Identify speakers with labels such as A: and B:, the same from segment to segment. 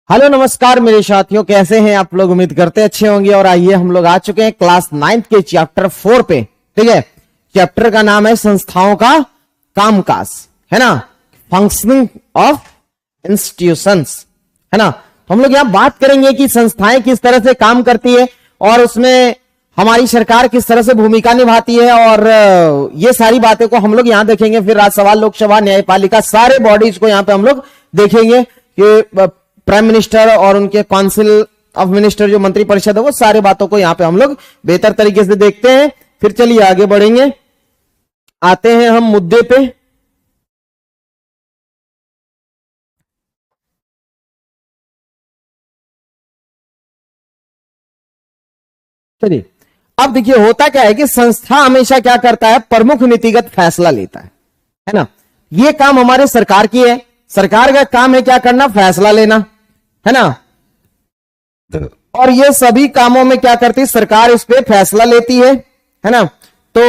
A: Hello नमस्कार मेरे साथियों, कैसे हैं आप लोग। उम्मीद करते अच्छे होंगे। और आइए हम लोग आ चुके हैं क्लास 9th के चैप्टर 4 पे। ठीक है, चैप्टर का नाम है संस्थाओं का कामकाज, है ना, फंक्शनिंग ऑफ इंस्टीट्यूशंस, है ना। तो हम लोग यहां बात करेंगे कि संस्थाएं किस तरह से काम करती है और उसमें हमारी सरकार किस तरह से भूमिका निभाती है, और ये सारी बातें को हम लोग यहां देखेंगे। फिर राज्यसभा, लोकसभा, न्यायपालिका, सारे बॉडीज को यहां पे हम लोग देखेंगे कि प्राइम मिनिस्टर और उनके काउंसिल ऑफ मिनिस्टर जो मंत्री परिषद है, वो सारे बातों को यहां पे हम लोग बेहतर तरीके से देखते हैं। फिर चलिए आगे बढ़ेंगे, आते हैं हम मुद्दे पे। चलिए, अब देखिए होता क्या है कि संस्था हमेशा क्या करता है, प्रमुख नीतिगत फैसला लेता है ना। ये काम हमारे सरकार की है। सरकार का काम है क्या करना, फैसला लेना, है ना। और ये सभी कामों में क्या करती है सरकार, इस पे फैसला लेती है ना। तो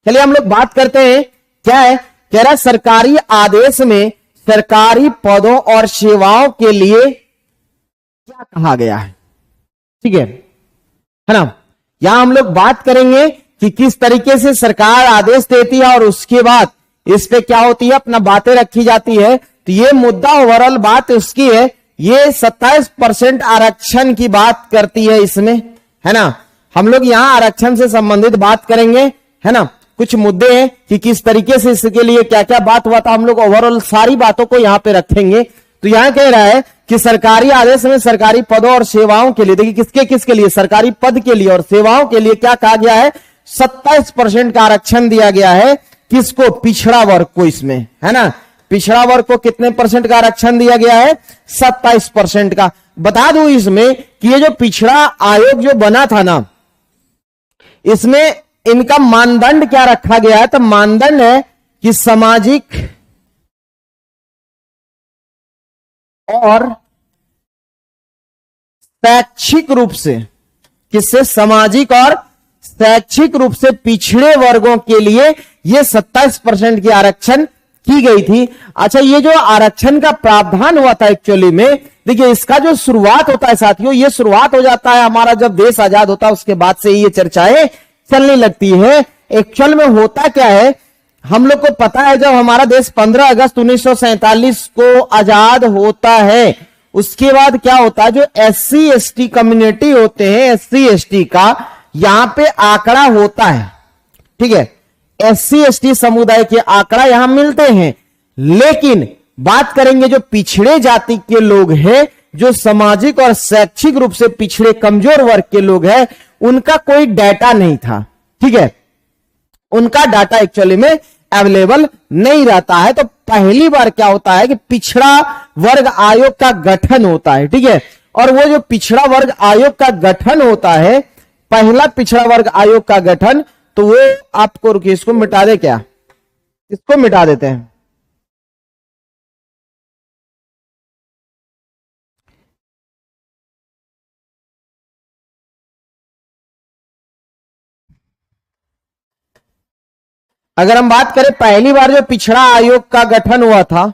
A: चलिए हम लोग बात करते हैं, क्या है, कह रहा सरकारी आदेश में सरकारी पदों और सेवाओं के लिए क्या कहा गया है। ठीक है ना। यहां हम लोग बात करेंगे कि किस तरीके से सरकार आदेश देती है और उसके बाद इस पे क्या होती है, अपना बातें रखी जाती है। तो ये मुद्दा ओवरऑल बात उसकी है, ये 27% आरक्षण की बात करती है इसमें, है ना। हम लोग यहां आरक्षण से संबंधित बात करेंगे, है ना। कुछ मुद्दे हैं कि किस तरीके से इसके लिए क्या क्या बात हुआ था, हम लोग ओवरऑल सारी बातों को यहां पे रखेंगे। तो यहां कह रहा है कि सरकारी आदेश में सरकारी पदों और सेवाओं के लिए, देखिए किसके किसके लिए, सरकारी पद के लिए और सेवाओं के लिए क्या कहा गया है, 27% का आरक्षण दिया गया है। किसको, पिछड़ा वर्ग को, इसमें, है ना। पिछड़ा वर्ग को कितने परसेंट का आरक्षण दिया गया है, 27% का। बता दूं इसमें कि ये जो पिछड़ा आयोग जो बना था ना, इसमें इनका मानदंड क्या रखा गया है, तो मानदंड है कि सामाजिक और शैक्षिक रूप से, किससे, सामाजिक और शैक्षिक रूप से पिछड़े वर्गों के लिए यह 27% की आरक्षण की गई थी। अच्छा, ये जो आरक्षण का प्रावधान हुआ था एक्चुअली में, देखिए इसका जो शुरुआत होता है साथियों, ये शुरुआत हो जाता है हमारा जब देश आजाद होता है, उसके बाद से ये चर्चाएं चलने लगती है। एक्चुअल में होता क्या है, हम लोग को पता है जब हमारा देश 15 अगस्त 1947 को आजाद होता है, उसके बाद क्या होता है, जो SC ST कम्युनिटी होते हैं, SC ST का यहां पे आंकड़ा होता है। ठीक है, SC ST समुदाय के आंकड़ा यहां मिलते हैं, लेकिन बात करेंगे जो पिछड़े जाति के लोग हैं, जो सामाजिक और शैक्षिक रूप से पिछड़े कमजोर वर्ग के लोग हैं, उनका कोई डाटा नहीं था। ठीक है, उनका डाटा एक्चुअली में अवेलेबल नहीं रहता है। तो पहली बार क्या होता है कि पिछड़ा वर्ग आयोग का गठन होता है। ठीक है, और वो जो पिछड़ा वर्ग आयोग का गठन होता है, पहला पिछड़ा वर्ग आयोग का गठन, तो वो आपको, रुकिए इसको मिटा दे, क्या इसको मिटा देते हैं। अगर हम बात करें पहली बार जो पिछड़ा आयोग का गठन हुआ था,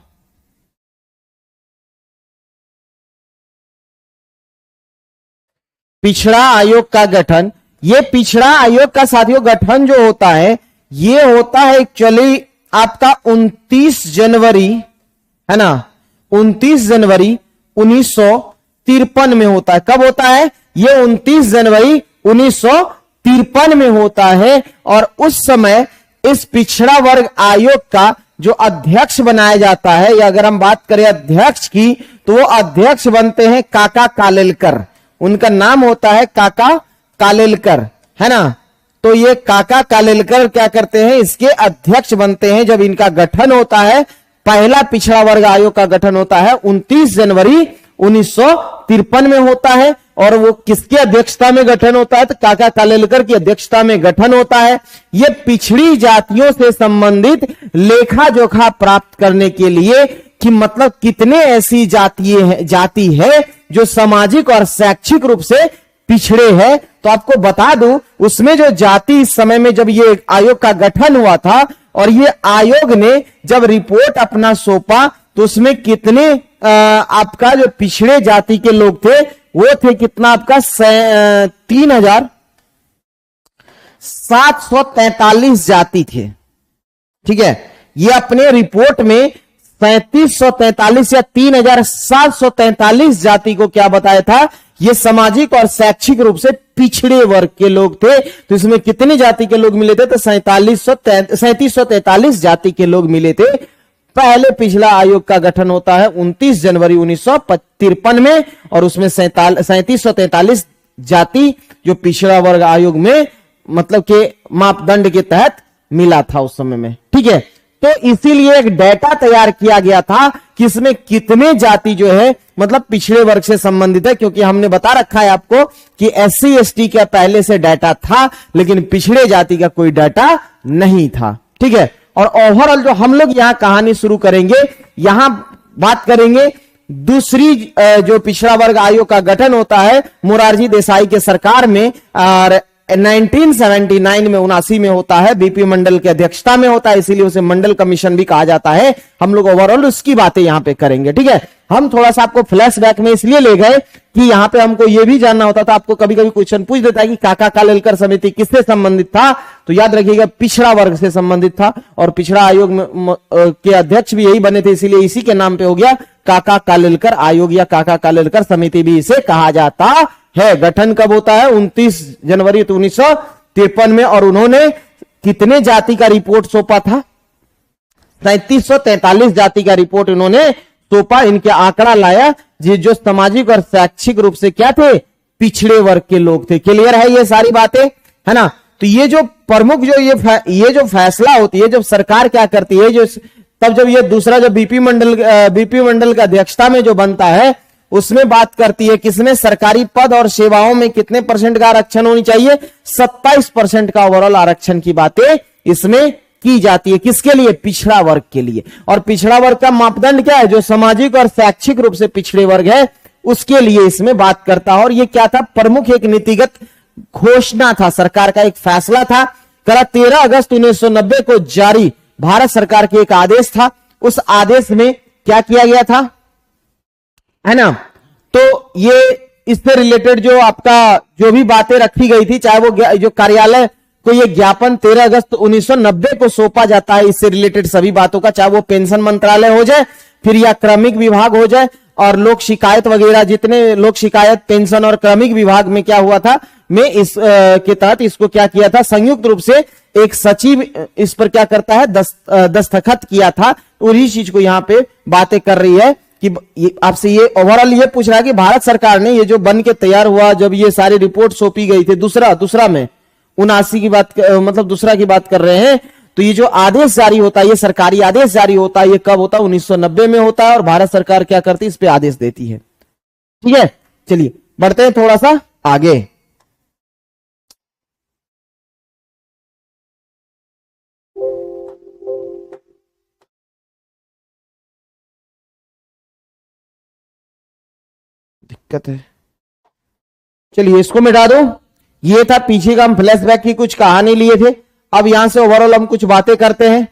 A: पिछड़ा आयोग का गठन, ये पिछड़ा आयोग का साथियों गठन जो होता है, ये होता है एक्चुअली आपका 29 जनवरी, है ना, 29 जनवरी 1953 में होता है। कब होता है ये, 29 जनवरी 1953 में होता है। और उस समय इस पिछड़ा वर्ग आयोग का जो अध्यक्ष बनाया जाता है, या अगर हम बात करें अध्यक्ष की, तो वो अध्यक्ष बनते हैं काका कालेलकर। उनका नाम होता है काका कालेलकर, है ना। तो ये काका कालेलकर क्या करते हैं, इसके अध्यक्ष बनते हैं जब इनका गठन होता है। पहला पिछड़ा वर्ग आयोग का गठन होता है 29 जनवरी 1953 में होता है। और वो किसकी अध्यक्षता में गठन होता है, तो काका कालेलकर की अध्यक्षता में गठन होता है। ये पिछड़ी जातियों से संबंधित लेखा जोखा प्राप्त करने के लिए, कि मतलब कितने ऐसी जाति है जो सामाजिक और शैक्षिक रूप से पिछड़े हैं। तो आपको बता दूं, उसमें जो जाति इस समय में जब ये आयोग का गठन हुआ था, और ये आयोग ने जब रिपोर्ट अपना सौंपा, तो उसमें कितने आपका जो पिछड़े जाति के लोग थे वो थे कितना आपका 3,743 जाति थे। ठीक है, ये अपने रिपोर्ट में 3,743 या 3,743 जाति को क्या बताया था, ये सामाजिक और शैक्षिक रूप से पिछड़े वर्ग के लोग थे। तो इसमें कितने जाति के लोग मिले थे, तो 3,743 जाति के लोग मिले थे। पहले पिछला आयोग का गठन होता है 29 जनवरी 1953 में, और उसमें 3,743 जाति जो पिछड़ा वर्ग आयोग में मतलब के मापदंड के तहत मिला था उस समय में। ठीक है, तो इसीलिए एक डेटा तैयार किया गया था कि इसमें कितने जाति जो है मतलब पिछड़े वर्ग से संबंधित है, क्योंकि हमने बता रखा है आपको कि SC ST का पहले से डाटा था लेकिन पिछड़े जाति का कोई डाटा नहीं था। ठीक है, और ओवरऑल जो हम लोग यहां कहानी शुरू करेंगे, यहां बात करेंगे दूसरी जो पिछड़ा वर्ग आयोग का गठन होता है मोरारजी देसाई के सरकार में, और 1979 में 79 में होता है, बीपी मंडल की अध्यक्षता में होता है, इसीलिए उसे मंडल कमीशन भी कहा जाता है। हम लोग ओवरऑल उसकी बातें यहां पे करेंगे। ठीक है, हम थोड़ा सा आपको फ्लैशबैक में इसलिए ले गए कि यहां पे हमको यह भी जानना होता था, आपको कभी कभी क्वेश्चन पूछ देता है कि काका कालेलकर समिति किससे संबंधित था, तो याद रखिएगा पिछड़ा वर्ग से संबंधित था, और पिछड़ा आयोग के अध्यक्ष भी यही बने थे, इसीलिए इसी के नाम पे हो गया काका कालेलकर आयोग या काका कालेलकर समिति भी इसे कहा जाता है। गठन कब होता है, 29 जनवरी 1953 में, और उन्होंने कितने जाति का रिपोर्ट सौंपा था, 3,743 जाति का रिपोर्ट उन्होंने सौंपा। इनके आंकड़ा लाया जो सामाजिक और शैक्षिक रूप से क्या थे, पिछड़े वर्ग के लोग थे। क्लियर है ये सारी बातें, है ना। तो ये जो प्रमुख जो ये जो फैसला होती है, जब सरकार क्या करती है, जो तब जब ये दूसरा जो बीपी मंडल का अध्यक्षता में जो बनता है, उसमें बात करती है किसमें, सरकारी पद और सेवाओं में कितने % का आरक्षण होनी चाहिए, 27% का ओवरऑल आरक्षण की बातें इसमें की जाती है। किसके लिए, पिछड़ा वर्ग के लिए। और पिछड़ा वर्ग का मापदंड क्या है, जो सामाजिक और शैक्षिक रूप से पिछड़े वर्ग है उसके लिए इसमें बात करता है। और ये क्या था, प्रमुख एक नीतिगत घोषणा था, सरकार का एक फैसला था। 13 अगस्त 1990 को जारी भारत सरकार के एक आदेश था। उस आदेश में क्या किया गया था, है ना, तो ये इससे रिलेटेड जो आपका जो भी बातें रखी गई थी, चाहे वो जो कार्यालय को ये ज्ञापन 13 अगस्त 1990 को सौंपा जाता है, इससे रिलेटेड सभी बातों का, चाहे वो पेंशन मंत्रालय हो जाए फिर या क्रमिक विभाग हो जाए, और लोक शिकायत वगैरह, जितने लोक शिकायत, पेंशन और क्रमिक विभाग में क्या हुआ था, में इस के तहत इसको क्या किया था, संयुक्त रूप से एक सचिव इस पर क्या करता है, दस्तखत किया था। उसी चीज को यहाँ पे बातें कर रही है कि आपसे ये ओवरऑल ये पूछ रहा है कि भारत सरकार ने ये जो बन के तैयार हुआ, जब ये सारी रिपोर्ट सौंपी गई थी, दूसरा में 79 की बात मतलब दूसरा की बात कर रहे हैं, तो ये जो आदेश जारी होता है, ये सरकारी आदेश जारी होता है, ये कब होता है, 1990 में होता है, और भारत सरकार क्या करती है, इस पे आदेश देती है। ठीक है, चलिए बढ़ते हैं थोड़ा सा आगे। दिक्कत है, चलिए इसको मिटा दो। ये था पीछे का, हम फ्लैशबैक की कुछ कहानी लिए थे। अब यहां से ओवरऑल हम कुछ बातें करते हैं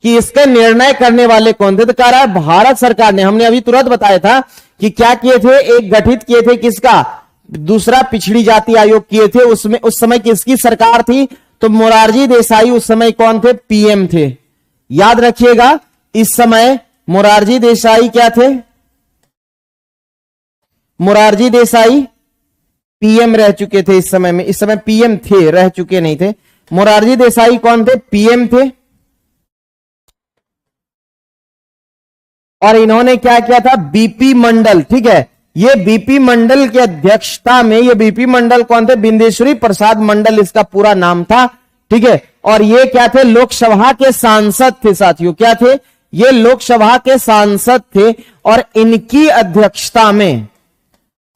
A: कि इसका निर्णय करने वाले कौन थे। तो कह रहा है भारत सरकार ने, हमने अभी तुरंत बताया था कि क्या किए थे, एक गठित किए थे, किसका, दूसरा पिछड़ी जाति आयोग किए थे। उसमें उस समय किसकी सरकार थी, तो मोरारजी देसाई उस समय कौन थे, PM थे। याद रखिएगा, इस समय मोरारजी देसाई क्या थे, मोरारजी देसाई PM रह चुके थे इस समय में। इस समय PM थे, रह चुके नहीं थे। मोरारजी देसाई कौन थे, PM थे। और इन्होंने क्या किया था, बीपी मंडल, ठीक है, ये बीपी मंडल की अध्यक्षता में, ये बीपी मंडल कौन थे, बिंदेश्वरी प्रसाद मंडल इसका पूरा नाम था। ठीक है, और ये क्या थे, लोकसभा के सांसद थे साथियों। क्या थे, ये लोकसभा के सांसद थे, और इनकी अध्यक्षता में,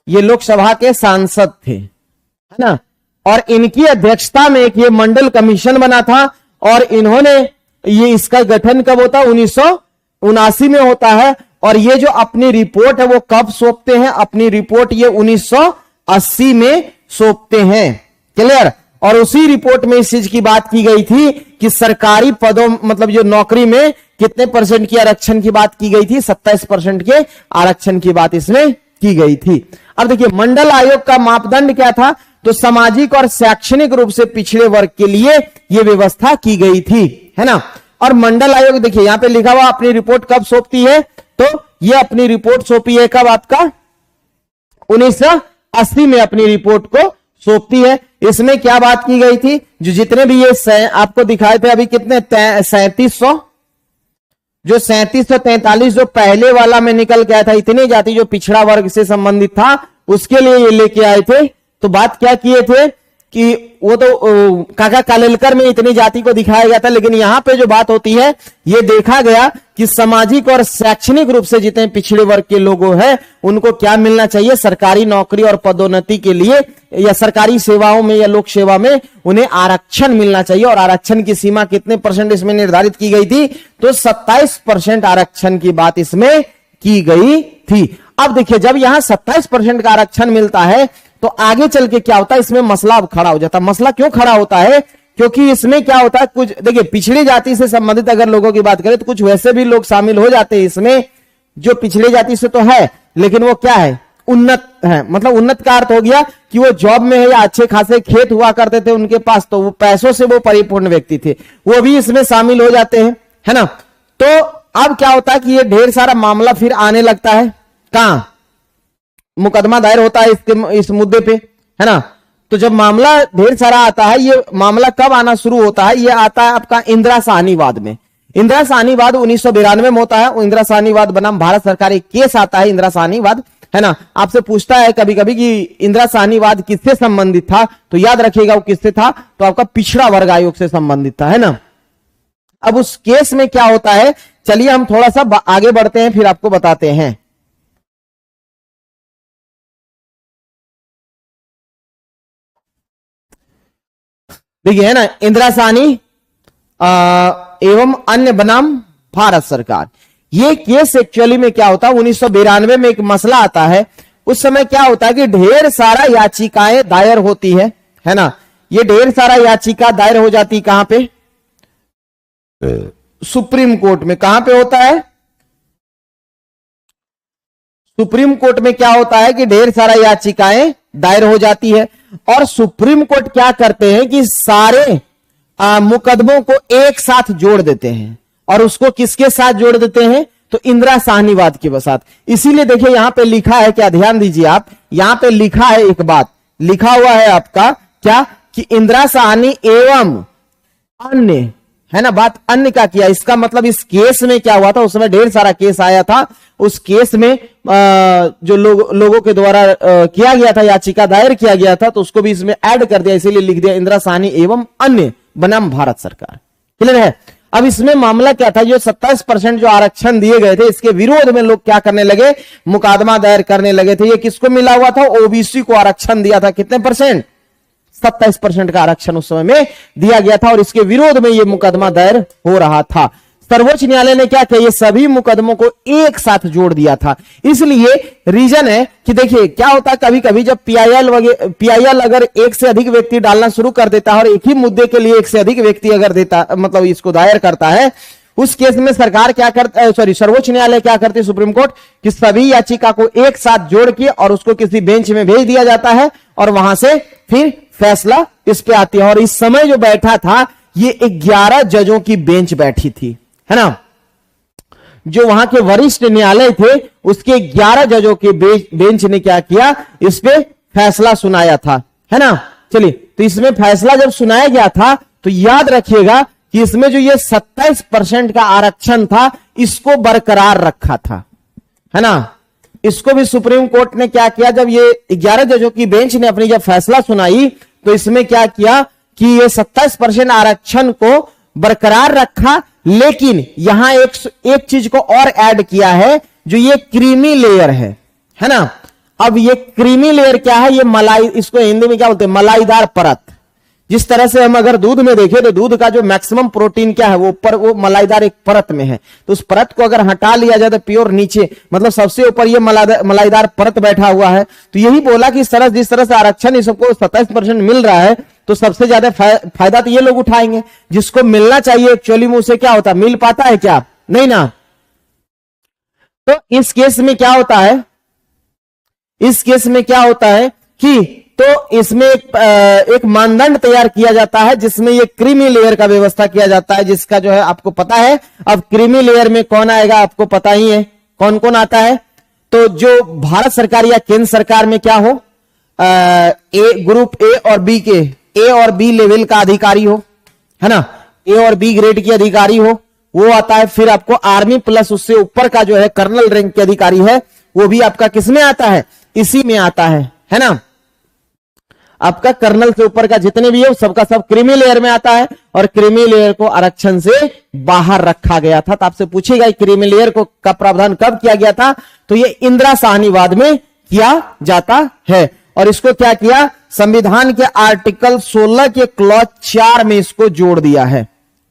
A: ये लोकसभा के सांसद थे, है ना, और इनकी अध्यक्षता में एक ये मंडल कमीशन बना था। और इन्होंने ये इसका गठन कब होता है, 1979 में होता है। और ये जो अपनी रिपोर्ट है वो कब सौंपते हैं, अपनी रिपोर्ट ये 1980 में सौंपते हैं। क्लियर। और उसी रिपोर्ट में इस चीज की बात की गई थी कि सरकारी पदों मतलब जो नौकरी में कितने परसेंट की आरक्षण की बात की गई थी, 27% के आरक्षण की बात इसमें की गई थी। अब देखिए मंडल आयोग का मापदंड क्या था, तो सामाजिक और शैक्षणिक रूप से पिछड़े वर्ग के लिए यह व्यवस्था की गई थी, है ना। और मंडल आयोग देखिए यहां पे लिखा हुआ अपनी रिपोर्ट कब सौंपती है, तो यह अपनी रिपोर्ट सौंपी है कब, आपका 1980 में अपनी रिपोर्ट को सौंपती है। इसमें क्या बात की गई थी, जो जितने भी ये आपको दिखाए थे अभी कितने 3700, जो 3743 जो पहले वाला में निकल के आया था, इतनी जाति जो पिछड़ा वर्ग से संबंधित था उसके लिए ये लेके आए थे। तो बात क्या किए थे कि वो तो काका कालेलकर में इतनी जाति को दिखाया गया था, लेकिन यहां पे जो बात होती है ये देखा गया कि सामाजिक और शैक्षणिक रूप से जितने पिछड़े वर्ग के लोग हैं उनको क्या मिलना चाहिए, सरकारी नौकरी और पदोन्नति के लिए या सरकारी सेवाओं में या लोक सेवा में उन्हें आरक्षण मिलना चाहिए। और आरक्षण की सीमा कितने परसेंट इसमें निर्धारित की गई थी, तो 27% आरक्षण की बात इसमें की गई थी। अब देखिए जब यहां 27% का आरक्षण मिलता है तो आगे चल के क्या होता है, इसमें मसला अब खड़ा हो जाता है। मसला क्यों खड़ा होता है, क्योंकि इसमें क्या होता है, कुछ देखिए पिछड़ी जाति से संबंधित अगर लोगों की बात करें तो कुछ वैसे भी लोग शामिल हो जाते हैं इसमें जो पिछड़ी जाति से तो है लेकिन वो क्या है, उन्नत है। मतलब उन्नत का अर्थ हो गया कि वो जॉब में है या अच्छे खासे खेत हुआ करते थे उनके पास, तो वो पैसों से वो परिपूर्ण व्यक्ति थे, वो भी इसमें शामिल हो जाते हैं, है ना। तो अब क्या होता है कि ये ढेर सारा मामला फिर आने लगता है, कहां मुकदमा दायर होता है इस मुद्दे पे, है ना। तो जब मामला ढेर सारा आता है, ये मामला कब आना शुरू होता है, ये आता है आपका इंदिरा साहनीवाद में। इंदिरा साहनीवाद 1992 में होता है। इंदिरा साहनीवाद बनाम भारत सरकार एक केस आता है इंदिरा साहनीवाद, है ना। आपसे पूछता है कभी कभी कि इंदिरा साहनीवाद किससे संबंधित था, तो याद रखिएगा वो किससे था, तो आपका पिछड़ा वर्ग आयोग से संबंधित था, है ना। अब उस केस में क्या होता है, चलिए हम थोड़ा सा आगे बढ़ते हैं फिर आपको बताते हैं। देखिए है ना, इंदिरा साहनी एवं अन्य बनाम भारत सरकार, ये केस एक्चुअली में क्या होता है 1992 में एक मसला आता है। उस समय क्या होता है कि ढेर सारा याचिकाएं दायर होती है ना। ये ढेर सारा याचिका दायर हो जाती कहां पे, सुप्रीम कोर्ट में। कहां पे होता है, सुप्रीम कोर्ट में क्या होता है कि ढेर सारा याचिकाएं दायर हो जाती है और सुप्रीम कोर्ट क्या करते हैं कि सारे मुकदमों को एक साथ जोड़ देते हैं। और उसको किसके साथ जोड़ देते हैं, तो इंदिरा साहनीवाद के साथ। इसीलिए देखिए यहां पे लिखा है, क्या ध्यान दीजिए आप, यहां पे लिखा है एक बात, लिखा हुआ है आपका क्या कि इंदिरा साहनी एवं अन्य, है ना। बात अन्य का किया, इसका मतलब इस केस में क्या हुआ था, उस समय ढेर सारा केस आया था। उस केस में जो लोगों के द्वारा किया गया था, याचिका दायर किया गया था, तो उसको भी इसमें ऐड कर दिया, इसीलिए लिख दिया इंदिरा साहनी एवं अन्य बनाम भारत सरकार। क्लियर है। अब इसमें मामला क्या था, जो 27% जो आरक्षण दिए गए थे इसके विरोध में लोग क्या करने लगे, मुकदमा दायर करने लगे थे। ये किसको मिला हुआ था, ओबीसी को आरक्षण दिया था, कितने परसेंट, 27% का आरक्षण उस समय में दिया गया था और इसके विरोध में यह मुकदमा दायर हो रहा था। सर्वोच्च न्यायालय ने क्या किया, ये सभी मुकदमों को एक साथ जोड़ दिया था। इसलिए रीजन है कि देखिए क्या होता है, कभी कभी जब पीआईएल अगर एक से अधिक व्यक्ति डालना शुरू कर देता है और एक ही मुद्दे के लिए एक से अधिक व्यक्ति अगर देता, मतलब इसको दायर करता है, उस केस में सरकार क्या करता, सर्वोच्च न्यायालय क्या करती है, सुप्रीम कोर्ट, कि सभी याचिका को एक साथ जोड़ के और उसको किसी बेंच में भेज दिया जाता है और वहां से फिर फैसला इस पे आती है। और इस समय जो बैठा था ये 11 जजों की बेंच बैठी थी, है ना। जो वहां के वरिष्ठ न्यायालय थे उसके 11 जजों के बेंच ने क्या किया, इस पे फैसला सुनाया था, है ना। चलिए, तो इसमें फैसला जब सुनाया गया था तो याद रखिएगा कि इसमें जो ये 27% का आरक्षण था इसको बरकरार रखा था, है ना। इसको भी सुप्रीम कोर्ट ने क्या किया, जब ये 11 जजों की बेंच ने अपनी जब फैसला सुनाई तो इसमें क्या किया कि ये 27% आरक्षण को बरकरार रखा, लेकिन यहां एक चीज को और ऐड किया है, जो ये क्रीमी लेयर है ना। अब ये क्रीमी लेयर क्या है, ये मलाई, इसको हिंदी में क्या बोलते हैं, मलाईदार परत, जिस तरह से हम अगर दूध में देखें तो दूध का जो मैक्सिमम प्रोटीन क्या है, वो ऊपर वो मलाईदार एक परत में है, तो उस परत को अगर हटा लिया जाए तो प्योर नीचे मतलब सबसे ऊपर ये मलाईदार परत बैठा हुआ है। तो यही बोला कि जिस तरह से आरक्षण सबको 27% मिल रहा है, तो सबसे ज्यादा फायदा तो ये लोग उठाएंगे। जिसको मिलना चाहिए एक्चुअली में उसे क्या होता है, मिल पाता है क्या, नहीं ना। तो इस केस में क्या होता है, इस केस में क्या होता है कि तो इसमें एक मानदंड तैयार किया जाता है जिसमें ये क्रीमी लेयर का व्यवस्था किया जाता है, जिसका जो है आपको पता है। अब क्रीमी लेयर में कौन आएगा आपको पता ही है, कौन कौन आता है। तो जो भारत सरकार या केंद्र सरकार में क्या हो, ग्रुप ए और बी के, ए और बी लेवल का अधिकारी हो, है ना, ए और बी ग्रेड के अधिकारी हो, वो आता है। फिर आपको आर्मी प्लस उससे ऊपर का जो है कर्नल रैंक के अधिकारी है, वो भी आपका किसमें आता है, इसी में आता है ना। आपका कर्नल से ऊपर का जितने भी है सबका सब क्रीमी लेयर में आता है, और क्रीमी लेयर को आरक्षण से बाहर रखा गया था। तो आपसे पूछेगा क्रीमी लेयर को का प्रावधान कब किया गया था, तो ये इंदिरा साहनीवाद में किया जाता है। और इसको क्या किया, संविधान के आर्टिकल 16 के क्लॉज 4 में इसको जोड़ दिया है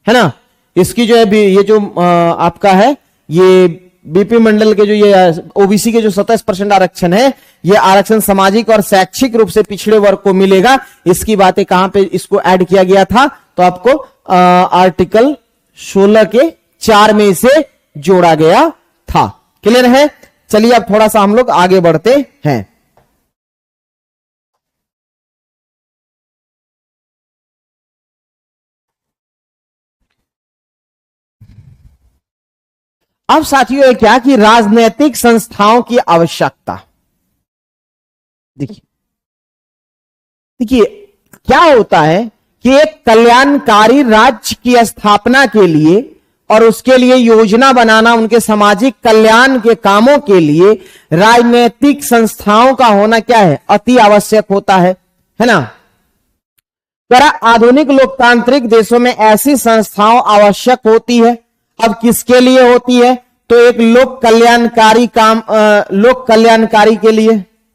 A: ना। इसकी जो है ये जो आपका है ये बीपी मंडल के जो ये ओबीसी के जो 27% आरक्षण है, ये आरक्षण सामाजिक और शैक्षिक रूप से पिछड़े वर्ग को मिलेगा। इसकी बातें कहां पे इसको ऐड किया गया था, तो आपको आर्टिकल 16 के 4 में इसे जोड़ा गया था। क्लियर है। चलिए अब थोड़ा सा हम लोग आगे बढ़ते हैं। अब साथियों है क्या कि राजनीतिक संस्थाओं की आवश्यकता। देखिए देखिए क्या होता है कि एक कल्याणकारी राज्य की स्थापना के लिए और उसके लिए योजना बनाना, उनके सामाजिक कल्याण के कामों के लिए राजनीतिक संस्थाओं का होना क्या है, अति आवश्यक होता है ना। जरा आधुनिक लोकतांत्रिक देशों में ऐसी संस्थाओं आवश्यक होती है। अब किसके लिए होती है, तो एक लोक कल्याणकारी काम, लोक कल्याणकारी के लिए,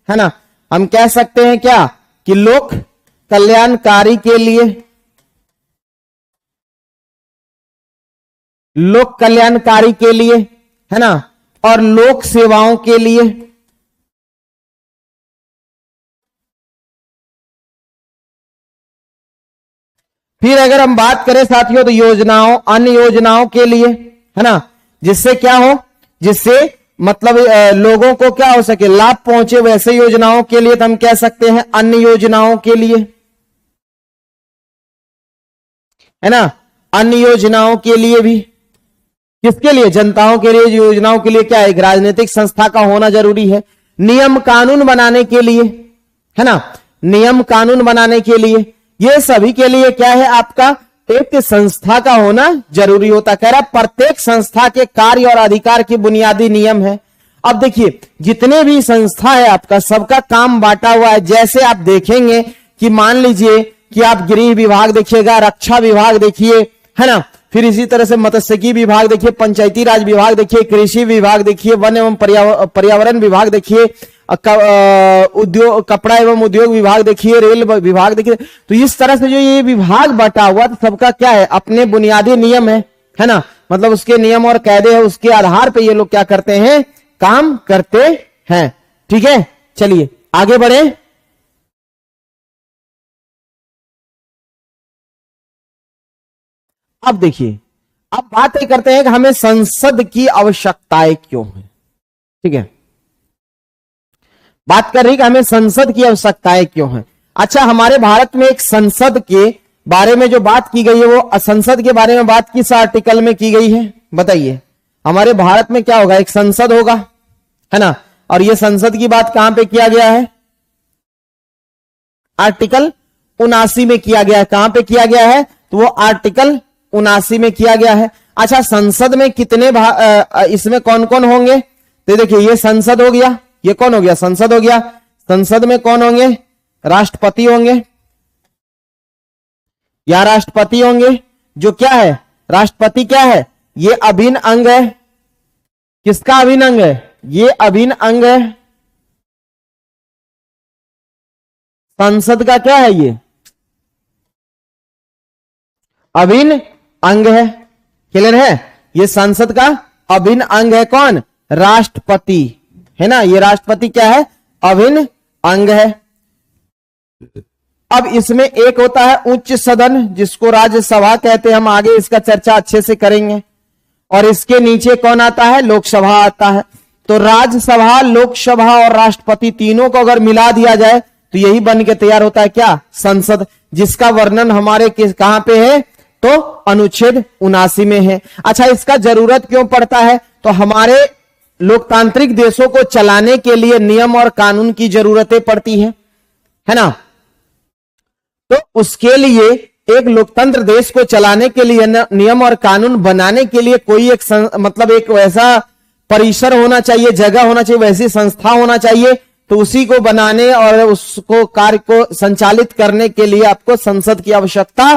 A: है ना। हम कह सकते हैं क्या कि लोक कल्याणकारी के लिए, लोक कल्याणकारी के लिए, है ना, और लोक सेवाओं के लिए। फिर अगर हम बात करें साथियों तो योजनाओं, अन्य योजनाओं के लिए, है ना, जिससे क्या हो, जिससे मतलब लोगों को क्या हो सके, लाभ पहुंचे, वैसे योजनाओं के लिए तो हम कह सकते हैं अन्य योजनाओं के लिए, है ना। अन्य योजनाओं के लिए भी, किसके लिए, जनताओं के लिए, योजनाओं के लिए क्या है, एक राजनीतिक संस्था का होना जरूरी है। नियम कानून बनाने के लिए, है ना, नियम कानून बनाने के लिए, ये सभी के लिए क्या है आपका एक संस्था का होना जरूरी होता। कह रहा प्रत्येक संस्था के कार्य और अधिकार की बुनियादी नियम है। अब देखिए जितने भी संस्था है आपका, सबका काम बांटा हुआ है। जैसे आप देखेंगे कि मान लीजिए कि आप गृह विभाग देखिएगा, रक्षा विभाग देखिए, है ना, फिर इसी तरह से मत्स्यिकी विभाग देखिए, पंचायती राज विभाग देखिए, कृषि विभाग देखिए, वन एवं पर्यावरण विभाग देखिए, उद्योग, कपड़ा एवं उद्योग विभाग देखिए, रेल विभाग देखिए। तो इस तरह से जो ये विभाग बटा हुआ, तो सबका क्या है, अपने बुनियादी नियम है ना, मतलब उसके नियम और कायदे है, उसके आधार पे ये लोग क्या करते हैं, काम करते हैं। ठीक है, चलिए आगे बढ़े। अब देखिए, अब बात ये करते हैं कि हमें संसद की आवश्यकताएं क्यों है। ठीक है, बात कर रही कि हमें संसद की आवश्यकताएं क्यों है। अच्छा, हमारे भारत में एक संसद के बारे में जो बात की गई है, वो संसद के बारे में बात किस आर्टिकल में की गई है, बताइए। हमारे भारत में क्या होगा, एक संसद होगा, है ना, और ये संसद की बात कहां पे किया गया है, आर्टिकल 79 में किया गया है। कहां पे किया गया है, तो वो आर्टिकल 79 में किया गया है। अच्छा, संसद में कितने इसमें कौन कौन होंगे, तो देखिए ये संसद हो गया, ये कौन हो गया, संसद हो गया। संसद में कौन होंगे, राष्ट्रपति होंगे, या राष्ट्रपति होंगे, जो क्या है, राष्ट्रपति क्या है, ये अभिन्न अंग है। किसका अभिन्न अंग है, ये अभिन्न अंग है संसद का। क्या है ये, अभिन्न अंग है। क्लियर है? ये संसद का अभिन्न अंग है। कौन? राष्ट्रपति, है ना। ये राष्ट्रपति क्या है? अभिन्न अंग है। अब इसमें एक होता है उच्च सदन, जिसको राज्यसभा कहते हैं। हम आगे इसका चर्चा अच्छे से करेंगे। और इसके नीचे कौन आता है? लोकसभा आता है। तो राज्यसभा, लोकसभा और राष्ट्रपति तीनों को अगर मिला दिया जाए तो यही बन के तैयार होता है क्या? संसद, जिसका वर्णन हमारे कहां पे है? तो अनुच्छेद 79 में है। अच्छा, इसका जरूरत क्यों पड़ता है? तो हमारे लोकतांत्रिक देशों को चलाने के लिए नियम और कानून की जरूरतें पड़ती है ना। तो उसके लिए एक लोकतंत्र देश को चलाने के लिए नियम और कानून बनाने के लिए कोई एक मतलब एक वैसा परिसर होना चाहिए, जगह होना चाहिए, वैसी संस्था होना चाहिए। तो उसी को बनाने और उसको कार्य को संचालित करने के लिए आपको संसद की आवश्यकता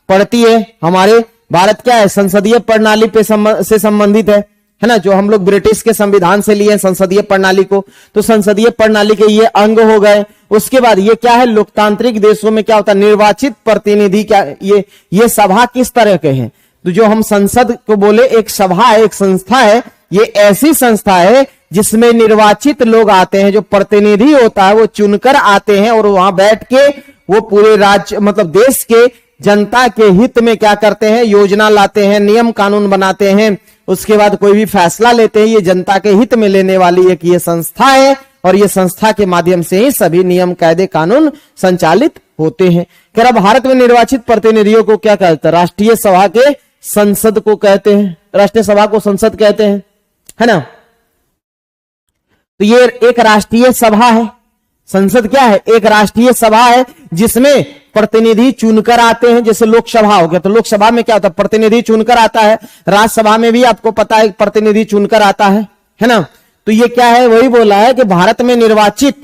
A: पड़ती है। हमारे भारत क्या है? संसदीय प्रणाली पे से संबंधित है ना। जो हम लोग ब्रिटिश के संविधान से लिए संसदीय प्रणाली को, तो संसदीय प्रणाली के ये अंग हो गए। उसके बाद ये क्या है? लोकतांत्रिक देशों में क्या होता है? निर्वाचित प्रतिनिधि। क्या ये सभा किस तरह के हैं? तो जो हम संसद को बोले, एक सभा है, एक संस्था है। ये ऐसी संस्था है जिसमें निर्वाचित लोग आते हैं, जो प्रतिनिधि होता है वो चुनकर आते हैं और वहां बैठ के वो पूरे राज्य मतलब देश के जनता के हित में क्या करते हैं? योजना लाते हैं, नियम कानून बनाते हैं। उसके बाद कोई भी फैसला लेते हैं, ये जनता के हित में लेने वाली एक ये संस्था है। और ये संस्था के माध्यम से ही सभी नियम कायदे कानून संचालित होते हैं। क्या भारत में निर्वाचित प्रतिनिधियों को क्या कहते हैं? राष्ट्रीय सभा के संसद को कहते हैं। राष्ट्रीय सभा को संसद कहते हैं, है ना। तो ये एक राष्ट्रीय सभा है। संसद क्या है? एक राष्ट्रीय सभा है जिसमें प्रतिनिधि चुनकर आते हैं। जैसे लोकसभा हो गया, तो लोकसभा में क्या होता है? प्रतिनिधि चुनकर आता है। राज्यसभा में भी आपको पता है प्रतिनिधि चुनकर आता है ना। तो ये क्या है? वही बोला है कि भारत में निर्वाचित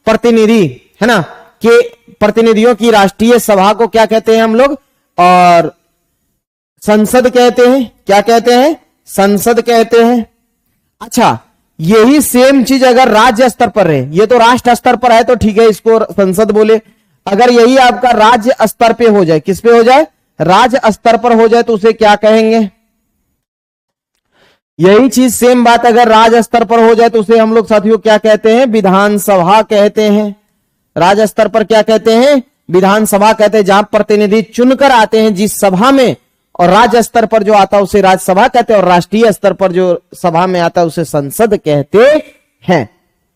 A: प्रतिनिधि, है ना, के प्रतिनिधियों की राष्ट्रीय सभा को क्या कहते हैं हम लोग? और संसद कहते हैं। क्या कहते हैं? संसद कहते हैं। अच्छा, यही सेम चीज अगर राज्य स्तर पर है, ये तो राष्ट्र स्तर पर है तो ठीक है, इसको संसद बोले। अगर यही आपका राज्य स्तर पे हो जाए, किस पे हो जाए? राज्य स्तर पर हो जाए, तो उसे क्या कहेंगे? यही चीज सेम बात अगर राज्य स्तर पर हो जाए तो उसे हम लोग साथियों क्या कहते हैं? विधानसभा कहते हैं। राज्य स्तर पर क्या कहते हैं? विधानसभा कहते हैं, जहां प्रतिनिधि चुनकर आते हैं जिस सभा में। और राज्य स्तर पर जो आता है उसे राज्यसभा कहते हैं, और राष्ट्रीय स्तर पर जो सभा में आता है उसे संसद कहते हैं।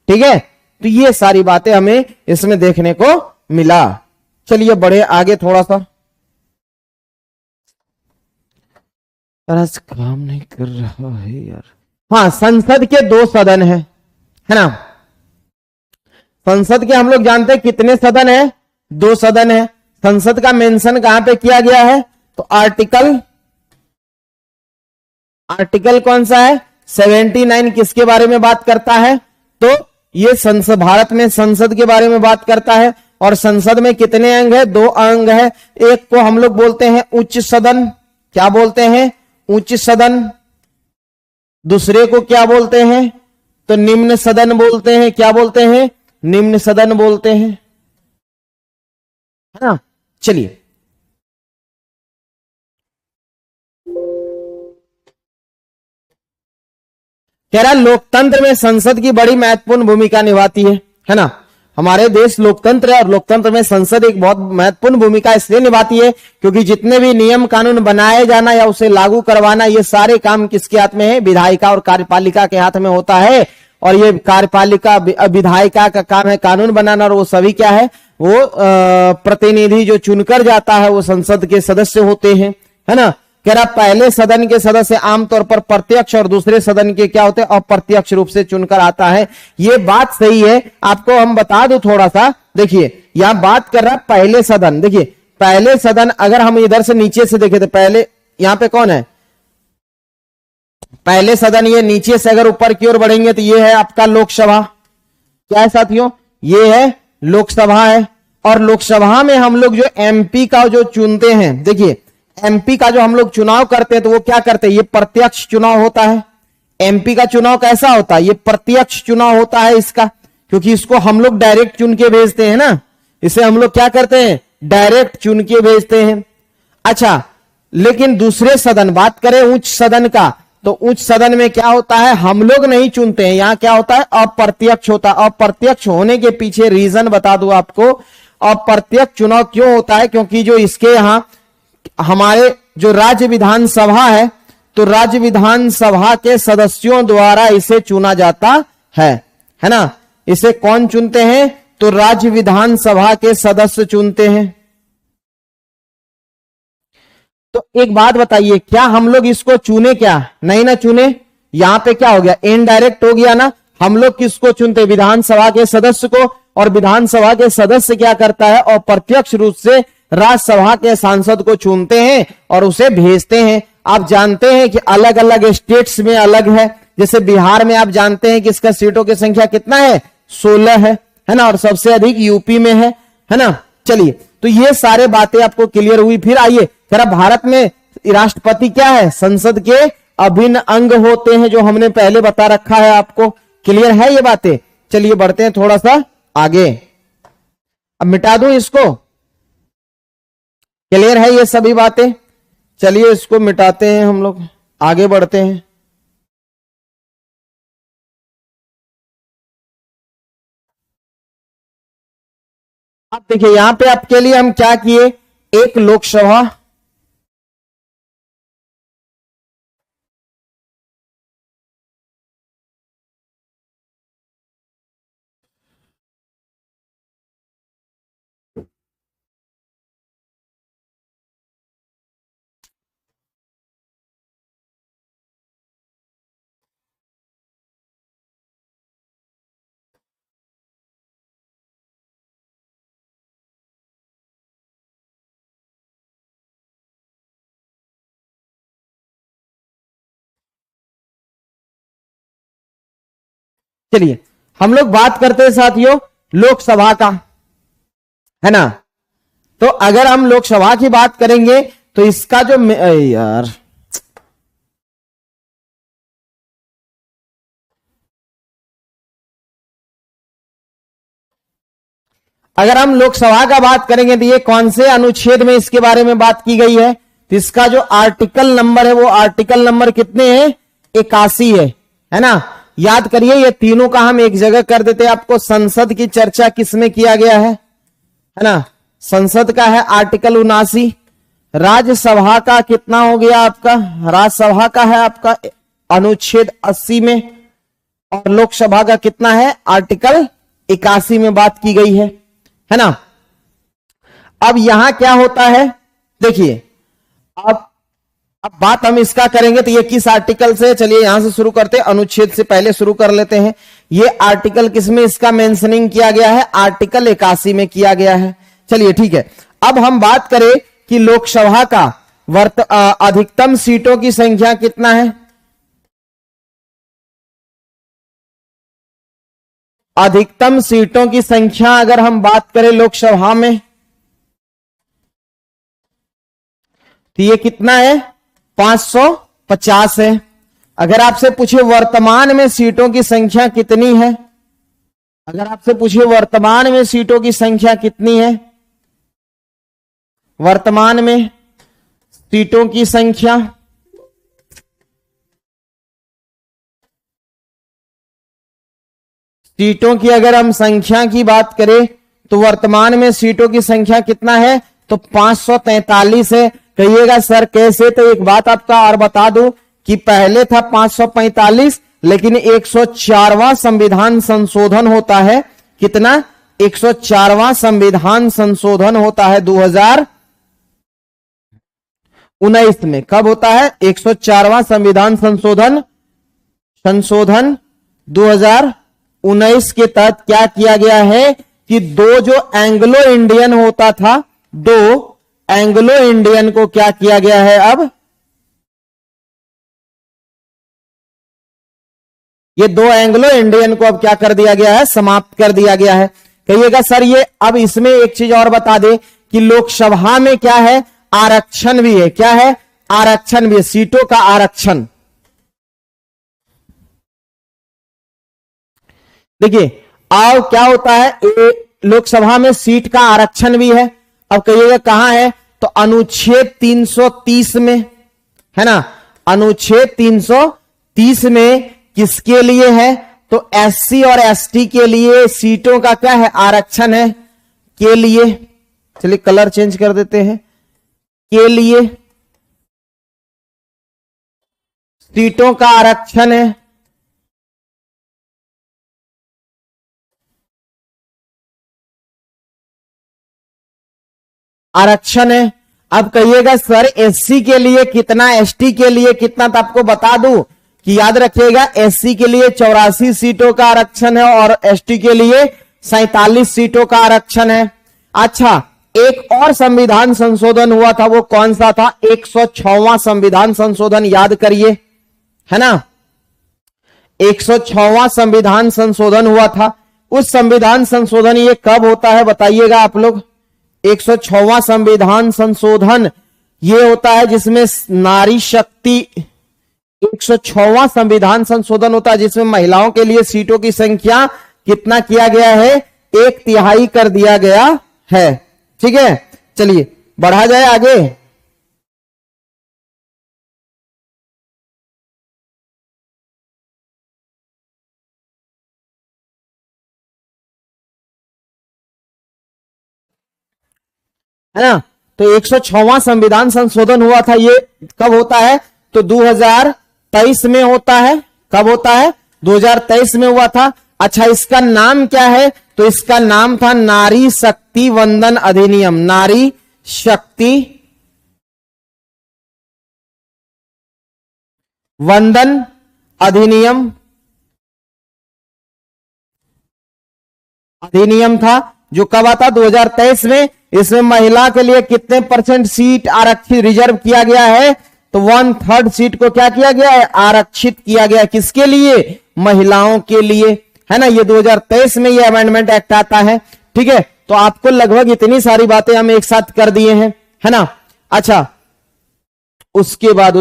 A: ठीक है, तो ये सारी बातें हमें इसमें देखने को मिला। चलिए बढ़े आगे थोड़ा सा। आज काम नहीं कर रहा है यार। हाँ, संसद के 2 सदन है ना। संसद के हम लोग जानते हैं कितने सदन है? 2 सदन है। संसद का मेंशन कहां पे किया गया है? तो आर्टिकल कौन सा है? 79 किसके बारे में बात करता है? तो ये संसद, भारत में संसद के बारे में बात करता है। और संसद में कितने अंग है? 2 अंग है। एक को हम लोग बोलते हैं उच्च सदन। क्या बोलते हैं? उच्च सदन। दूसरे को क्या बोलते हैं? तो निम्न सदन बोलते हैं। क्या बोलते हैं? निम्न सदन बोलते हैं, है ना। चलिए कह रहा लोकतंत्र में संसद की बड़ी महत्वपूर्ण भूमिका निभाती है ना। हमारे देश लोकतंत्र है और लोकतंत्र में संसद एक बहुत महत्वपूर्ण भूमिका इसलिए निभाती है क्योंकि जितने भी नियम कानून बनाए जाना या उसे लागू करवाना, ये सारे काम किसके हाथ में है? विधायिका और कार्यपालिका के हाथ में होता है। और ये कार्यपालिका विधायिका का काम है कानून बनाना, और वो सभी क्या है? वो प्रतिनिधि जो चुनकर जाता है वो संसद के सदस्य होते हैं, है ना। कह रहा पहले सदन के सदस्य आमतौर पर प्रत्यक्ष और दूसरे सदन के क्या होते हैं? अप्रत्यक्ष रूप से चुनकर आता है। ये बात सही है। आपको हम बता दूं थोड़ा सा, देखिए यहां बात कर रहा है पहले सदन। देखिए पहले सदन अगर हम इधर से नीचे से देखें तो पहले यहां पे कौन है? पहले सदन। ये नीचे से अगर ऊपर की ओर बढ़ेंगे तो ये है आपका लोकसभा। क्या है साथियों? ये है लोकसभा है। और लोकसभा में हम लोग जो एमपी का जो चुनते हैं, देखिए एमपी का जो हम लोग चुनाव करते हैं तो वो क्या करते हैं? ये प्रत्यक्ष चुनाव होता है। एमपी का चुनाव कैसा होता है? ये प्रत्यक्ष चुनाव होता है इसका, क्योंकि इसको हम लोग डायरेक्ट चुन के भेजते हैं ना। इसे हम लोग क्या करते हैं? डायरेक्ट चुन के भेजते हैं। अच्छा, लेकिन दूसरे सदन, बात करें उच्च सदन का, तो उच्च सदन में क्या होता है, हम लोग नहीं चुनते हैं, यहां क्या होता है, अप्रत्यक्ष होता है। अप्रत्यक्ष होने के पीछे रीजन बता दूं आपको, अप्रत्यक्ष चुनाव क्यों होता है, क्योंकि जो इसके यहां हमारे जो राज्य विधानसभा है, तो राज्य विधानसभा के सदस्यों द्वारा इसे चुना जाता है ना। इसे कौन चुनते हैं, तो राज्य विधानसभा के सदस्य चुनते हैं। तो एक बात बताइए, क्या हम लोग इसको चुने, क्या नहीं ना चुने, यहां पे क्या हो गया, इनडायरेक्ट हो गया ना। हम लोग किसको चुनते, विधानसभा के सदस्य को, और विधानसभा के सदस्य क्या करता है, अप्रत्यक्ष रूप से राज्यसभा के सांसद को चुनते हैं और उसे भेजते हैं। आप जानते हैं कि अलग अलग स्टेट्स में अलग है, जैसे बिहार में आप जानते हैं कि इसका सीटों की संख्या कितना है, 16 है ना, और सबसे अधिक यूपी में है ना। चलिए, तो ये सारे बातें आपको क्लियर हुई। फिर आइए, जरा भारत में राष्ट्रपति क्या है, संसद के अभिन्न अंग होते हैं, जो हमने पहले बता रखा है आपको। क्लियर है ये बातें। चलिए बढ़ते हैं थोड़ा सा आगे, अब मिटा दूं इसको, क्लियर है ये सभी बातें। चलिए इसको मिटाते हैं, हम लोग आगे बढ़ते हैं। अब देखिए यहां पे आपके लिए हम क्या किए, एक लोकसभा, चलिए हम लोग बात करते हैं साथियों लोकसभा का, है ना। तो अगर हम लोकसभा की बात करेंगे तो इसका जो यार अगर हम लोकसभा का बात करेंगे तो ये कौन से अनुच्छेद में इसके बारे में बात की गई है, तो इसका जो आर्टिकल नंबर है वो आर्टिकल नंबर कितने हैं, 81 है ना। याद करिए ये तीनों का हम एक जगह कर देते हैं आपको। संसद की चर्चा किसमें किया गया है ना, संसद का है आर्टिकल 79। राज्यसभा का कितना हो गया आपका, राज्यसभा का है आपका अनुच्छेद 80 में, और लोकसभा का कितना है, आर्टिकल 81 में बात की गई है ना। अब यहां क्या होता है, देखिए अब बात हम इसका करेंगे तो ये किस आर्टिकल से, चलिए यहां से शुरू करते हैं, अनुच्छेद से पहले शुरू कर लेते हैं। ये आर्टिकल किसमें इसका मेंशनिंग किया गया है, आर्टिकल 81 में किया गया है। चलिए ठीक है, अब हम बात करें कि लोकसभा का अधिकतम सीटों की संख्या कितना है। अधिकतम सीटों की संख्या अगर हम बात करें लोकसभा में तो ये कितना है, 550 है। अगर आपसे पूछे वर्तमान में सीटों की संख्या कितनी है, अगर आपसे पूछे वर्तमान में सीटों की संख्या कितनी है, वर्तमान में सीटों की संख्या, सीटों की अगर हम संख्या की बात करें तो वर्तमान में सीटों की संख्या कितना है, तो 543 है। कहिएगा सर कैसे, तो एक बात आपका और बता दूं कि पहले था 545, लेकिन 104वां संविधान संशोधन होता है, कितना, 104वां संविधान संशोधन होता है 2019 में। कब होता है, 104वां संविधान संशोधन 2019 के तहत क्या किया गया है कि दो जो एंग्लो इंडियन होता था, दो एंग्लो इंडियन को क्या किया गया है, अब ये दो एंग्लो इंडियन को अब क्या कर दिया गया है, समाप्त कर दिया गया है। कहिएगा सर ये, अब इसमें एक चीज और बता दे कि लोकसभा में क्या है, आरक्षण भी है। क्या है, आरक्षण भी है, सीटों का आरक्षण। देखिए अब क्या होता है, लोकसभा में सीट का आरक्षण भी है। अब कहिएगा कहां है, तो अनुच्छेद 330 में, है ना, अनुच्छेद 330 में किसके लिए है? तो एससी और एसटी के लिए सीटों का क्या है? आरक्षण है, के लिए। चलिए कलर चेंज कर देते हैं, के लिए सीटों का आरक्षण है। आरक्षण है। अब कहिएगा सर एससी के लिए कितना, एसटी के लिए कितना? तो आपको बता दूं कि याद रखिएगा, एससी के लिए 84 सीटों का आरक्षण है और एसटी के लिए 47 सीटों का आरक्षण है। अच्छा, एक और संविधान संशोधन हुआ था, वो कौन सा था? 106वां संविधान संशोधन, याद करिए, है ना, 106वां संविधान संशोधन हुआ था। उस संविधान संशोधन ये कब होता है बताइएगा आप लोग? 106वां संविधान संशोधन ये होता है जिसमें नारी शक्ति, 106वां संविधान संशोधन होता है जिसमें महिलाओं के लिए सीटों की संख्या कितना किया गया है? 1/3 कर दिया गया है। ठीक है, चलिए बढ़ा जाए आगे। है ना, तो 106वां संविधान संशोधन हुआ था, ये कब होता है? तो 2023 में होता है। कब होता है? 2023 में हुआ था। अच्छा, इसका नाम क्या है? तो इसका नाम था नारी शक्ति वंदन अधिनियम। नारी शक्ति वंदन अधिनियम, अधिनियम था जो कब आता? 2023 में। इसमें महिला के लिए कितने % सीट आरक्षित रिजर्व किया गया है? तो 1/3 सीट को क्या किया गया है? आरक्षित किया गया है। किसके लिए? महिलाओं के लिए, है ना। ये 2023 में ये अमेंडमेंट एक्ट आता है। ठीक है, तो आपको लगभग इतनी सारी बातें हम एक साथ कर दिए हैं, है ना। अच्छा, उसके बाद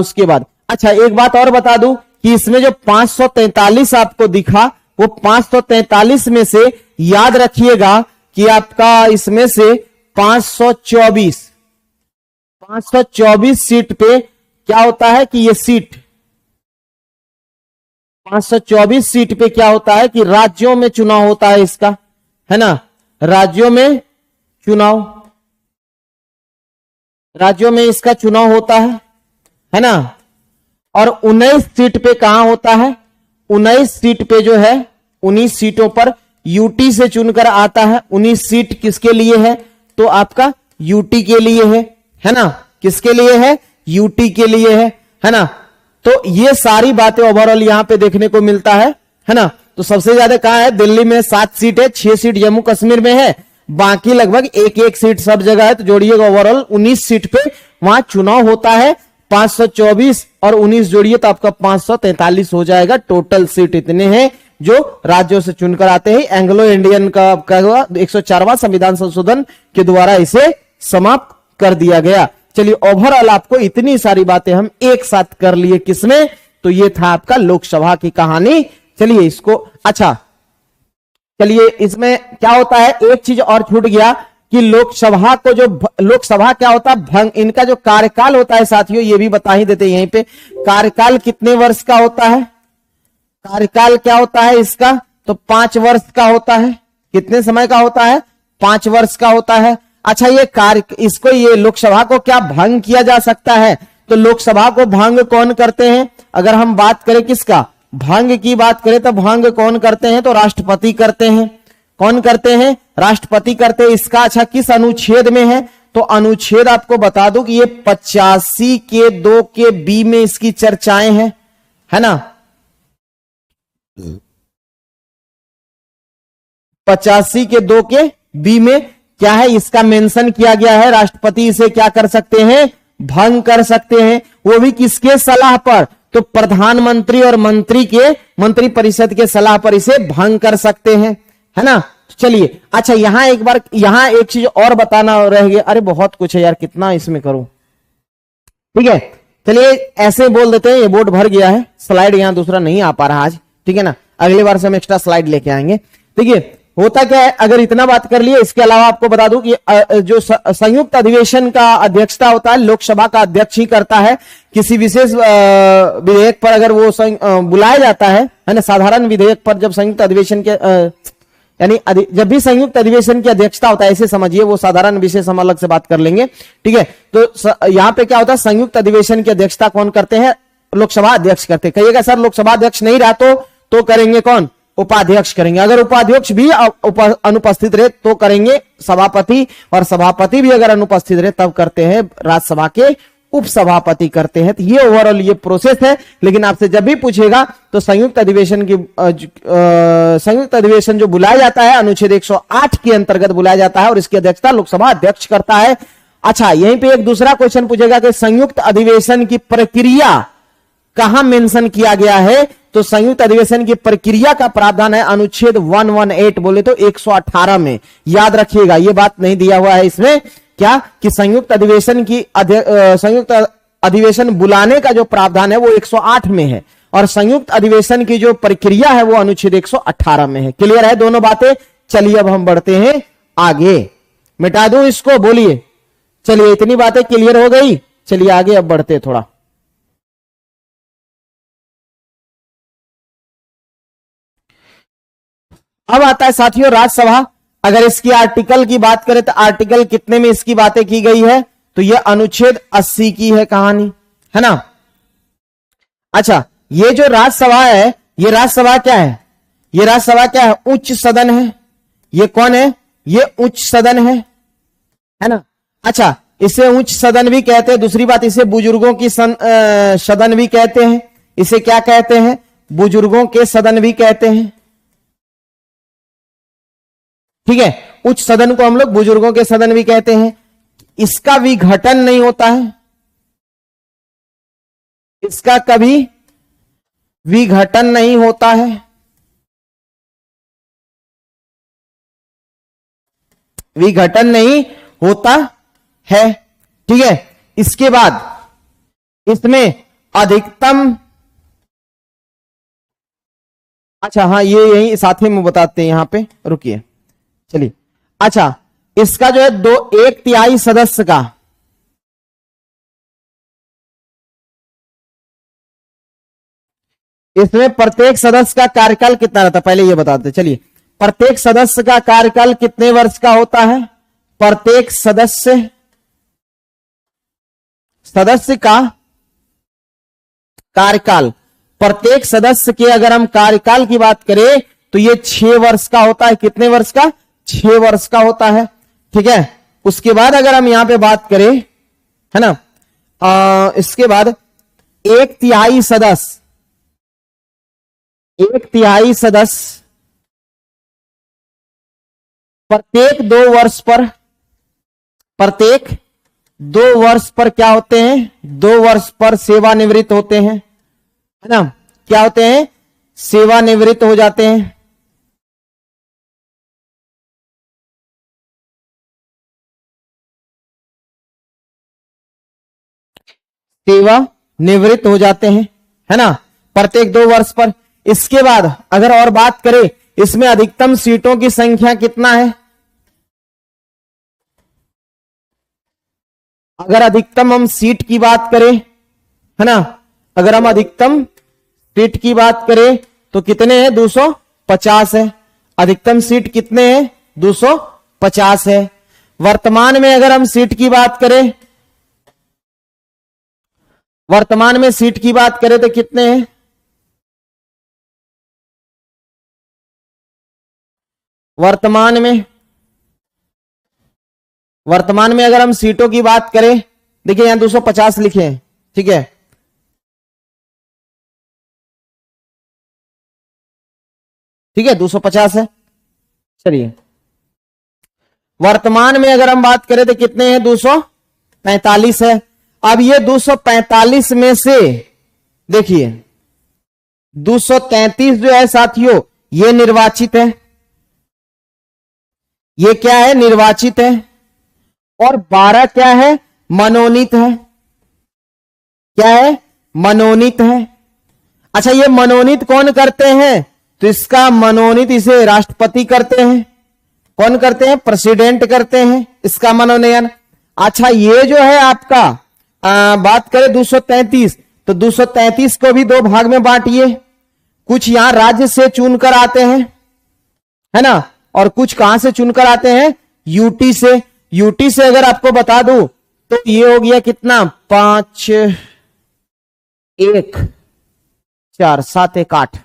A: अच्छा एक बात और बता दूं कि इसमें जो 543 आपको दिखा, वो 543 में से याद रखिएगा कि आपका इसमें से 524 सीट पे क्या होता है कि ये सीट 524 सीट पे क्या होता है कि राज्यों में चुनाव होता है इसका, है ना। राज्यों में इसका चुनाव होता है ना। और 19 सीट पे कहां होता है? 19 सीट पे जो है, 19 सीटों पर यूटी से चुनकर आता है। 19 सीट किसके लिए है? तो आपका यूटी के लिए है ना। किसके लिए है? यूटी के लिए है ना। तो ये सारी बातें ओवरऑल यहां पे देखने को मिलता है ना। तो सबसे ज्यादा कहां है? दिल्ली में 7 सीट है, 6 सीट जम्मू कश्मीर में है, बाकी लगभग एक सीट सब जगह है। तो जोड़िएगा ओवरऑल 19 सीट पे वहां चुनाव होता है। 524 और 19 जोड़िए तो आपका 543 हो जाएगा। टोटल सीट इतने हैं जो राज्यों से चुनकर आते हैं। एंग्लो इंडियन का 104वां संविधान संशोधन के द्वारा इसे समाप्त कर दिया गया। चलिए ओवरऑल आपको इतनी सारी बातें हम एक साथ कर लिए। किसमें? तो ये था आपका लोकसभा की कहानी। चलिए इसको, अच्छा चलिए इसमें क्या होता है, एक चीज और छूट गया कि लोकसभा को जो लोकसभा क्या होता है, भंग, इनका जो कार्यकाल होता है साथियों, ये भी बता ही देते यहीं पे। कार्यकाल कितने वर्ष का होता है? कार्यकाल क्या होता है इसका? तो 5 वर्ष का होता है। कितने समय का होता है? 5 वर्ष का होता है। अच्छा, ये लोकसभा को क्या भंग किया जा सकता है? तो लोकसभा को भंग कौन करते हैं? अगर हम बात करें किसका भंग की बात करें तो भंग कौन करते हैं? तो राष्ट्रपति करते हैं। कौन करते हैं? राष्ट्रपति करते हैं। इसका अच्छा किस अनुच्छेद में है? तो अनुच्छेद आपको बता दूं कि ये 85 के 2 के बी में इसकी चर्चाएं हैं, है ना। 85 के 2 के बी में क्या है? इसका मेंशन किया गया है, राष्ट्रपति इसे क्या कर सकते हैं? भंग कर सकते हैं। वो भी किसके सलाह पर? तो प्रधानमंत्री और मंत्री परिषद के सलाह पर इसे भंग कर सकते हैं, है ना। चलिए अच्छा, यहां एक चीज और बताना रह गया। अरे बहुत कुछ है यार, कितना इसमें करूं। ठीक है, चलिए ऐसे बोल देते हैं, ये बोर्ड भर गया है, स्लाइड यहां दूसरा नहीं आ पा रहा आज, ठीक है ना। अगली बार से हम एक्स्ट्रा स्लाइड लेके आएंगे। देखिए होता क्या है, अगर इतना बात कर लिए, इसके अलावा आपको बता दूं कि जो संयुक्त अधिवेशन का अध्यक्षता होता है लोकसभा का अध्यक्ष ही करता है। किसी विशेष विधेयक पर अगर वो बुलाया जाता है ना, साधारण विधेयक पर जब संयुक्त अधिवेशन के यानी जब भी संयुक्त अधिवेशन की अध्यक्षता होता है, ऐसे समझिए, वो साधारण विशेष हम अलग से बात कर लेंगे, ठीक है। तो यहाँ पे क्या होता है, संयुक्त अधिवेशन की अध्यक्षता कौन करते हैं, लोकसभा अध्यक्ष करते हैं। कहिएगा सर लोकसभा अध्यक्ष नहीं रहा तो करेंगे कौन, उपाध्यक्ष करेंगे। अगर उपाध्यक्ष भी अनुपस्थित रहे तो करेंगे सभापति, और सभापति भी अगर अनुपस्थित रहे तब करते हैं राज्यसभा के उपसभापति करते हैं। तो ये ओवरऑल ये प्रोसेस है। लेकिन आपसे जब भी पूछेगा तो संयुक्त अधिवेशन जो बुलाया जाता है अनुच्छेद 108 के अंतर्गत बुलाया जाता है और इसकी अध्यक्षता लोकसभा अध्यक्ष करता है। अच्छा, यहीं पे एक दूसरा क्वेश्चन पूछेगा कि संयुक्त अधिवेशन की प्रक्रिया कहां मेंशन किया गया है, तो संयुक्त अधिवेशन की प्रक्रिया का प्रावधान है अनुच्छेद 118, बोले तो 118 में। याद रखिएगा, ये बात नहीं दिया हुआ है इसमें, क्या कि संयुक्त अधिवेशन बुलाने का जो प्रावधान है वो 108 में है और संयुक्त अधिवेशन की जो प्रक्रिया है वो अनुच्छेद 118 में है। क्लियर है दोनों बातें? चलिए अब हम बढ़ते हैं आगे। मिटा दूं इसको, बोलिए। चलिए इतनी बातें क्लियर हो गई, चलिए आगे अब बढ़ते थोड़ा। अब आता है साथियों राज्यसभा। अगर इसकी आर्टिकल की बात करें तो आर्टिकल कितने में इसकी बातें की गई है, तो ये अनुच्छेद 80 की है कहानी, है ना। अच्छा, ये जो राज्यसभा है, ये राज्यसभा क्या है, ये राज्यसभा क्या है, उच्च सदन है। ये कौन है, ये उच्च सदन है ना। अच्छा, इसे उच्च सदन भी कहते हैं। दूसरी बात, इसे बुजुर्गों की सदन भी कहते हैं। इसे क्या कहते हैं, बुजुर्गों के सदन भी कहते हैं, ठीक है। उच्च सदन को हम लोग बुजुर्गों के सदन भी कहते हैं। इसका विघटन नहीं होता है, इसका कभी विघटन नहीं होता है, विघटन नहीं होता है, ठीक है। इसके बाद इसमें अधिकतम, अच्छा हाँ, ये यही साथ ही में बताते हैं, यहां पे रुकिए, चलिए। अच्छा, इसका जो है 1/3 सदस्य का, इसमें प्रत्येक सदस्य का कार्यकाल कितना रहता है, पहले ये बताते। चलिए, प्रत्येक सदस्य का कार्यकाल कितने वर्ष का होता है, प्रत्येक सदस्य का कार्यकाल, प्रत्येक सदस्य के अगर हम कार्यकाल की बात करें तो ये 6 वर्ष का होता है। कितने वर्ष का, 6 वर्ष का होता है, ठीक है। उसके बाद अगर हम यहां पे बात करें, है ना, इसके बाद 1/3 सदस्य, 1/3 सदस्य प्रत्येक 2 वर्ष पर, प्रत्येक 2 वर्ष पर क्या होते हैं, 2 वर्ष पर सेवानिवृत्त होते हैं, है ना। क्या होते हैं, सेवानिवृत्त हो जाते हैं। सेवानिवृत्त हो जाते हैं, है ना, प्रत्येक 2 वर्ष पर। इसके बाद अगर और बात करें, इसमें अधिकतम सीटों की संख्या कितना है, अगर अधिकतम हम सीट की बात करें, है ना, अगर हम अधिकतम सीट की बात करें तो कितने हैं, 250 है। अधिकतम सीट कितने हैं, 250 है। वर्तमान में अगर हम सीट की बात करें, वर्तमान में सीट की बात करें तो कितने हैं, वर्तमान में अगर हम सीटों की बात करें, देखिए यहां 250 लिखे हैं, ठीक है। ठीक है, 250 है। चलिए, वर्तमान में अगर हम बात करें तो कितने हैं, 245 है। अब ये 245 में से देखिए 233 जो है साथियों, ये निर्वाचित है, ये क्या है, निर्वाचित है, और 12 क्या है, मनोनीत है। क्या है, मनोनीत है। अच्छा, ये मनोनीत कौन करते हैं, तो इसका मनोनीत इसे राष्ट्रपति करते हैं, कौन करते हैं? प्रेसिडेंट करते हैं इसका मनोनयन। अच्छा, ये जो है आपका बात करें 233, तो 233 को भी दो भाग में बांटिए। कुछ यहां राज्य से चुनकर आते हैं, है ना, और कुछ कहां से चुनकर आते हैं? यूटी से। यूटी से अगर आपको बता दूं तो ये हो गया कितना? 5 1 4 7 1 8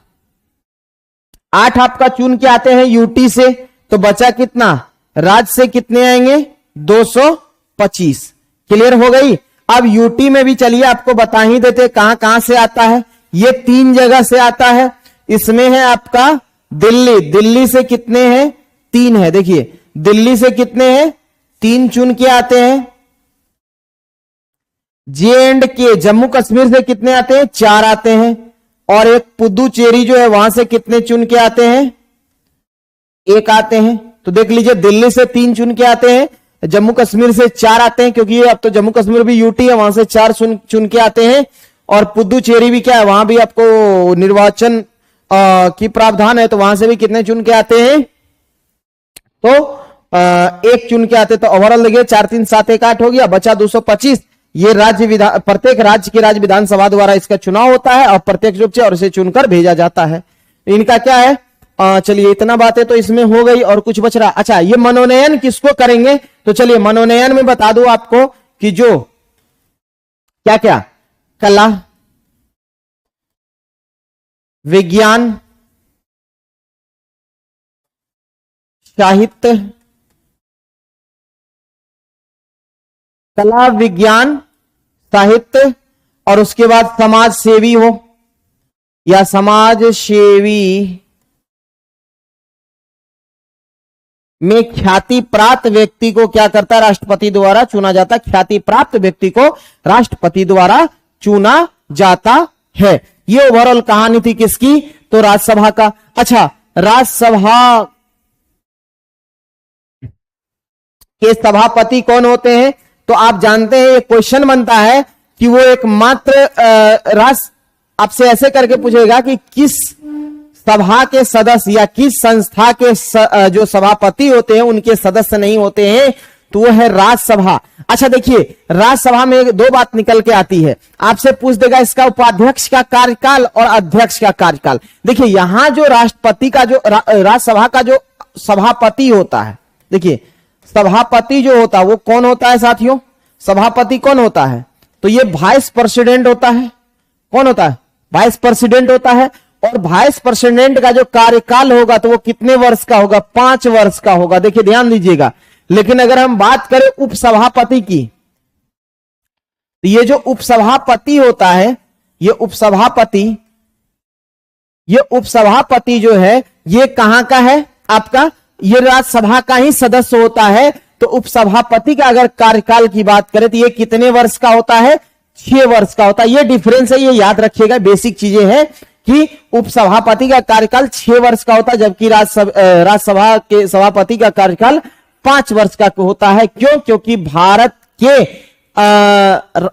A: 8 आपका चुन के आते हैं यूटी से। तो बचा कितना? राज्य से कितने आएंगे? 225। क्लियर हो गई। अब यूटी में भी चलिए आपको बता ही देते कहां कहां से आता है। ये 3 जगह से आता है। इसमें है आपका दिल्ली। दिल्ली से कितने हैं? 3 है। देखिए दिल्ली से कितने हैं? 3 चुन के आते हैं। J&K जम्मू कश्मीर से कितने आते हैं? 4 आते हैं। और एक पुदुचेरी जो है वहां से कितने चुन के आते हैं? 1 आते हैं। तो देख लीजिए दिल्ली से 3 चुन के आते हैं, जम्मू कश्मीर से 4 आते हैं, क्योंकि अब तो जम्मू कश्मीर भी यूटी है, वहां से 4 चुन के आते हैं। और पुदुचेरी भी क्या है, वहां भी आपको निर्वाचन की प्रावधान है, तो वहां से भी कितने चुन के आते हैं? तो 1 चुन के आते। तो ओवरऑल देखिए 4 3 7 1 8 हो गया, बचा 225। ये प्रत्येक राज्य की राज्य विधानसभा द्वारा इसका चुनाव होता है और प्रत्यक्ष रूप से और इसे चुनकर भेजा जाता है। इनका क्या है? चलिए इतना बातें तो इसमें हो गई और कुछ बच रहा। अच्छा, ये मनोनयन किसको करेंगे? तो चलिए मनोनयन में बता दूं आपको कि जो क्या क्या कला, विज्ञान, साहित्य, कला, विज्ञान, साहित्य और उसके बाद समाज सेवी हो या समाज सेवी में ख्याति प्राप्त व्यक्ति को क्या करता है? राष्ट्रपति द्वारा चुना जाता है। ख्याति प्राप्त व्यक्ति को राष्ट्रपति द्वारा चुना जाता है। ये ओवरऑल कहानी थी किसकी? तो राज्यसभा का। अच्छा, राज्यसभा के सभापति कौन होते हैं? तो आप जानते हैं, एक क्वेश्चन बनता है कि वो एकमात्र राष्ट्र आपसे ऐसे करके पूछेगा कि किस सभा के सदस्य या किस संस्था के जो सभापति होते हैं उनके सदस्य नहीं होते हैं, तो वो है राज्यसभा। अच्छा देखिए, राज्यसभा में 2 बात निकल के आती है। आपसे पूछ देगा इसका उपाध्यक्ष का कार्यकाल और अध्यक्ष का कार्यकाल। देखिए यहां जो राष्ट्रपति का जो राज्यसभा का जो सभापति होता है, देखिए सभापति जो होता है वो कौन होता है साथियों? सभापति कौन होता है? तो ये वाइस प्रेसिडेंट होता है। कौन होता है? वाइस प्रेसिडेंट होता है। और वाइस प्रेसिडेंट का जो कार्यकाल होगा तो वो कितने वर्ष का होगा? 5 वर्ष का होगा। देखिए ध्यान दीजिएगा। लेकिन अगर हम बात करें उपसभापति की, तो ये जो उपसभापति होता है, ये उपसभापति जो है ये कहां का है आपका? ये राज्यसभा का ही सदस्य होता है। तो उपसभापति का अगर कार्यकाल की बात करें तो ये कितने वर्ष का होता है? 6 वर्ष का होता है। ये डिफरेंस है, ये याद रखिएगा, बेसिक चीजें हैं कि उपसभापति का कार्यकाल 6 वर्ष का होता है, जबकि राज्यसभा के सभापति का कार्यकाल 5 वर्ष का होता है। क्यों? क्योंकि भारत के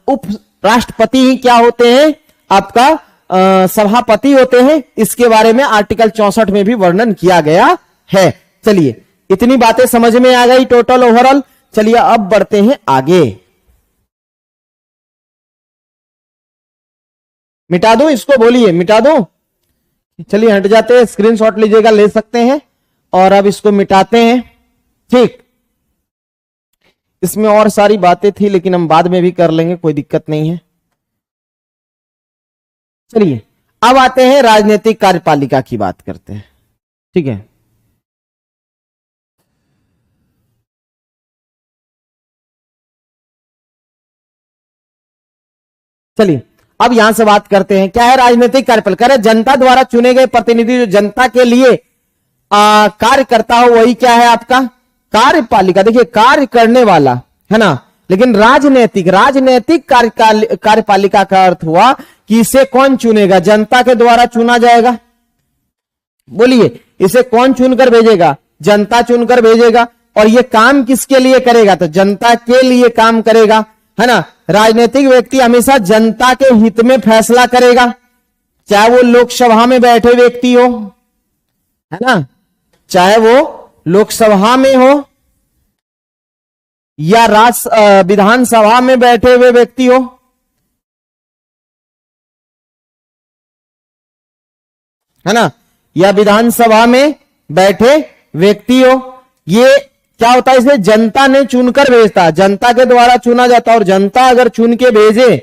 A: उप राष्ट्रपति ही क्या होते हैं? आपका सभापति होते हैं। इसके बारे में आर्टिकल 64 में भी वर्णन किया गया है। चलिए इतनी बातें समझ में आ गई टोटल ओवरऑल। चलिए अब बढ़ते हैं आगे। मिटा दो इसको, बोलिए मिटा दो। चलिए हट जाते हैं, स्क्रीनशॉट लीजिएगा, ले सकते हैं। और अब इसको मिटाते हैं। ठीक, इसमें और सारी बातें थी लेकिन हम बाद में भी कर लेंगे, कोई दिक्कत नहीं है। चलिए अब आते हैं राजनीतिक कार्यपालिका की बात करते हैं। ठीक है, चलिए अब यहां से बात करते हैं क्या है राजनीतिक कार्यपालिका। जनता द्वारा चुने गए प्रतिनिधि जो जनता के लिए कार्य करता हो वही क्या है आपका? कार्यपालिका। देखिए कार्य करने वाला है ना, लेकिन राजनीतिक कार्यपालिका का अर्थ हुआ कि इसे कौन चुनेगा? जनता के द्वारा चुना जाएगा। बोलिए इसे कौन चुनकर भेजेगा? जनता चुनकर भेजेगा। और ये काम किसके लिए करेगा? तो जनता के लिए काम करेगा, है ना। राजनीतिक व्यक्ति हमेशा जनता के हित में फैसला करेगा, चाहे वो लोकसभा में बैठे व्यक्ति हो, है ना, चाहे वो लोकसभा में हो या विधानसभा में बैठे हुए व्यक्ति हो, है ना, या विधानसभा में बैठे व्यक्ति हो, ये क्या होता है, इसे जनता ने चुनकर भेजता, जनता के द्वारा चुना जाता। और जनता अगर चुन के भेजे,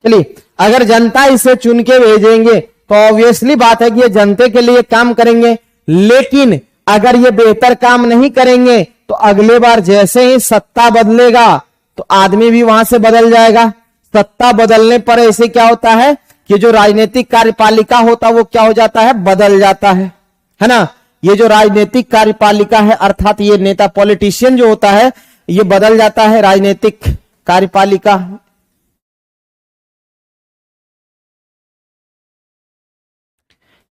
A: चलिए अगर जनता इसे चुन के भेजेंगे तो ऑब्वियसली बात है कि ये जनता के लिए काम करेंगे। लेकिन अगर ये बेहतर काम नहीं करेंगे तो अगले बार जैसे ही सत्ता बदलेगा तो आदमी भी वहां से बदल जाएगा। सत्ता बदलने पर ऐसे क्या होता है कि जो राजनीतिक कार्यपालिका होता है वो क्या हो जाता है, बदल जाता है ना। ये जो राजनीतिक कार्यपालिका है अर्थात ये नेता पॉलिटिशियन जो होता है ये बदल जाता है। राजनीतिक कार्यपालिका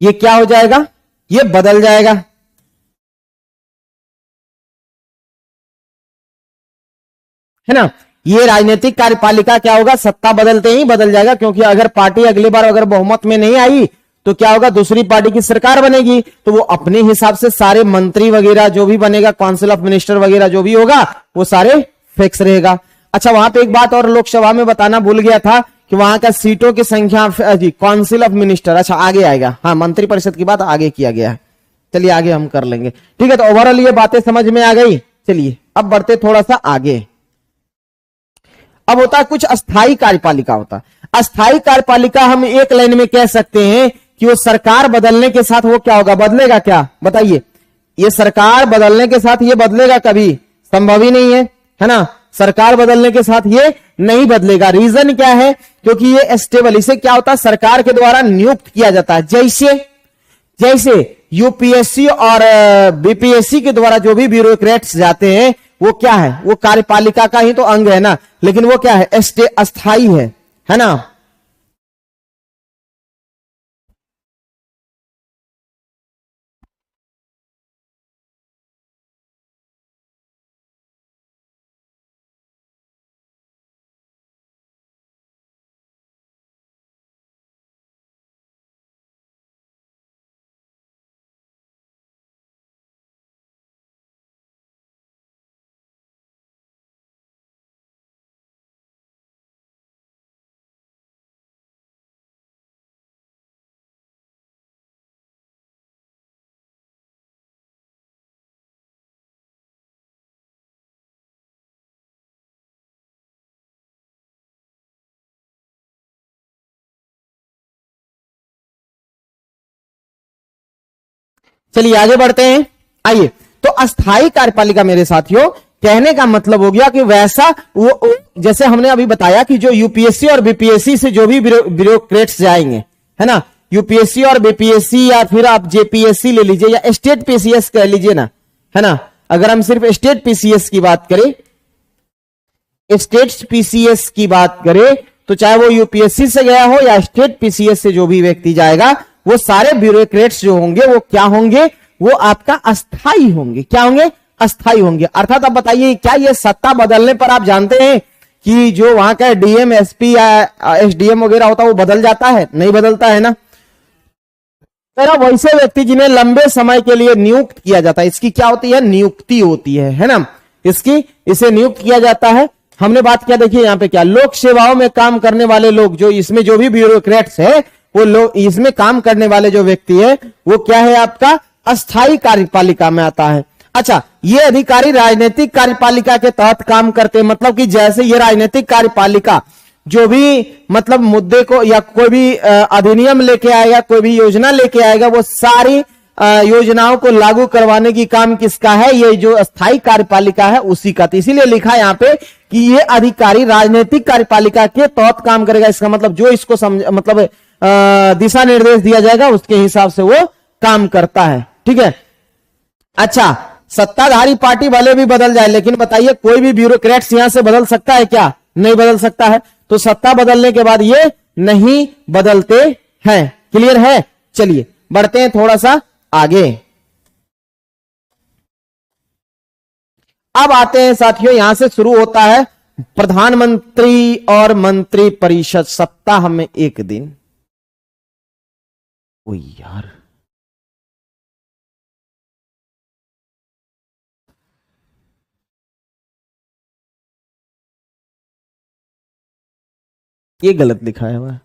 A: ये क्या हो जाएगा, ये बदल जाएगा, है ना। ये राजनीतिक कार्यपालिका क्या होगा, सत्ता बदलते ही बदल जाएगा। क्योंकि अगर पार्टी अगली बार अगर बहुमत में नहीं आई तो क्या होगा, दूसरी पार्टी की सरकार बनेगी तो वो अपने हिसाब से सारे मंत्री वगैरह जो भी बनेगा, काउंसिल ऑफ मिनिस्टर वगैरह जो भी होगा वो सारे फिक्स रहेगा। अच्छा वहां पे एक बात और लोकसभा में बताना भूल गया था कि वहां का सीटों की संख्या जी काउंसिल ऑफ मिनिस्टर, अच्छा आगे आएगा, हाँ मंत्री परिषद की बात आगे किया गया है। चलिए आगे हम कर लेंगे, ठीक है। तो ओवरऑल ये बातें समझ में आ गई। चलिए अब बढ़ते थोड़ा सा आगे। अब होता है कुछ अस्थाई कार्यपालिका होता है। अस्थाई कार्यपालिका हम एक लाइन में कह सकते हैं कि वो सरकार बदलने के साथ वो क्या होगा, बदलेगा क्या, बताइए। ये सरकार बदलने के साथ ये बदलेगा, कभी संभव ही नहीं है ना। सरकार बदलने के साथ ये नहीं बदलेगा। रीजन क्या है, क्योंकि ये स्टेबल, इसे क्या होता है सरकार के द्वारा नियुक्त किया जाता है। जैसे यूपीएससी और बीपीएससी के द्वारा जो भी ब्यूरोक्रेट्स जाते हैं वो क्या है, वो कार्यपालिका का ही तो अंग है ना, लेकिन वो क्या है, अस्थाई है ना। चलिए आगे बढ़ते हैं। आइए, तो अस्थाई कार्यपालिका मेरे साथियों कहने का मतलब हो गया कि वैसा वो जैसे हमने अभी बताया कि जो यूपीएससी और बीपीएससी से जो भी ब्यूरोक्रेट्स जाएंगे, है ना, यूपीएससी और बीपीएससी या फिर आप जेपीएससी ले लीजिए या स्टेट पीसीएस कह लीजिए ना, है ना। अगर हम सिर्फ स्टेट पीसीएस की बात करें, स्टेट पीसीएस की बात करें तो चाहे वो यूपीएससी से गया हो या स्टेट पीसीएस से जो भी व्यक्ति जाएगा वो सारे ब्यूरोक्रेट्स जो होंगे वो क्या होंगे, वो आपका अस्थाई होंगे। क्या होंगे, अस्थाई होंगे। अर्थात आप बताइए क्या ये सत्ता बदलने पर आप जानते हैं कि जो वहां का डीएम एसपी या एसडीएम वगैरह होता है वो बदल जाता है, नहीं बदलता है ना। तेरा वैसे व्यक्ति जिन्हें लंबे समय के लिए नियुक्त किया जाता है, इसकी क्या होती है, नियुक्ति होती है ना, इसे नियुक्त किया जाता है। हमने बात किया, देखिए यहाँ पे क्या, लोक सेवाओं में काम करने वाले लोग, जो इसमें जो भी ब्यूरोक्रेट्स है वो लोग, इसमें काम करने वाले जो व्यक्ति है वो क्या है, आपका अस्थाई कार्यपालिका में आता है। अच्छा, ये अधिकारी राजनीतिक कार्यपालिका के तहत काम करते हैं। मतलब कि जैसे ये राजनीतिक कार्यपालिका जो भी मतलब मुद्दे को या कोई भी अधिनियम लेके आएगा, कोई भी योजना लेके आएगा, वो सारी योजनाओं को लागू करवाने की काम किसका है, ये जो अस्थाई कार्यपालिका है उसी का। तो इसीलिए लिखा है यहाँ पे कि ये अधिकारी राजनीतिक कार्यपालिका के तहत काम करेगा। इसका मतलब जो इसको मतलब दिशा निर्देश दिया जाएगा उसके हिसाब से वो काम करता है, ठीक है। अच्छा, सत्ताधारी पार्टी भले भी बदल जाए, लेकिन बताइए कोई भी ब्यूरोक्रेट्स यहां से बदल सकता है क्या, नहीं बदल सकता है। तो सत्ता बदलने के बाद ये नहीं बदलते हैं। क्लियर है। चलिए बढ़ते हैं थोड़ा सा आगे। अब आते हैं साथियों, यहां से शुरू होता है प्रधानमंत्री और मंत्री परिषद, सप्ताह में एक दिन। ओ यार, ये गलत लिखा है वह।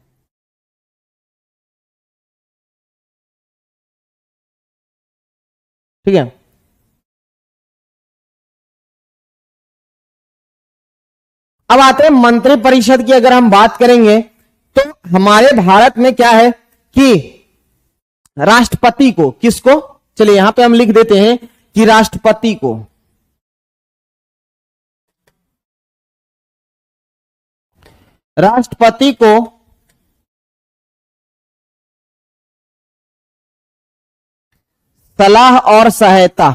A: ठीक है, अब आते हैं मंत्रिपरिषद की। अगर हम बात करेंगे तो हमारे भारत में क्या है कि राष्ट्रपति को, किसको, चलिए यहां पे हम लिख देते हैं कि राष्ट्रपति को, राष्ट्रपति को सलाह और सहायता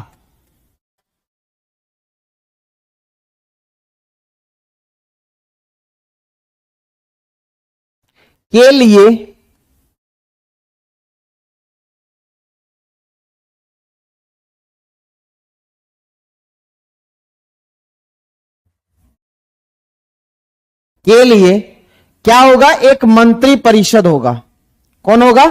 A: के लिए क्या होगा, एक मंत्री परिषद होगा। कौन होगा,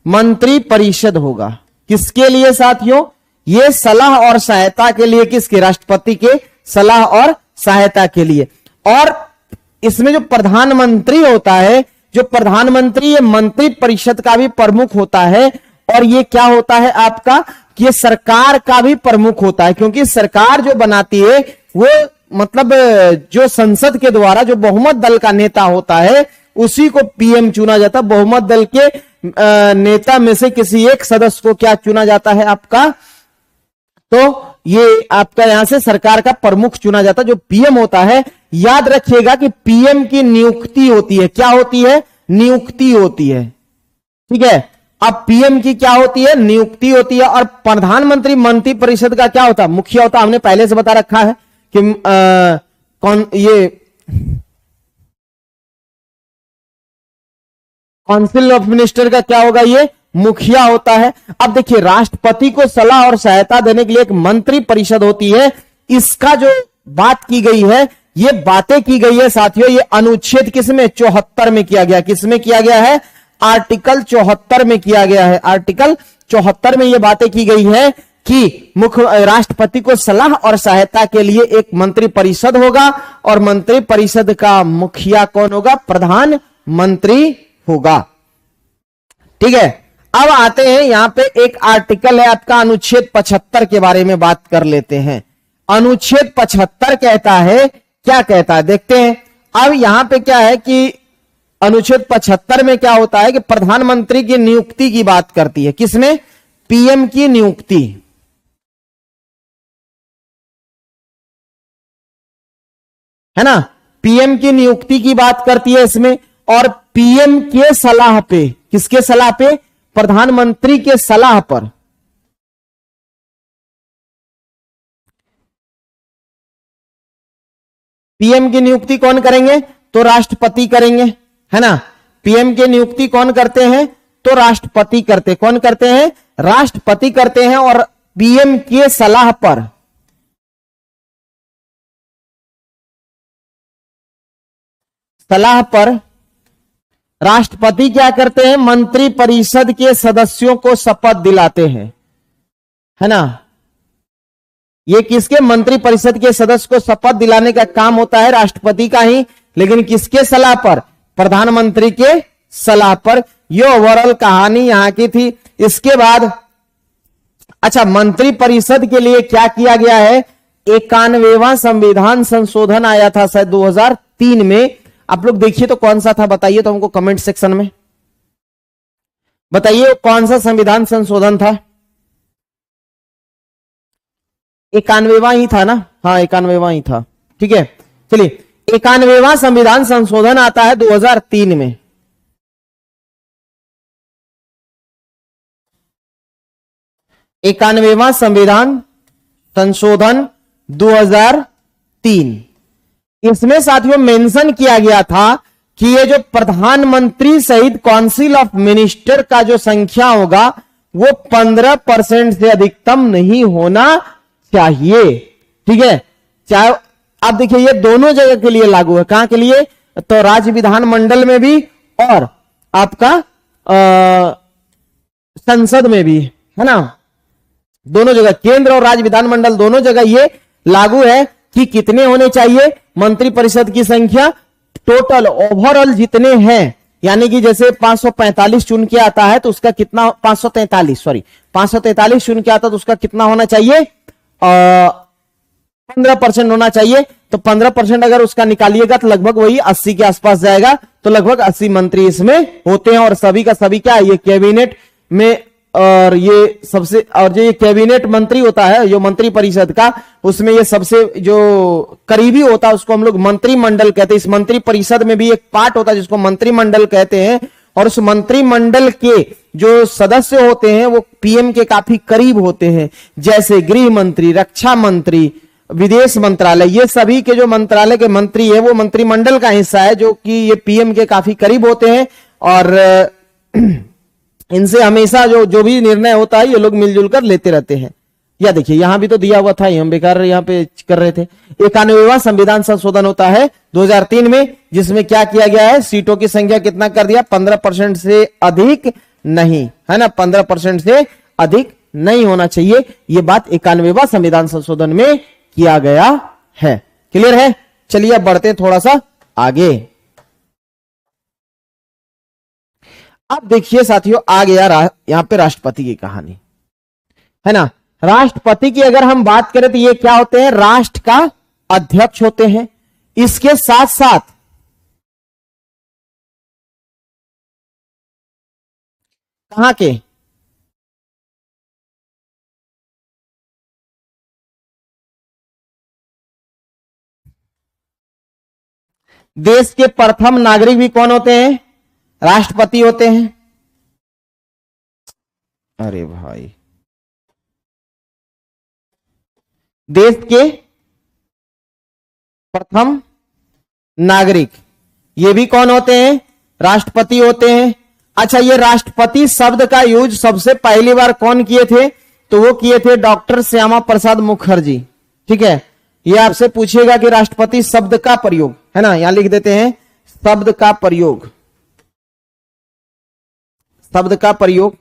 A: मंत्री परिषद होगा। किसके लिए साथियों, ये सलाह और सहायता के लिए, किसके, राष्ट्रपति के सलाह और सहायता के लिए। और इसमें जो प्रधानमंत्री होता है, जो प्रधानमंत्री, ये मंत्री परिषद का भी प्रमुख होता है। और ये क्या होता है आपका, कि ये सरकार का भी प्रमुख होता है, क्योंकि सरकार जो बनाती है वो मतलब जो संसद के द्वारा जो बहुमत दल का नेता होता है उसी को पीएम चुना जाता है। बहुमत दल के नेता में से किसी एक सदस्य को क्या चुना जाता है आपका, तो ये आपका यहां से सरकार का प्रमुख चुना जाता है, जो पीएम होता है। याद रखिएगा कि पीएम की नियुक्ति होती है। क्या होती है, नियुक्ति होती है। ठीक है, अब पीएम की क्या होती है, नियुक्ति होती है। और प्रधानमंत्री मंत्री परिषद का क्या होता है, मुखिया होता है। हमने पहले से बता रखा है कि कौन, ये काउंसिल ऑफ मिनिस्टर का क्या होगा, ये मुखिया होता है। अब देखिए, राष्ट्रपति को सलाह और सहायता देने के लिए एक मंत्री परिषद होती है। इसका जो बात की गई है, ये बातें की गई है साथियों, ये अनुच्छेद किसमें, 74 में किया गया। किसमें किया गया है, आर्टिकल 74 में किया गया है। आर्टिकल 74 में ये बातें की गई है कि मुख्य राष्ट्रपति को सलाह और सहायता के लिए एक मंत्री परिषद होगा, और मंत्री परिषद का मुखिया कौन होगा, प्रधानमंत्री होगा। ठीक है, अब आते हैं यहां पे एक आर्टिकल है आपका अनुच्छेद 75 के बारे में बात कर लेते हैं। अनुच्छेद 75 कहता है, क्या कहता है देखते हैं। अब यहां पे क्या है कि अनुच्छेद 75 में क्या होता है कि प्रधानमंत्री की नियुक्ति की बात करती है। किसमें, पीएम की नियुक्ति, है ना, पीएम की नियुक्ति की बात करती है इसमें। और पीएम के सलाह पे, किसके सलाह पे, प्रधानमंत्री के सलाह पर पीएम की नियुक्ति कौन करेंगे, तो राष्ट्रपति करेंगे, है ना। पीएम की नियुक्ति कौन करते हैं, तो राष्ट्रपति करते, कौन करते हैं, राष्ट्रपति करते हैं। और पीएम के सलाह पर राष्ट्रपति क्या करते हैं, मंत्री परिषद के सदस्यों को शपथ दिलाते हैं, है ना। ये किसके, मंत्री परिषद के सदस्य को शपथ दिलाने का काम होता है राष्ट्रपति का ही, लेकिन किसके सलाह पर, प्रधानमंत्री के सलाह पर। ये ओवरऑल कहानी यहां की थी। इसके बाद अच्छा, मंत्री परिषद के लिए क्या किया गया है, 91वां संविधान संशोधन आया था शायद 2003 में। आप लोग देखिए तो कौन सा था, बताइए तो हमको कमेंट सेक्शन में बताइए कौन सा संविधान संशोधन था। 91वां ही था ना, हाँ 91वां ही था। ठीक है, चलिए 91वां संविधान संशोधन आता है 2003 में। इक्यानवेवां संविधान संशोधन 2003, इसमें साथियों मेंशन किया गया था कि ये जो प्रधानमंत्री सहित काउंसिल ऑफ मिनिस्टर का जो संख्या होगा वो 15% से अधिकतम नहीं होना चाहिए। ठीक है, चाहे आप देखिए ये दोनों जगह के लिए लागू है। कहां के लिए, तो राज्य विधानमंडल में भी और आपका संसद में भी, है ना, दोनों जगह, केंद्र और राज्य विधानमंडल दोनों जगह ये लागू है कि कितने होने चाहिए मंत्री परिषद की संख्या, टोटल ओवरऑल जितने हैं, यानी कि जैसे 545 चुन के आता है तो उसका कितना, 543 चुन के आता तो उसका कितना होना चाहिए, 15% होना चाहिए। तो 15% अगर उसका निकालिएगा तो लगभग वही 80 के आसपास जाएगा, तो लगभग 80 मंत्री इसमें होते हैं। और सभी का सभी क्या, ये कैबिनेट में, और ये सबसे, और जो ये कैबिनेट मंत्री होता है जो मंत्री परिषद का, उसमें ये सबसे जो करीबी होता है उसको हम लोग मंत्रिमंडल कहते हैं। इस मंत्री परिषद में भी एक पार्ट होता है जिसको मंत्रिमंडल कहते हैं, और उस मंत्रिमंडल के जो सदस्य होते हैं वो पीएम के काफी करीब होते हैं, जैसे गृह मंत्री, रक्षा मंत्री, विदेश मंत्रालय, ये सभी के जो मंत्रालय के मंत्री है वो मंत्रिमंडल का हिस्सा है, जो कि ये पीएम के काफी करीब होते हैं। और इनसे हमेशा जो भी निर्णय होता है ये लोग मिलजुल कर लेते रहते हैं। या देखिए यहां भी तो दिया हुआ था, हम बेकार यहां पे कर रहे थे। 91वां संविधान संशोधन होता है 2003 में, जिसमें क्या किया गया है, सीटों की संख्या कितना कर दिया, 15% से अधिक नहीं, है ना, 15% से अधिक नहीं होना चाहिए। यह बात 91वां संविधान संशोधन में किया गया है। क्लियर है? चलिए अब बढ़ते थोड़ा सा आगे। अब देखिए साथियों, आ गया यहां पे राष्ट्रपति की कहानी, है ना। राष्ट्रपति की अगर हम बात करें तो ये क्या होते हैं, राष्ट्र का अध्यक्ष होते हैं। इसके साथ साथ कहां के, देश के प्रथम नागरिक भी कौन होते हैं, राष्ट्रपति होते हैं। अरे भाई, देश के प्रथम नागरिक ये भी कौन होते हैं, राष्ट्रपति होते हैं। अच्छा, ये राष्ट्रपति शब्द का यूज सबसे पहली बार कौन किए थे, तो वो किए थे डॉक्टर श्यामा प्रसाद मुखर्जी। ठीक है, ये आपसे पूछेगा कि राष्ट्रपति शब्द का प्रयोग, है ना, यहां लिख देते हैं शब्द का प्रयोग, शब्द का प्रयोग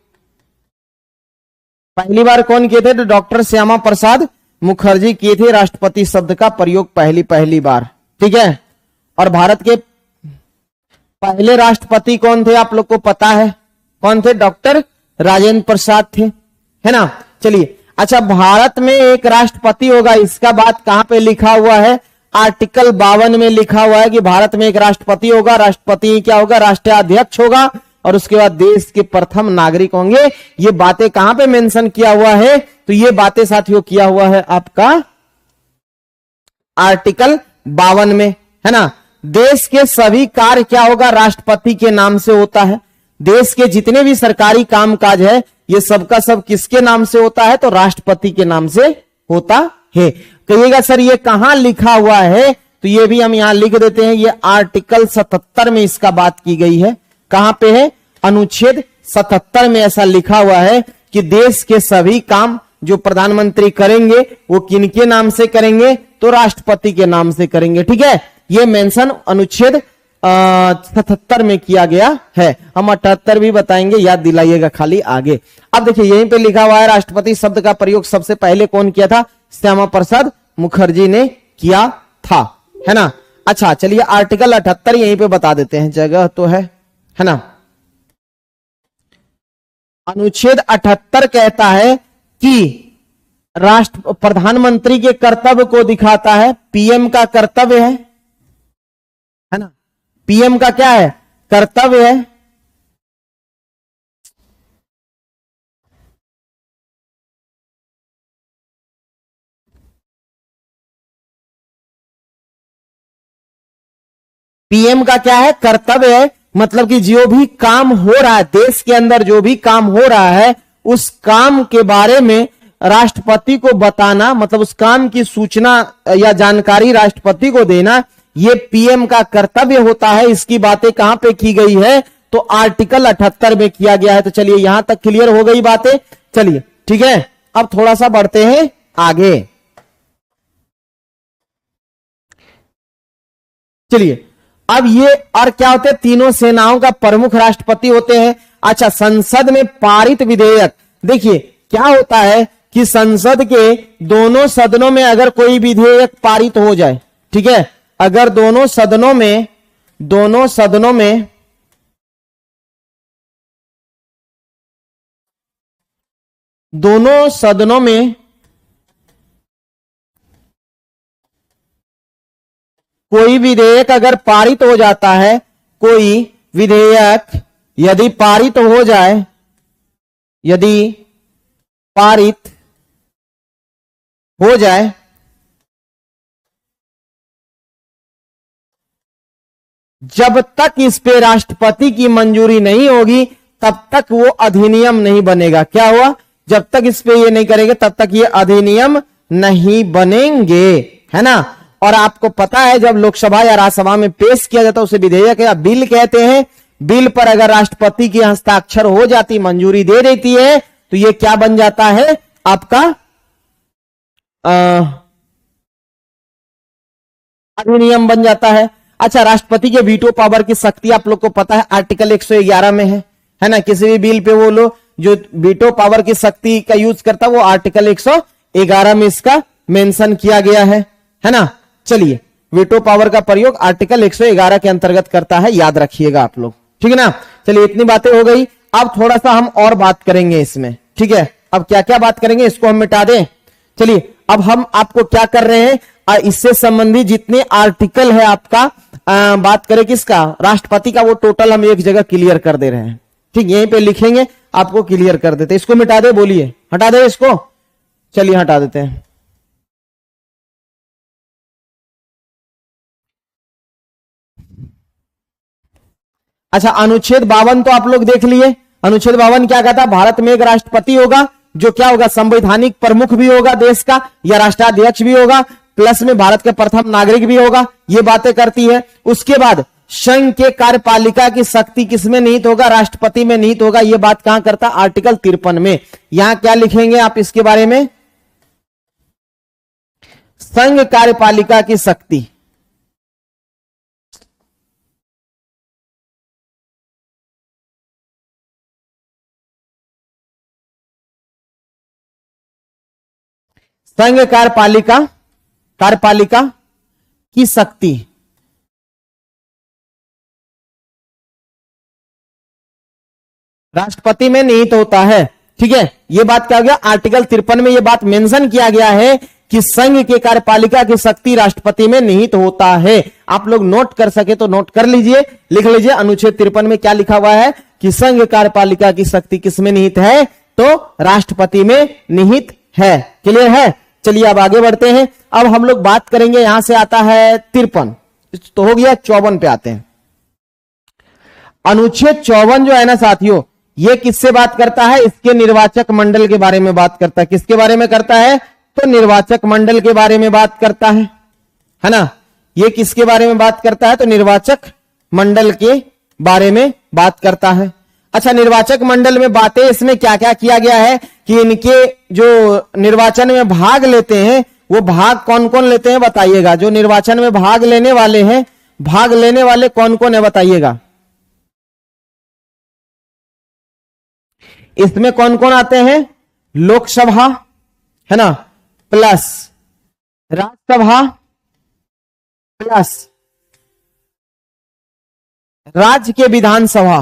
A: पहली बार कौन किए थे, तो डॉक्टर श्यामा प्रसाद मुखर्जी किए थे राष्ट्रपति शब्द का प्रयोग पहली बार। ठीक है, और भारत के पहले राष्ट्रपति कौन थे, आप लोग को पता है कौन थे, डॉक्टर राजेंद्र प्रसाद थे, है ना। चलिए, अच्छा, भारत में एक राष्ट्रपति होगा, इसका बात कहां पे लिखा हुआ है, आर्टिकल 52 में लिखा हुआ है कि भारत में एक राष्ट्रपति होगा। राष्ट्रपति क्या होगा, राष्ट्रीय अध्यक्ष होगा, और उसके बाद देश के प्रथम नागरिक होंगे। ये बातें कहां पे मेंशन किया हुआ है, तो ये बातें साथियों किया हुआ है आपका आर्टिकल 52 में, है ना। देश के सभी कार्य क्या होगा, राष्ट्रपति के नाम से होता है। देश के जितने भी सरकारी कामकाज है ये सबका सब किसके नाम से होता है, तो राष्ट्रपति के नाम से होता है। कहिएगा सर ये कहां लिखा हुआ है, तो ये भी हम यहां लिख देते हैं, ये आर्टिकल 77 में इसका बात की गई है। कहां पे है, अनुच्छेद 77 में ऐसा लिखा हुआ है कि देश के सभी काम जो प्रधानमंत्री करेंगे वो किनके नाम से करेंगे, तो राष्ट्रपति के नाम से करेंगे। ठीक है, ये मेंशन अनुच्छेद 77 में किया गया है। हम 78 भी बताएंगे, याद दिलाइएगा खाली आगे। अब देखिए यहीं पे लिखा हुआ है राष्ट्रपति शब्द का प्रयोग सबसे पहले कौन किया था, श्यामा प्रसाद मुखर्जी ने किया था, है ना। अच्छा, चलिए आर्टिकल 78 यहीं पे बता देते हैं, जगह तो है ना। अनुच्छेद 78 कहता है कि राष्ट्र प्रधानमंत्री के कर्तव्य को दिखाता है, पीएम का कर्तव्य है ना, पीएम का क्या है, कर्तव्य है। पीएम का क्या है, कर्तव्य है, मतलब कि जो भी काम हो रहा है देश के अंदर, जो भी काम हो रहा है उस काम के बारे में राष्ट्रपति को बताना, मतलब उस काम की सूचना या जानकारी राष्ट्रपति को देना, ये पीएम का कर्तव्य होता है। इसकी बातें कहां पे की गई है, तो आर्टिकल 78 में किया गया है। तो चलिए यहां तक क्लियर हो गई बातें। चलिए ठीक है, अब थोड़ा सा बढ़ते हैं आगे। चलिए अब ये और क्या होते हैं, तीनों सेनाओं का प्रमुख राष्ट्रपति होते हैं। अच्छा, संसद में पारित विधेयक, देखिए क्या होता है कि संसद के दोनों सदनों में अगर कोई विधेयक पारित हो जाए, ठीक है, अगर दोनों सदनों में कोई विधेयक अगर पारित हो जाता है, कोई विधेयक यदि पारित हो जाए, यदि पारित हो जाए, जब तक इस पे राष्ट्रपति की मंजूरी नहीं होगी तब तक वो अधिनियम नहीं बनेगा। क्या हुआ? जब तक इस पे ये नहीं करेंगे तब तक ये अधिनियम नहीं बनेंगे, है ना। और आपको पता है जब लोकसभा या राज्यसभा में पेश किया जाता है उसे विधेयक या बिल कहते हैं। बिल पर अगर राष्ट्रपति की हस्ताक्षर हो जाती, मंजूरी दे देती है, तो ये क्या बन जाता है? आपका अधिनियम बन जाता है। अच्छा, राष्ट्रपति के वीटो पावर की शक्ति आप लोग को पता है आर्टिकल 111 में है ना। किसी भी बिल पे वो लोग जो वीटो पावर की शक्ति का यूज करता है वो आर्टिकल 111 में इसका मेंशन किया गया है ना। चलिए, वीटो पावर का प्रयोग आर्टिकल 111 के अंतर्गत करता है, याद रखिएगा आप लोग, ठीक है ना। चलिए, इतनी बातें हो गई। अब थोड़ा सा हम और बात करेंगे इसमें, ठीक है। अब क्या क्या बात करेंगे इसको हम मिटा दें। चलिए, अब हम आपको क्या कर रहे हैं, इससे संबंधित जितने आर्टिकल है आपका, बात करें किसका? राष्ट्रपति का, वो टोटल हम एक जगह क्लियर कर दे रहे हैं, ठीक। यहीं पे लिखेंगे, आपको क्लियर कर देते। इसको मिटा दे, बोलिए, हटा दे इसको। चलिए, हटा देते हैं। अच्छा, अनुच्छेद 52 तो आप लोग देख लिए। अनुच्छेद 52 क्या कहता है? भारत में एक राष्ट्रपति होगा जो क्या होगा? संवैधानिक प्रमुख भी होगा देश का, या राष्ट्राध्यक्ष भी होगा, प्लस में भारत के प्रथम नागरिक भी होगा। ये बातें करती है। उसके बाद संघ के कार्यपालिका की शक्ति किसमें निहित होगा? राष्ट्रपति में निहित होगा। ये बात कहां करता? आर्टिकल 53 में। यहां क्या लिखेंगे आप इसके बारे में? संघ कार्यपालिका की शक्ति, संघ कार्यपालिका की शक्ति, राष्ट्रपति में निहित होता है, ठीक है। यह बात क्या हो गया? आर्टिकल 53 में यह बात मेंशन किया गया है कि संघ के कार्यपालिका की शक्ति राष्ट्रपति में निहित होता है। आप लोग नोट कर सके तो नोट कर लीजिए, लिख लीजिए। अनुच्छेद 53 में क्या लिखा हुआ है कि संघ कार्यपालिका की शक्ति किसमें निहित है? तो राष्ट्रपति में निहित है। क्लियर है? चलिए, अब आगे बढ़ते हैं। अब हम लोग बात करेंगे, यहां से आता है 53 तो हो गया, 54 पे आते हैं। अनुच्छेद 54 जो है ना साथियों, ये किससे बात करता है? इसके निर्वाचक मंडल के बारे में बात करता है। किसके बारे में करता है? तो निर्वाचक मंडल के बारे में बात करता है ना। ये किसके बारे में बात करता है? तो निर्वाचक मंडल के बारे में बात करता है। अच्छा, निर्वाचक मंडल में बातें इसमें क्या क्या किया गया है कि इनके जो निर्वाचन में भाग लेते हैं वो भाग कौन कौन लेते हैं बताइएगा। जो निर्वाचन में भाग लेने वाले हैं, भाग लेने वाले कौन कौन है बताइएगा। इसमें कौन कौन आते हैं? लोकसभा, है ना, प्लस राज्यसभा, प्लस राज्य के विधानसभा,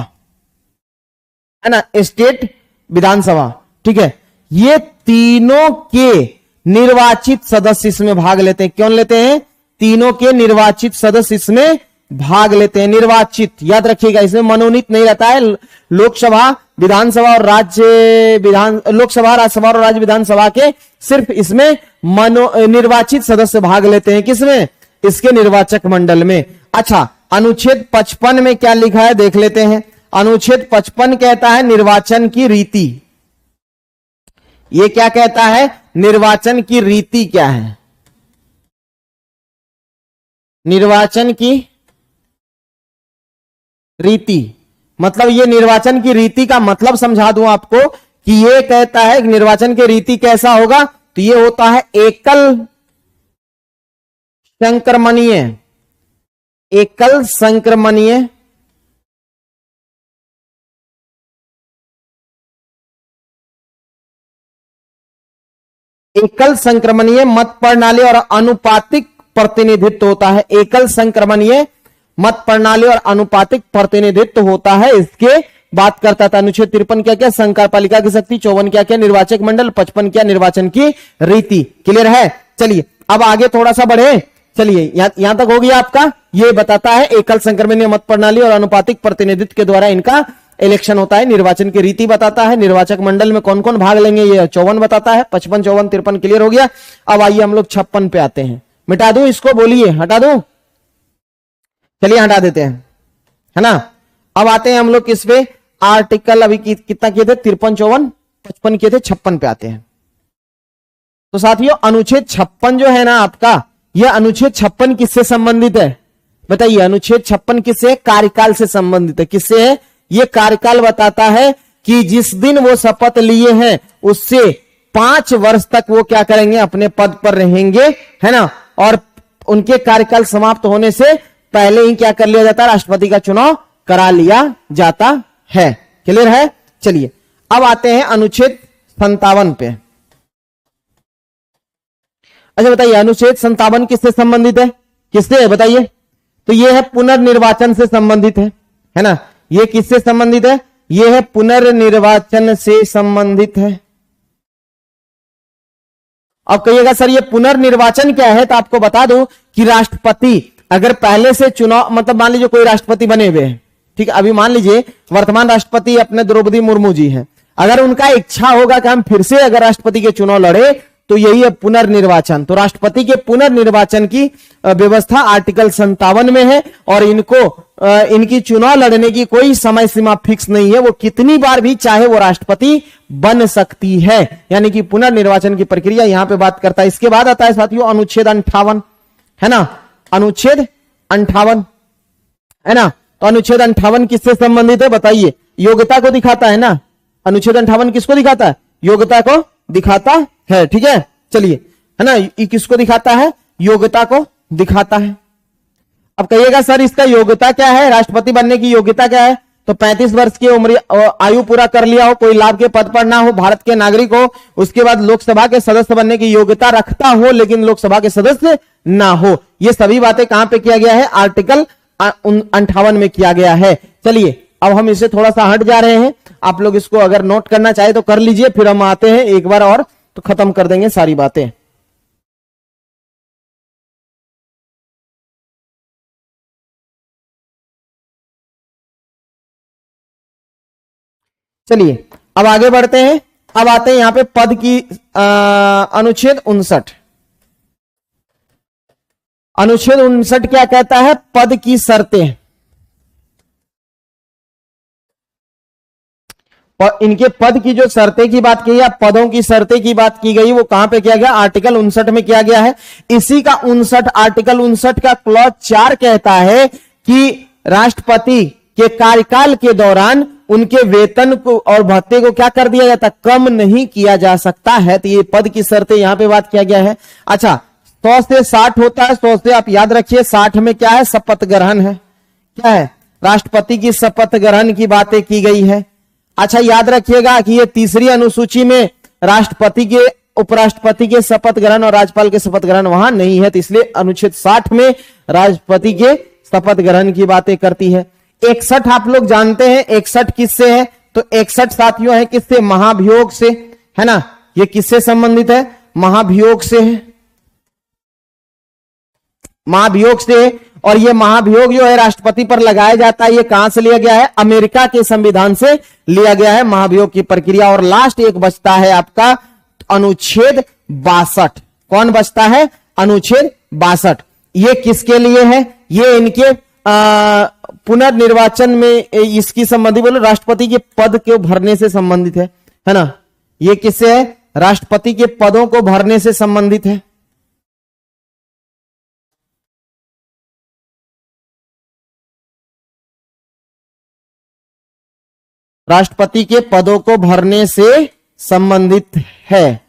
A: है ना, स्टेट विधानसभा, ठीक है। ये तीनों के निर्वाचित सदस्य इसमें भाग लेते हैं। क्यों लेते हैं? तीनों के निर्वाचित सदस्य इसमें भाग लेते हैं। निर्वाचित याद रखिएगा, इसमें मनोनीत नहीं रहता है। लोकसभा, विधानसभा और लोकसभा, राज्यसभा और राज्य विधानसभा के सिर्फ इसमें निर्वाचित सदस्य भाग लेते हैं। किसमें? इसके निर्वाचक मंडल में। अच्छा, अनुच्छेद 55 में क्या लिखा है देख लेते हैं। अनुच्छेद 55 कहता है निर्वाचन की रीति। ये क्या कहता है? निर्वाचन की रीति क्या है? निर्वाचन की रीति मतलब, ये निर्वाचन की रीति का मतलब समझा दूं आपको कि ये कहता है कि निर्वाचन की रीति कैसा होगा। तो ये होता है एकल संक्रमणीय, एकल संक्रमणीय एकल संक्रमणीय मत प्रणाली और अनुपातिक प्रतिनिधित्व होता है। एकल संक्रमणीय मत प्रणाली और अनुपातिक प्रतिनिधित्व होता है। इसके बात करता था अनुच्छेद 53 क्या क्या, संकारपालिका की शक्ति, 54 क्या क्या, निर्वाचक मंडल, 55 क्या, निर्वाचन की रीति। क्लियर है? चलिए अब आगे थोड़ा सा बढ़े। चलिए यहां तक हो गया आपका। ये बताता है एकल संक्रमणीय मत प्रणाली और अनुपातिक प्रतिनिधित्व के द्वारा इनका इलेक्शन होता है। निर्वाचन की रीति बताता है, निर्वाचक मंडल में कौन कौन भाग लेंगे ये 54 बताता है, 55, 54, 53 क्लियर हो गया। अब आइए हम लोग 56 पे आते हैं। मिटा दूं इसको, बोलिए हटा दूं? चलिए हटा देते हैं, है ना। अब आते हैं हम लोग किस पे, आर्टिकल अभी कितना किए थे, 53, 54, 55 किए थे, 56 पे आते हैं। तो साथियों अनुच्छेद 56 जो है ना आपका, यह अनुच्छेद 56 किससे संबंधित है बताइए? अनुच्छेद 56 किससे? कार्यकाल से संबंधित है। किससे है? यह कार्यकाल बताता है कि जिस दिन वो शपथ लिए हैं उससे 5 वर्ष तक वो क्या करेंगे, अपने पद पर रहेंगे, है ना। और उनके कार्यकाल समाप्त होने से पहले ही क्या कर लिया जाता है, राष्ट्रपति का चुनाव करा लिया जाता है। क्लियर है? चलिए अब आते हैं अनुच्छेद 57 पे। अच्छा बताइए अनुच्छेद 57 किससे संबंधित है? किससे है बताइए? तो यह है पुनर्निर्वाचन से संबंधित है ना। यह किससे संबंधित है? यह है पुनर्निर्वाचन से संबंधित है। अब कहिएगा सर ये पुनर्निर्वाचन क्या है, तो आपको बता दूं कि राष्ट्रपति अगर पहले से चुनाव, मतलब मान लीजिए कोई राष्ट्रपति बने हुए हैं, ठीक है, अभी मान लीजिए वर्तमान राष्ट्रपति अपने द्रौपदी मुर्मू जी हैं, अगर उनका इच्छा होगा कि हम फिर से अगर राष्ट्रपति के चुनाव लड़े तो यही है पुनर्निर्वाचन। तो राष्ट्रपति के पुनर्निर्वाचन की व्यवस्था आर्टिकल 57 में है और इनकी चुनाव लड़ने की कोई समय सीमा फिक्स नहीं है, वो कितनी बार भी चाहे वो राष्ट्रपति बन सकती है, यानी कि पुनर्निर्वाचन की प्रक्रिया यहां पे बात करता है। इसके बाद आता है साथियों अनुच्छेद 58, है ना। अनुच्छेद 58 है ना। तो अनुच्छेद 58 किससे संबंधित है बताइए? योग्यता को दिखाता है ना। अनुच्छेद 58 किसको दिखाता है? योग्यता को दिखाता है, ठीक है। चलिए, है ना, ये किसको दिखाता है? योग्यता को दिखाता है। अब कहिएगा सर इसका योग्यता क्या है, राष्ट्रपति बनने की योग्यता क्या है? तो 35 वर्ष की उम्र आयु पूरा कर लिया हो, कोई लाभ के पद पर ना हो, भारत के नागरिक हो, उसके बाद लोकसभा के सदस्य बनने की योग्यता रखता हो लेकिन लोकसभा के सदस्य ना हो। ये सभी बातें कहां पे किया गया है? आर्टिकल 58 में किया गया है। चलिए अब हम इसे थोड़ा सा हट जा रहे हैं, आप लोग इसको अगर नोट करना चाहे तो कर लीजिए, फिर हम आते हैं एक बार और तो खत्म कर देंगे सारी बातें। चलिए अब आगे बढ़ते हैं। अब आते हैं यहां पे पद की अनुच्छेद 59। अनुच्छेद 59 क्या कहता है? पद की शर्तें। और इनके पद की जो शर्तें की बात की या पदों की शर्तें की बात की गई वो कहां पे किया गया? आर्टिकल 59 में किया गया है। इसी का 59 आर्टिकल 59 का क्लॉज 4 कहता है कि राष्ट्रपति के कार्यकाल के दौरान उनके वेतन को और भत्ते को क्या कर दिया जाता? कम नहीं किया जा सकता है। तो ये पद की शर्तें यहां पे बात किया गया है। अच्छा 100 से 60 होता है, 100 से आप याद रखिए, 60 में क्या है? शपथ ग्रहण है। क्या है? राष्ट्रपति की शपथ ग्रहण की बातें की गई है। अच्छा याद रखिएगा कि ये तीसरी अनुसूची में राष्ट्रपति के, उपराष्ट्रपति के शपथ ग्रहण और राज्यपाल के शपथ ग्रहण वहां नहीं है, तो इसलिए अनुच्छेद 60 में राष्ट्रपति के शपथ ग्रहण की बातें करती है। 61 आप लोग जानते हैं, 61 किससे है? तो 61 साथियों है किससे? महाभियोग से, है ना। ये किससे संबंधित है? महाभियोग से है, महाभियोग से। और ये महाभियोग जो है राष्ट्रपति पर लगाया जाता है, ये कहां से लिया गया है? अमेरिका के संविधान से लिया गया है महाभियोग की प्रक्रिया। और लास्ट एक बचता है आपका अनुच्छेद 62। कौन बचता है? अनुच्छेद 62। ये किसके लिए है? ये इनके पुनर्निर्वाचन में इसकी संबंधी बोलो, राष्ट्रपति के पद को भरने से संबंधित है ना। ये किससे है? राष्ट्रपति के पदों को भरने से संबंधित है। राष्ट्रपति के पदों को भरने से संबंधित है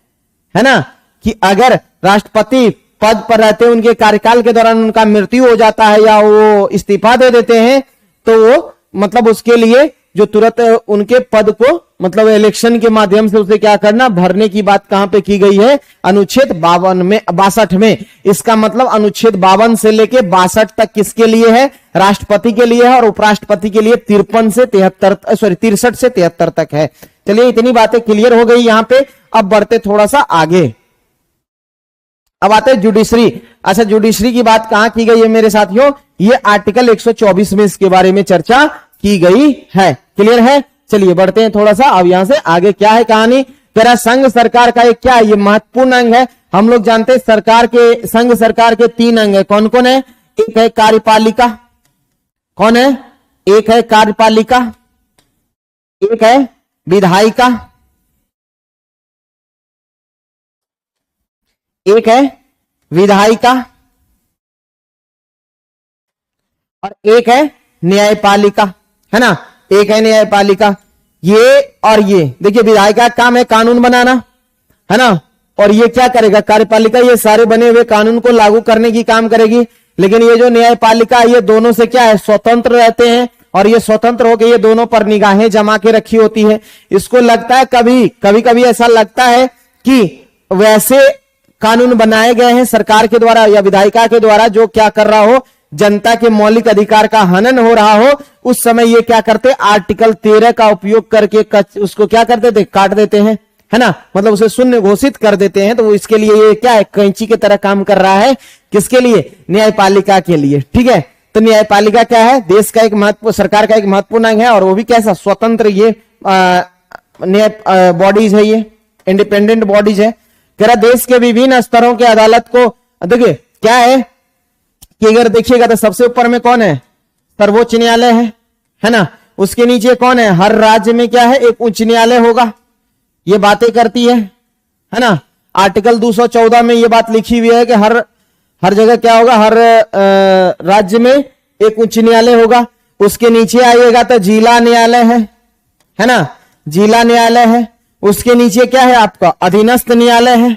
A: ना। कि अगर राष्ट्रपति पद पर रहते उनके कार्यकाल के दौरान उनका मृत्यु हो जाता है या वो इस्तीफा दे देते हैं तो वो मतलब उसके लिए जो तुरंत उनके पद को मतलब इलेक्शन के माध्यम से उसे क्या करना, भरने की बात कहां पे की गई है, अनुच्छेद 62 में। इसका मतलब अनुच्छेद 52 से लेके 62 तक किसके लिए है, राष्ट्रपति के लिए है, और उपराष्ट्रपति के लिए 63 से 73 तक है। चलिए इतनी बातें क्लियर हो गई यहां पे। अब बढ़ते थोड़ा सा आगे, अब आते हैं जुडिशरी। अच्छा, जुडिशरी की बात कहां की गई है मेरे साथियों, ये आर्टिकल 124 में इसके बारे में चर्चा की गई है। क्लियर है, चलिए बढ़ते हैं थोड़ा सा। अब यहां से आगे क्या है कहानी, तेरा संघ सरकार का एक क्या है, ये महत्वपूर्ण अंग है। हम लोग जानते हैं सरकार के, संघ सरकार के 3 अंग है। कौन कौन है, एक है कार्यपालिका, कौन है, एक है कार्यपालिका, एक है विधायिका, एक है विधायिका, और एक है न्यायपालिका, है ना, एक है न्यायपालिका। ये और ये देखिए, विधायिका का काम है कानून बनाना, है ना, और ये क्या करेगा, कार्यपालिका ये सारे बने हुए कानून को लागू करने की काम करेगी। लेकिन ये जो न्यायपालिका, ये दोनों से क्या है, स्वतंत्र रहते हैं, और ये स्वतंत्र होकर ये दोनों पर निगाहें जमा के रखी होती है। इसको लगता है कभी ऐसा लगता है कि वैसे कानून बनाए गए हैं सरकार के द्वारा या विधायिका के द्वारा जो क्या कर रहा हो, जनता के मौलिक अधिकार का हनन हो रहा हो, उस समय ये क्या करते, आर्टिकल 13 का उपयोग करके उसको क्या करते थे, काट देते हैं, है ना, मतलब उसे शून्य घोषित कर देते हैं। तो वो इसके लिए ये क्या है, कैंची की तरह काम कर रहा है, किसके लिए, न्यायपालिका के लिए। ठीक है, तो न्यायपालिका क्या है, देश का एक महत्वपूर्ण, सरकार का एक महत्वपूर्ण अंग है, और वो भी कैसा, स्वतंत्र ये न्याय बॉडीज है, ये इंडिपेंडेंट बॉडीज है। तेरा देश के विभिन्न स्तरों के अदालत को, देखिए क्या है कि अगर देखिएगा तो सबसे ऊपर में कौन है, सर्वोच्च न्यायालय है ना, उसके नीचे कौन है, हर राज्य में क्या है, एक उच्च न्यायालय होगा, ये बातें करती है ना। आर्टिकल 214 में ये बात लिखी हुई है कि हर जगह क्या होगा, हर राज्य में एक उच्च न्यायालय होगा। उसके नीचे आइएगा तो जिला न्यायालय है ना, जिला न्यायालय है। उसके नीचे क्या है आपका, अधीनस्थ न्यायालय है।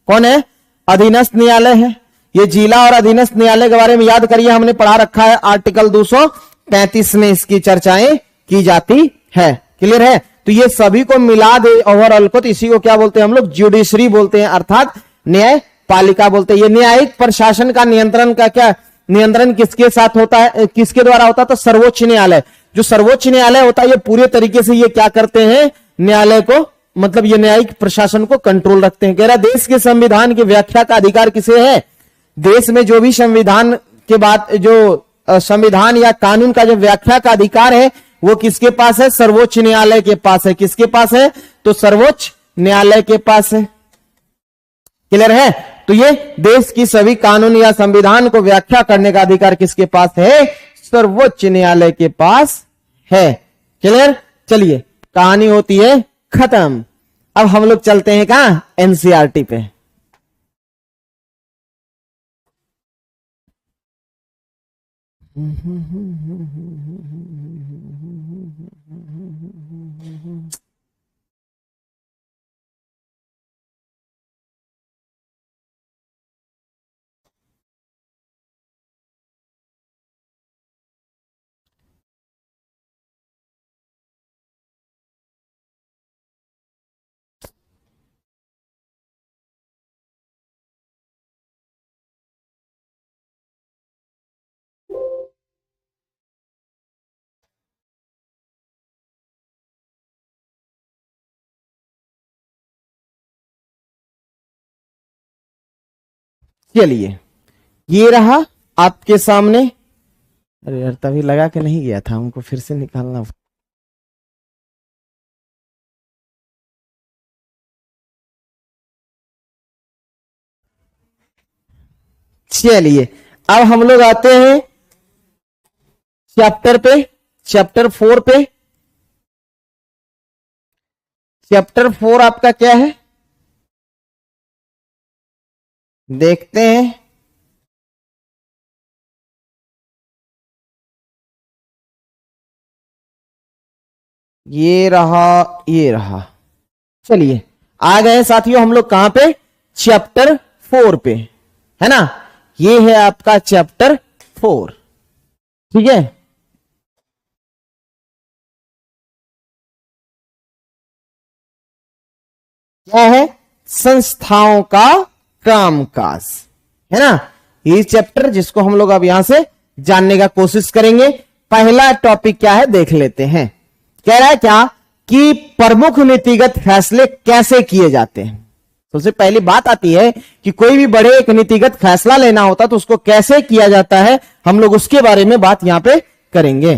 A: कौन है, अधीनस्थ न्यायालय है। ये जिला और अधीनस्थ न्यायालय के बारे में याद करिए, हमने पढ़ा रखा है, आर्टिकल 233 में इसकी चर्चाएं की जाती है। क्लियर है, तो ये सभी को मिला दे ओवरऑल को, तो इसी को क्या बोलते हैं हम लोग, ज्युडिशरी बोलते हैं, अर्थात न्यायपालिका बोलते हैं। ये न्यायिक प्रशासन का नियंत्रण का क्या, नियंत्रण किसके साथ होता है, किसके द्वारा होता है, तो सर्वोच्च न्यायालय। जो सर्वोच्च न्यायालय होता है ये पूरे तरीके से ये क्या करते हैं, न्यायालय को, मतलब ये न्यायिक प्रशासन को कंट्रोल रखते हैं। कह रहा देश के संविधान की व्याख्या का अधिकार किसे है, देश में जो भी संविधान के बाद जो संविधान या कानून का जो व्याख्या का अधिकार है वो किसके पास है, सर्वोच्च न्यायालय के पास है। किसके पास है, तो सर्वोच्च न्यायालय के पास है। क्लियर है, तो ये देश की सभी कानून या संविधान को व्याख्या करने का अधिकार किसके पास है, सर्वोच्च न्यायालय के पास है। क्लियर, चलिए कहानी होती है खत्म। अब हम लोग चलते हैं कहां, एनसीईआरटी पे। चलिए ये रहा आपके सामने। अरे यार तभी लगा के नहीं गया था, हमको फिर से निकालना। चलिए अब हम लोग आते हैं चैप्टर पे, चैप्टर 4 पे। चैप्टर 4 आपका क्या है, देखते हैं। ये रहा, ये रहा। चलिए आ गए साथियों हम लोग कहां पे, चैप्टर 4 पे, है ना। ये है आपका चैप्टर 4, ठीक है। क्या है? संस्थाओं का कामकाज, है ना। ये चैप्टर जिसको हम लोग अब यहां से जानने का कोशिश करेंगे। पहला टॉपिक क्या है देख लेते हैं। कह रहा है क्या कि प्रमुख नीतिगत फैसले कैसे किए जाते हैं। सबसे पहली बात आती है कि कोई भी बड़े एक नीतिगत फैसला लेना होता तो उसको कैसे किया जाता है, हम लोग उसके बारे में बात यहां पे करेंगे।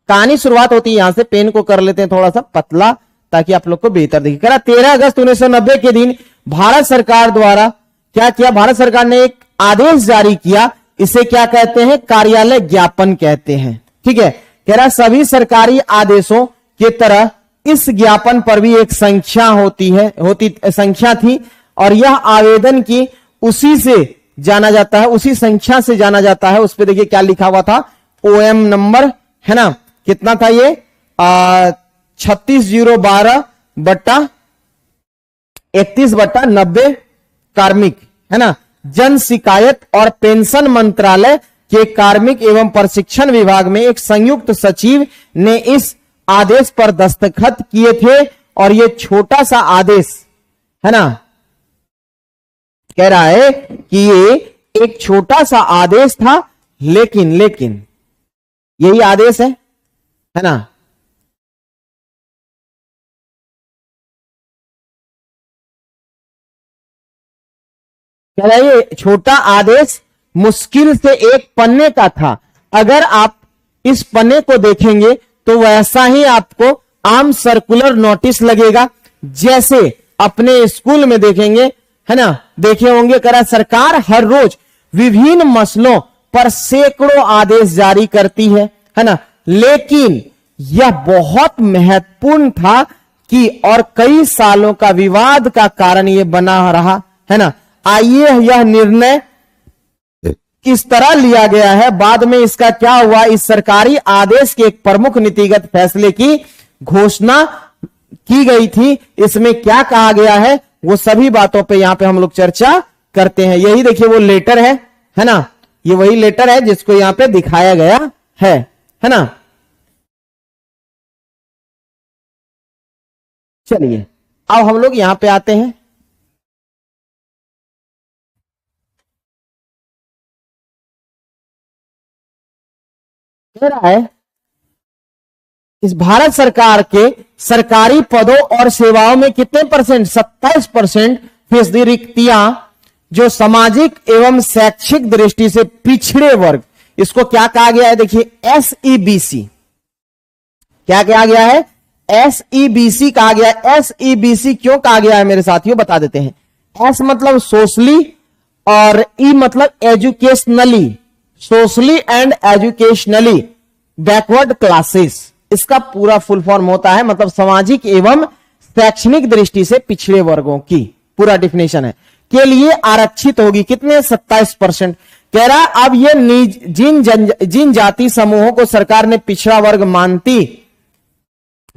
A: कहानी शुरुआत होती है यहां से। पेन को कर लेते हैं थोड़ा सा पतला ताकि आप लोग को बेहतर दिखे। कह रहा 13 अगस्त 1990 के दिन भारत सरकार द्वारा क्या किया, भारत सरकार ने एक आदेश जारी किया। इसे क्या कहते हैं? कार्यालय ज्ञापन कहते हैं। ठीक है। कह रहा सभी सरकारी आदेशों की तरह इस ज्ञापन पर भी एक संख्या संख्या थी और यह आवेदन की उसी से जाना जाता है, उसी संख्या से जाना जाता है। उस पर देखिए क्या लिखा हुआ था, OM नंबर, है ना। कितना था ये? 36/31/90 कार्मिक, है ना। जन शिकायत और पेंशन मंत्रालय के कार्मिक एवं प्रशिक्षण विभाग में एक संयुक्त सचिव ने इस आदेश पर दस्तखत किए थे और ये छोटा सा आदेश, है ना, कह रहा है कि ये एक छोटा सा आदेश था, लेकिन यही आदेश है ना। कह रहा है ये छोटा आदेश मुश्किल से एक पन्ने का था। अगर आप इस पन्ने को देखेंगे तो वैसा ही आपको आम सर्कुलर नोटिस लगेगा जैसे अपने स्कूल में देखेंगे, है ना, देखे होंगे। कह रहा सरकार हर रोज विभिन्न मसलों पर सैकड़ों आदेश जारी करती है ना। लेकिन यह बहुत महत्वपूर्ण था कि और कई सालों का विवाद का कारण यह बना रहा, है ना। आइए यह निर्णय किस तरह लिया गया है, बाद में इसका क्या हुआ। इस सरकारी आदेश के एक प्रमुख नीतिगत फैसले की घोषणा की गई थी। इसमें क्या कहा गया है वो सभी बातों पे यहां पे हम लोग चर्चा करते हैं। यही देखिए वो लेटर है ना, ये वही लेटर है जिसको यहां पे दिखाया गया है ना। चलिए अब हम लोग यहां पे आते हैं। कह रहा है इस भारत सरकार के सरकारी पदों और सेवाओं में कितने परसेंट? 27% रिक्तियां जो सामाजिक एवं शैक्षिक दृष्टि से पिछड़े वर्ग, इसको क्या कहा गया है? देखिए SEBC। क्या कहा गया है? SEBC कहा गया है। SEBC क्यों कहा गया है मेरे साथियों, बता देते हैं। S मतलब सोशली और E मतलब educationally, socially and educationally backward classes, इसका पूरा फुल फॉर्म होता है, मतलब सामाजिक एवं शैक्षणिक दृष्टि से पिछड़े वर्गों की पूरा डिफिनेशन है, के लिए आरक्षित होगी। कितने? 27%। कह रहा अब ये जिन जाति समूहों को सरकार ने पिछड़ा वर्ग मानती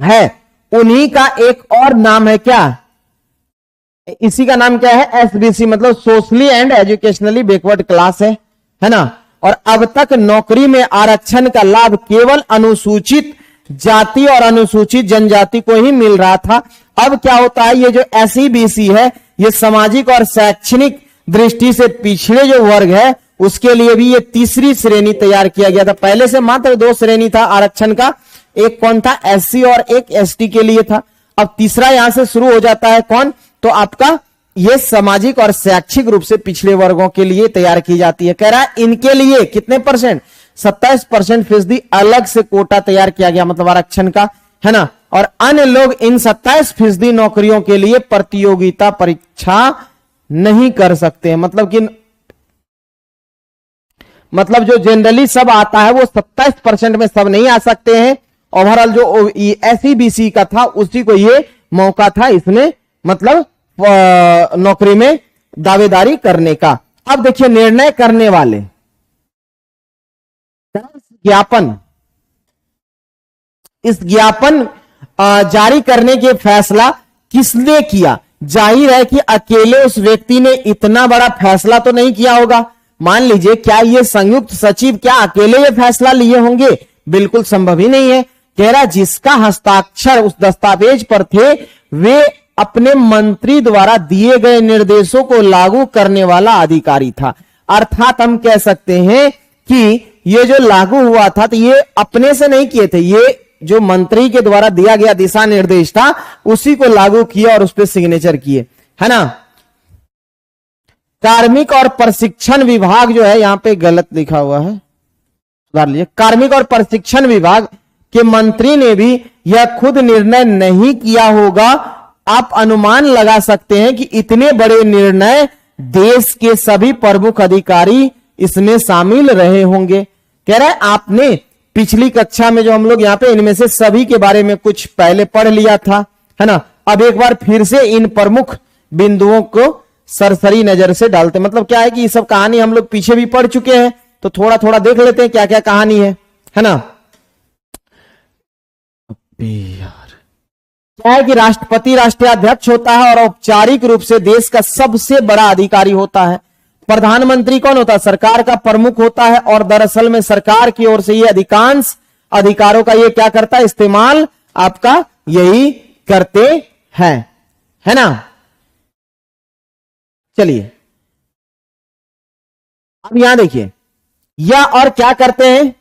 A: है उन्हीं का एक और नाम है क्या? इसी का नाम क्या है? SBC मतलब socially and educationally backward class है ना। और अब तक नौकरी में आरक्षण का लाभ केवल अनुसूचित जाति और अनुसूचित जनजाति को ही मिल रहा था। अब क्या होता है, ये जो SEBC है ये सामाजिक और शैक्षणिक दृष्टि से पिछड़े जो वर्ग है उसके लिए भी ये तीसरी श्रेणी तैयार किया गया था। पहले से मात्र 2 श्रेणी था आरक्षण का, एक कौन था? SC और एक ST के लिए था। अब तीसरा यहां से शुरू हो जाता है कौन? तो आपका ये सामाजिक और शैक्षिक रूप से पिछड़े वर्गों के लिए तैयार की जाती है। कह रहा है इनके लिए कितने परसेंट? 27% अलग से कोटा तैयार किया गया, मतलब आरक्षण का, है ना। और अन्य लोग इन 27% नौकरियों के लिए प्रतियोगिता परीक्षा नहीं कर सकते। मतलब जो जनरली सब आता है वो 27% में सब नहीं आ सकते हैं। ओवरऑल जो SEBC का था उसी को ये मौका था इसमें, मतलब नौकरी में दावेदारी करने का। अब देखिए निर्णय करने वाले ज्ञापन, इस ज्ञापन जारी करने के फैसला किसने किया? जाहिर है कि अकेले उस व्यक्ति ने इतना बड़ा फैसला तो नहीं किया होगा। मान लीजिए क्या ये संयुक्त सचिव क्या अकेले ये फैसला लिए होंगे? बिल्कुल संभव ही नहीं है। कह रहा जिसका हस्ताक्षर उस दस्तावेज पर थे वे अपने मंत्री द्वारा दिए गए निर्देशों को लागू करने वाला अधिकारी था। अर्थात हम कह सकते हैं कि ये जो लागू हुआ था तो ये अपने से नहीं किए थे, ये जो मंत्री के द्वारा दिया गया दिशा निर्देश था उसी को लागू किया और उस पर सिग्नेचर किए, है ना। कार्मिक और प्रशिक्षण विभाग जो है, यहां पे गलत लिखा हुआ है, सुधार लीजिए। कार्मिक और प्रशिक्षण विभाग के मंत्री ने भी यह खुद निर्णय नहीं किया होगा। आप अनुमान लगा सकते हैं कि इतने बड़े निर्णय देश के सभी प्रमुख अधिकारी इसमें शामिल रहे होंगे। कह रहा है आपने पिछली कक्षा में जो हम लोग यहां पे इनमें से सभी के बारे में कुछ पहले पढ़ लिया था, है ना। अब एक बार फिर से इन प्रमुख बिंदुओं को सरसरी नजर से डालते, मतलब क्या है कि ये सब कहानी हम लोग पीछे भी पढ़ चुके हैं, तो थोड़ा थोड़ा देख लेते हैं क्या क्या कहानी है ना। यार क्या है कि राष्ट्रपति राष्ट्रीय अध्यक्ष होता है और औपचारिक रूप से देश का सबसे बड़ा अधिकारी होता है। प्रधानमंत्री कौन होता है? सरकार का प्रमुख होता है और दरअसल में सरकार की ओर से ये अधिकांश अधिकारों का ये क्या करता है? इस्तेमाल आपका यही करते हैं, है ना। चलिए अब यहां देखिए, या और क्या करते हैं?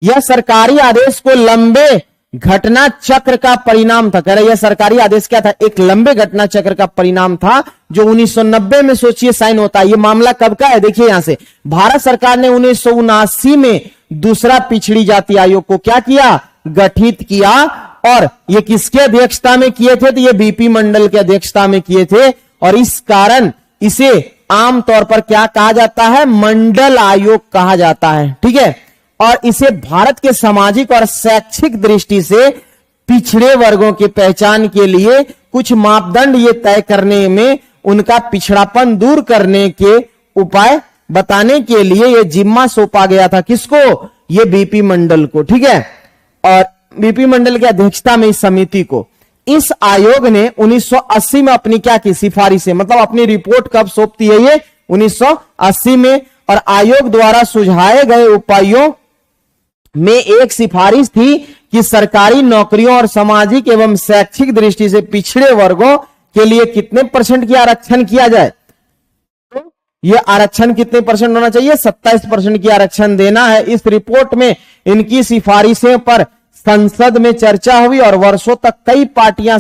A: यह सरकारी आदेश को लंबे घटना चक्र का परिणाम था। कह रहे यह सरकारी आदेश क्या था? एक लंबे घटना चक्र का परिणाम था जो 1990 में सोचिए साइन होता है। यह मामला कब का है? देखिए यहां से भारत सरकार ने 1979 में दूसरा पिछड़ी जाति आयोग को क्या किया? गठित किया। और ये किसके अध्यक्षता में किए थे? तो ये बीपी मंडल के अध्यक्षता में किए थे और इस कारण इसे आमतौर पर क्या कहा जाता है? मंडल आयोग कहा जाता है, ठीक है। और इसे भारत के सामाजिक और शैक्षिक दृष्टि से पिछड़े वर्गों की पहचान के लिए कुछ मापदंड ये तय करने में, उनका पिछड़ापन दूर करने के उपाय बताने के लिए ये जिम्मा सौंपा गया था। किसको? ये बीपी मंडल को, ठीक है। और बीपी मंडल की अध्यक्षता में इस समिति को, इस आयोग ने 1980 में अपनी क्या की सिफारिशें, मतलब अपनी रिपोर्ट कब सौंपती है? ये 1980 में। और आयोग द्वारा सुझाए गए उपायों में एक सिफारिश थी कि सरकारी नौकरियों और सामाजिक एवं शैक्षिक दृष्टि से पिछड़े वर्गों के लिए कितने % की आरक्षण किया जाए। तो यह आरक्षण कितने % होना चाहिए? 27% की आरक्षण देना है। इस रिपोर्ट में इनकी सिफारिशें पर संसद में चर्चा हुई और वर्षों तक कई पार्टियां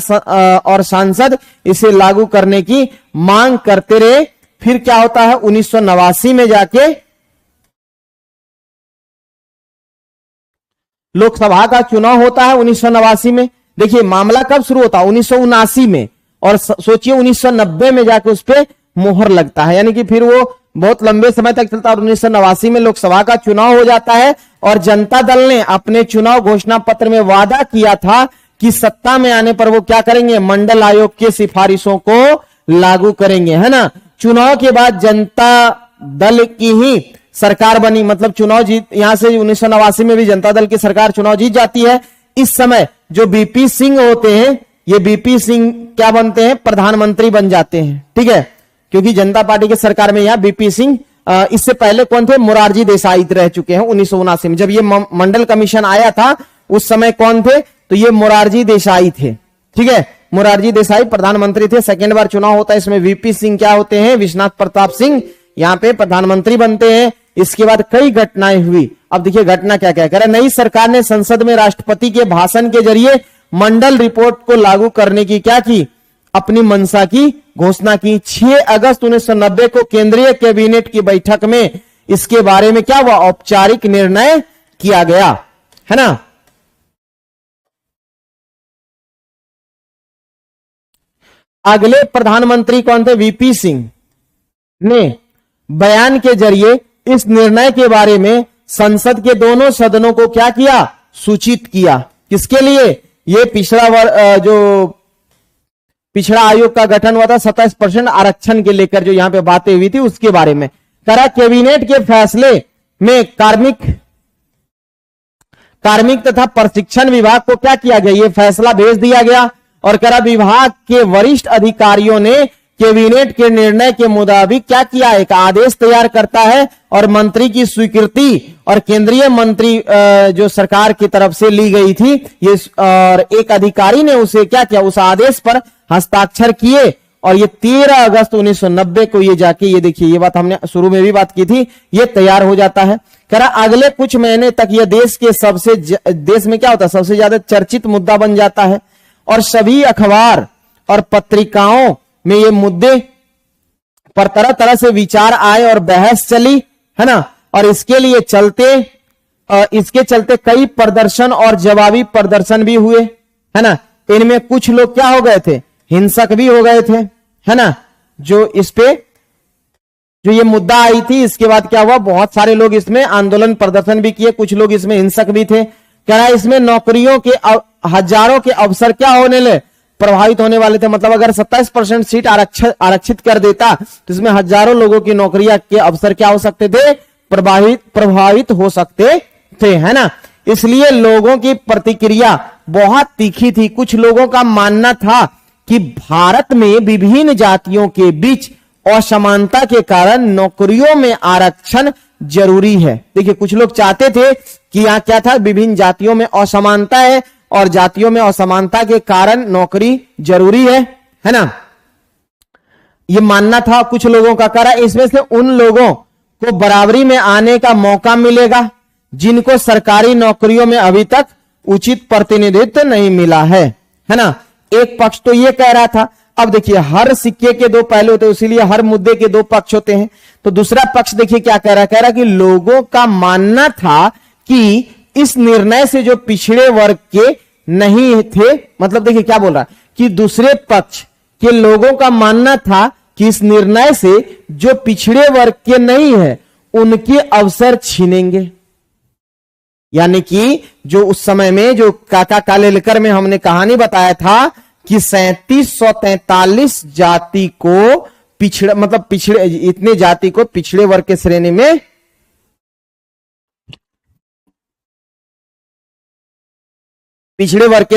A: और सांसद इसे लागू करने की मांग करते रहे। फिर क्या होता है? 1989 में जाके लोकसभा का चुनाव होता है 1989 में। देखिए मामला कब शुरू होता है? 1979 में। और सोचिए 1990 में जाके उस पर मोहर लगता है, यानी कि फिर वो बहुत लंबे समय तक चलता है। 1989 में लोकसभा का चुनाव हो जाता है और जनता दल ने अपने चुनाव घोषणा पत्र में वादा किया था कि सत्ता में आने पर वो क्या करेंगे? मंडल आयोग की सिफारिशों को लागू करेंगे, है ना। चुनाव के बाद जनता दल की ही सरकार बनी, मतलब चुनाव जीत, यहां से 1989 में भी जनता दल की सरकार चुनाव जीत जाती है। इस समय जो बीपी सिंह होते हैं, ये बीपी सिंह क्या बनते हैं? प्रधानमंत्री बन जाते हैं, ठीक है। क्योंकि जनता पार्टी की सरकार में यहां बीपी सिंह, इससे पहले कौन थे? मोरारजी देसाई रह चुके हैं 1979 में। जब ये मंडल कमीशन आया था उस समय कौन थे? तो ये मोरारजी देसाई थे, ठीक है। मोरारजी देसाई प्रधानमंत्री थे। सेकेंड बार चुनाव होता है, इसमें वीपी सिंह क्या होते हैं? विश्वनाथ प्रताप सिंह यहां पे प्रधानमंत्री बनते हैं। इसके बाद कई घटनाएं हुई। अब देखिए घटना क्या क्या करे। नई सरकार ने संसद में राष्ट्रपति के भाषण के जरिए मंडल रिपोर्ट को लागू करने की क्या की? अपनी मंशा की घोषणा की। 6 अगस्त 1990 को केंद्रीय कैबिनेट की बैठक में इसके बारे में क्या हुआ? औपचारिक निर्णय किया गया, है ना। अगले प्रधानमंत्री कौन थे? वीपी सिंह ने बयान के जरिए इस निर्णय के बारे में संसद के दोनों सदनों को क्या किया? सूचित किया। किसके लिए? ये पिछड़ा आयोग का गठन हुआ था 27% आरक्षण के लेकर, जो यहां पे बातें हुई थी उसके बारे में। करा कैबिनेट के फैसले में कार्मिक तथा प्रशिक्षण विभाग को क्या किया गया? ये फैसला भेज दिया गया और करा विभाग के वरिष्ठ अधिकारियों ने कैबिनेट के निर्णय के मुताबिक क्या किया, एक आदेश तैयार करता है और मंत्री की स्वीकृति और केंद्रीय मंत्री जो सरकार की तरफ से ली गई थी ये, और एक अधिकारी ने उसे क्या किया, उस आदेश पर हस्ताक्षर किए और ये 13 अगस्त 1990 को ये जाके, ये देखिए ये बात हमने शुरू में भी बात की थी, ये तैयार हो जाता है। कह रहा अगले कुछ महीने तक ये देश में क्या होता है, सबसे ज्यादा चर्चित मुद्दा बन जाता है और सभी अखबार और पत्रिकाओं में ये मुद्दे पर तरह तरह से विचार आए और बहस चली, है ना। और इसके चलते कई प्रदर्शन और जवाबी प्रदर्शन भी हुए, है ना। इनमें कुछ लोग क्या हो गए थे, हिंसक भी हो गए थे, है ना। जो इस पे जो ये मुद्दा आई थी, इसके बाद क्या हुआ, बहुत सारे लोग इसमें आंदोलन प्रदर्शन भी किए, कुछ लोग इसमें हिंसक भी थे। कह रहा है इसमें नौकरियों के हजारों के अवसर क्या होने ले, प्रभावित होने वाले थे। मतलब अगर 27% सीट आरक्षित कर देता तो इसमें हजारों लोगों की नौकरियां के अवसर क्या हो सकते थे, प्रभावित हो सकते थे, है ना। इसलिए लोगों की प्रतिक्रिया बहुत तीखी थी। कुछ लोगों का मानना था कि भारत में विभिन्न जातियों के बीच असमानता के कारण नौकरियों में आरक्षण जरूरी है। देखिए कुछ लोग चाहते थे कि यहां क्या था, विभिन्न जातियों में असमानता है और जातियों में असमानता के कारण नौकरी जरूरी है ना। ये मानना था कुछ लोगों का। करा इसमें से उन लोगों को बराबरी में आने का मौका मिलेगा जिनको सरकारी नौकरियों में अभी तक उचित प्रतिनिधित्व नहीं मिला है ना। एक पक्ष तो ये कह रहा था। अब देखिए हर सिक्के के दो पहलू होते हैं, इसीलिए हर मुद्दे के दो पक्ष होते हैं। तो दूसरा पक्ष देखिए क्या कह रहा है कि लोगों का मानना था कि इस निर्णय से जो पिछड़े वर्ग के नहीं थे, मतलब देखिए क्या बोल रहा है कि दूसरे पक्ष के लोगों का मानना था कि इस निर्णय से जो पिछड़े वर्ग के नहीं है उनके अवसर छीनेंगे। यानी कि जो उस समय में जो काका कालेलकर में हमने कहानी बताया था कि 3743 जाति को पिछड़े इतने जाति को पिछड़े वर्ग के